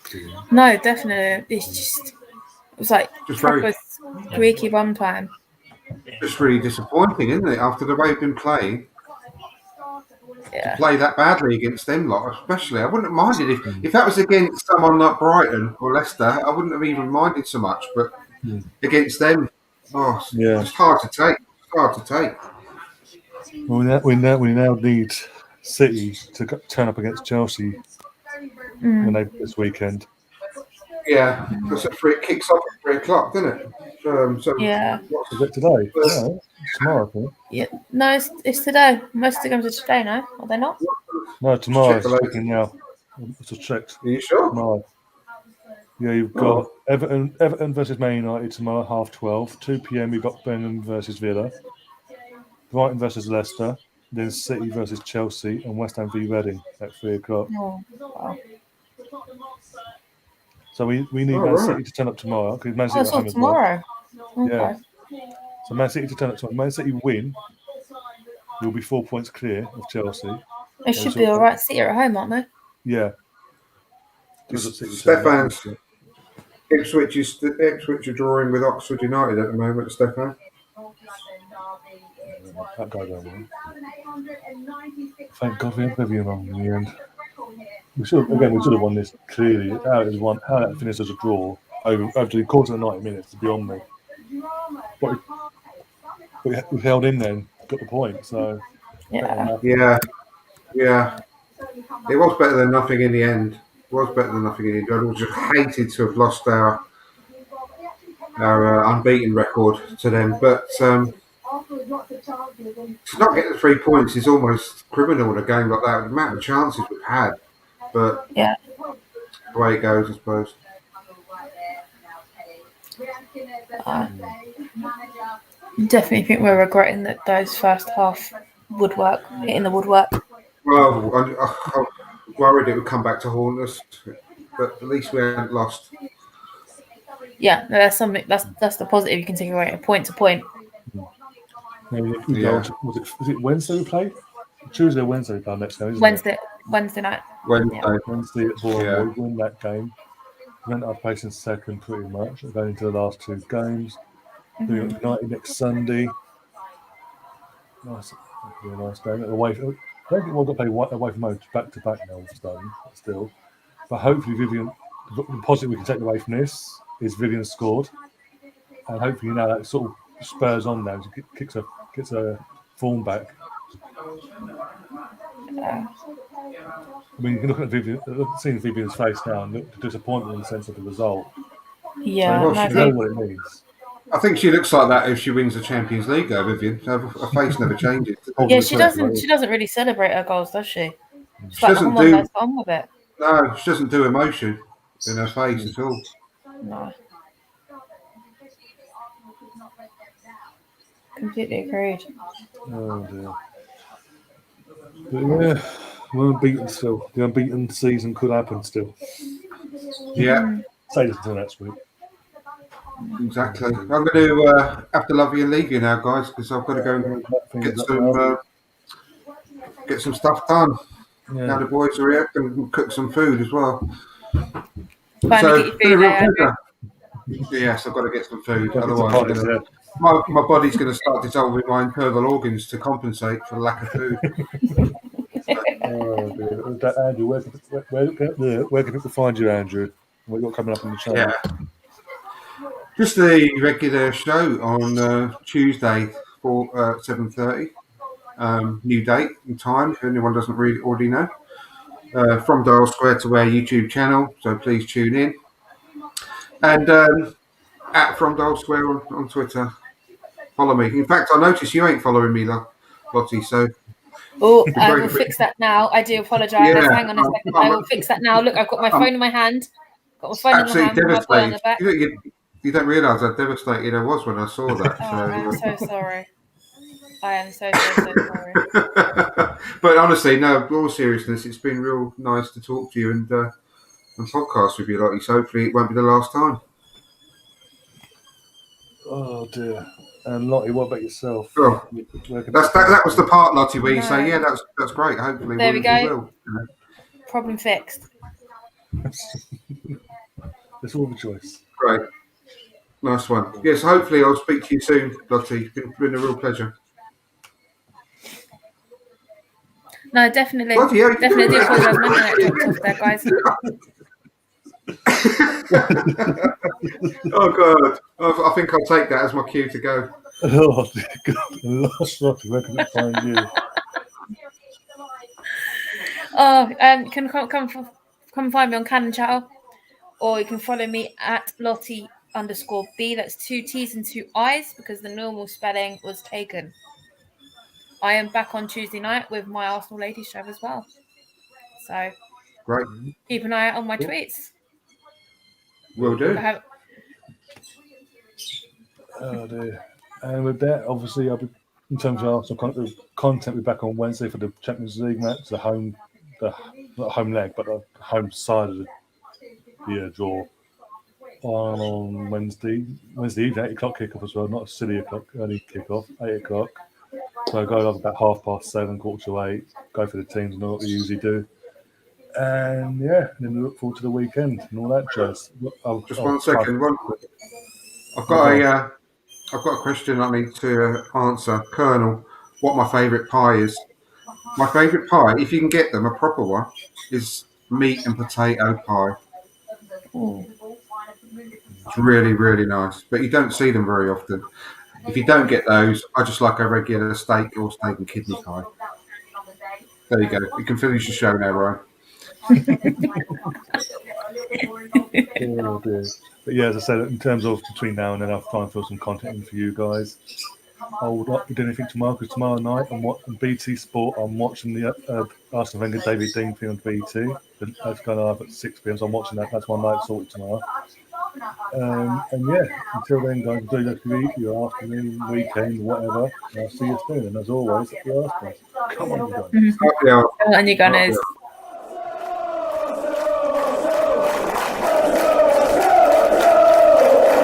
Speaker 1: 15.
Speaker 2: no, definitely. It was like
Speaker 3: Just
Speaker 2: proper
Speaker 3: very-
Speaker 2: squeaky bum time.
Speaker 3: It's really disappointing, isn't it? After the way we've been playing,
Speaker 2: Yeah.
Speaker 3: play that badly against them lot, especially. I wouldn't have minded if that was against someone like Brighton or Leicester. I wouldn't have even minded so much. But against them, it's hard to take. It's hard to take.
Speaker 1: Well, we now need City to turn up against Chelsea when they this weekend.
Speaker 3: Yeah, because it kicks off at 3 o'clock, doesn't it? So
Speaker 2: Yeah.
Speaker 3: what's
Speaker 1: Is it today? No, it's tomorrow, I think.
Speaker 2: Yeah. No, it's today. Most of the games are today, no? Are they not?
Speaker 1: No, tomorrow.
Speaker 3: Check the
Speaker 1: It's
Speaker 3: latest.
Speaker 1: checking now. It's just checked.
Speaker 3: Are you sure?
Speaker 1: Tomorrow. Yeah, you've got Everton versus Man United tomorrow, 12:30. 2 p.m. You've got Birmingham versus Villa, Brighton versus Leicester, then City versus Chelsea, and West Ham v Reading at 3 o'clock.
Speaker 2: Oh, wow.
Speaker 1: So we need
Speaker 3: Oh,
Speaker 1: Man
Speaker 3: right.
Speaker 1: City to turn up tomorrow because Man City
Speaker 2: Oh,
Speaker 1: at
Speaker 2: it's all
Speaker 1: home as well.
Speaker 2: tomorrow. Okay.
Speaker 1: Yeah. So Man City to turn up tomorrow. Man City win, you'll be 4 points clear of Chelsea.
Speaker 2: They should be all right. City are at home, aren't they?
Speaker 1: Yeah. Because of City turning up.
Speaker 3: Stefan's Ipswich are drawing with Oxford United at the moment, Stefan.
Speaker 1: That guy don't win. Thank God we had Vivian on in the end. We should have won this clearly. How that finished as a draw over the course of the 90 minutes is beyond me. But we held in then, got the point. So
Speaker 2: Yeah.
Speaker 3: Yeah. It was better than nothing in the end. It was better than nothing in the end. I would just hated to have lost our unbeaten record to them, but to not get the 3 points is almost criminal in a game like that. The amount of chances we've had, but
Speaker 2: Yeah.
Speaker 3: the way it goes, I suppose.
Speaker 2: I definitely think we're regretting that those first half hitting the woodwork.
Speaker 3: Well, I was worried it would come back to haunt us, but at least we haven't lost.
Speaker 2: Yeah, no, that's something. That's the positive you can take away. Point to point.
Speaker 3: Yeah.
Speaker 1: Was it Wednesday we played? Tuesday or Wednesday we played next game, isn't
Speaker 2: Wednesday night.
Speaker 3: Wednesday.
Speaker 1: it? Wednesday at Bournemouth.
Speaker 3: Yeah.
Speaker 1: We win that game. Went our place in second pretty much, going into the last two games. Then we got United next Sunday. Nice, a nice game. Away from, I don't think we'll play away from home back to back now all of a sudden, still. But hopefully Vivian, the positive we can take away from this is Vivian scored. And hopefully that sort of spurs on now, gets her form back.
Speaker 2: Yeah.
Speaker 1: I mean, you can look at seeing Vivian's face now and look disappointed in the sense of the result.
Speaker 2: Yeah.
Speaker 3: Well,
Speaker 2: No, I
Speaker 1: You know
Speaker 2: think,
Speaker 1: what it means.
Speaker 3: I think she looks like that if she wins the Champions League, though, Vivian. Her face never changes.
Speaker 2: yeah, she doesn't. She doesn't really celebrate her goals, does she? She's
Speaker 3: She
Speaker 2: like,
Speaker 3: doesn't
Speaker 2: come on,
Speaker 3: do.
Speaker 2: let's get on with it.
Speaker 3: No, she doesn't do emotion in her face at all.
Speaker 2: No. Completely agreed.
Speaker 1: Oh dear. But yeah, we're unbeaten still. The unbeaten season could happen still.
Speaker 3: Yeah,
Speaker 1: Say this until next week.
Speaker 3: exactly. I'm going to have to love you and leave you now, guys, because I've got to go and get some stuff done. Now the boys are here and cook some food as well.
Speaker 2: Finally get your food there,
Speaker 3: Yes, I've got to get some food.
Speaker 1: Don't get
Speaker 3: Otherwise,
Speaker 1: surprised,
Speaker 3: my body's going to start dissolving my internal organs to compensate for the lack of food.
Speaker 1: Oh dear. Andrew, where can people find you, Andrew? What you got coming up on the channel?
Speaker 3: Yeah. Just the regular show on Tuesday for 7:30. New date and time, if anyone doesn't already know. From Dial Square to our YouTube channel, so please tune in. And at From Dial Square on Twitter. Follow me. In fact, I noticed you ain't following me, Lottie, so...
Speaker 2: Oh, I will fix that now. I do apologise.
Speaker 3: Yeah,
Speaker 2: Hang on a second. I will fix that now. Look, I've got my phone in my hand. Got my phone in my hand with my boy on the back.
Speaker 3: You don't realise how devastated I was when I saw that.
Speaker 2: Oh, I'm so sorry. I am so sorry.
Speaker 3: But honestly, no, all seriousness, it's been real nice to talk to you and podcast with you, Lottie. So hopefully it won't be the last time.
Speaker 1: Oh dear. And Lottie, what about yourself?
Speaker 3: Oh, that was the part, Lottie, where you say, yeah, that's great. Hopefully
Speaker 2: there we
Speaker 3: go.
Speaker 2: Will. Problem fixed.
Speaker 1: It's all the choice.
Speaker 3: Great. Nice one. Yes, hopefully I'll speak to you soon, Lottie. It's been a real pleasure.
Speaker 2: No, definitely.
Speaker 3: Lottie,
Speaker 2: Definitely do apologise. My internet dropped off there, guys.
Speaker 3: Oh, God. I think I'll take that as my cue to go.
Speaker 1: Oh, dear God. Lottie, where can I find you?
Speaker 2: Oh, you can come find me on Cannon Channel, or you can follow me at Lottie _B. That's 2 T's and 2 I's because the normal spelling was taken. I am back on Tuesday night with my Arsenal Ladies show as well. So
Speaker 3: Great.
Speaker 2: keep an eye out on my
Speaker 1: Cool.
Speaker 2: tweets.
Speaker 3: Will do.
Speaker 1: Oh dear. And with that, obviously, I'll be in terms of Arsenal content. We're back on Wednesday for the Champions League match, the not home leg, but the home side of the draw on Wednesday evening, 8 o'clock kickoff as well. Not a silly o'clock, early kickoff, 8 o'clock. So go over about 7:30, 7:45, go for the teams and all what we usually do. And yeah, and then we look forward to the weekend and all that jazz.
Speaker 3: Just 1 second. I've got a question I need to answer. Colonel, what my favourite pie is. My favourite pie, if you can get them, a proper one, is meat and potato pie. It's really, really nice. But you don't see them very often. If you don't get those, I just like a regular steak or steak and kidney pie. There you go. You can finish the show now, Ryan.
Speaker 1: Oh dear. But yeah, as I said, in terms of between now and then, I'll try and fill some content in for you guys. I will not be doing anything tomorrow because tomorrow night on BT Sport, I'm watching the Arsenal Wenger David Dean thing on BT. That's going live at 6 p.m. So I'm watching that. That's my night sorted tomorrow. And yeah, until then, guys, enjoy the rest of your afternoon, weekend, whatever. And I'll see you soon. And as always, at the Arsenal. Come on, you guys.
Speaker 3: Yeah.
Speaker 2: And you guys.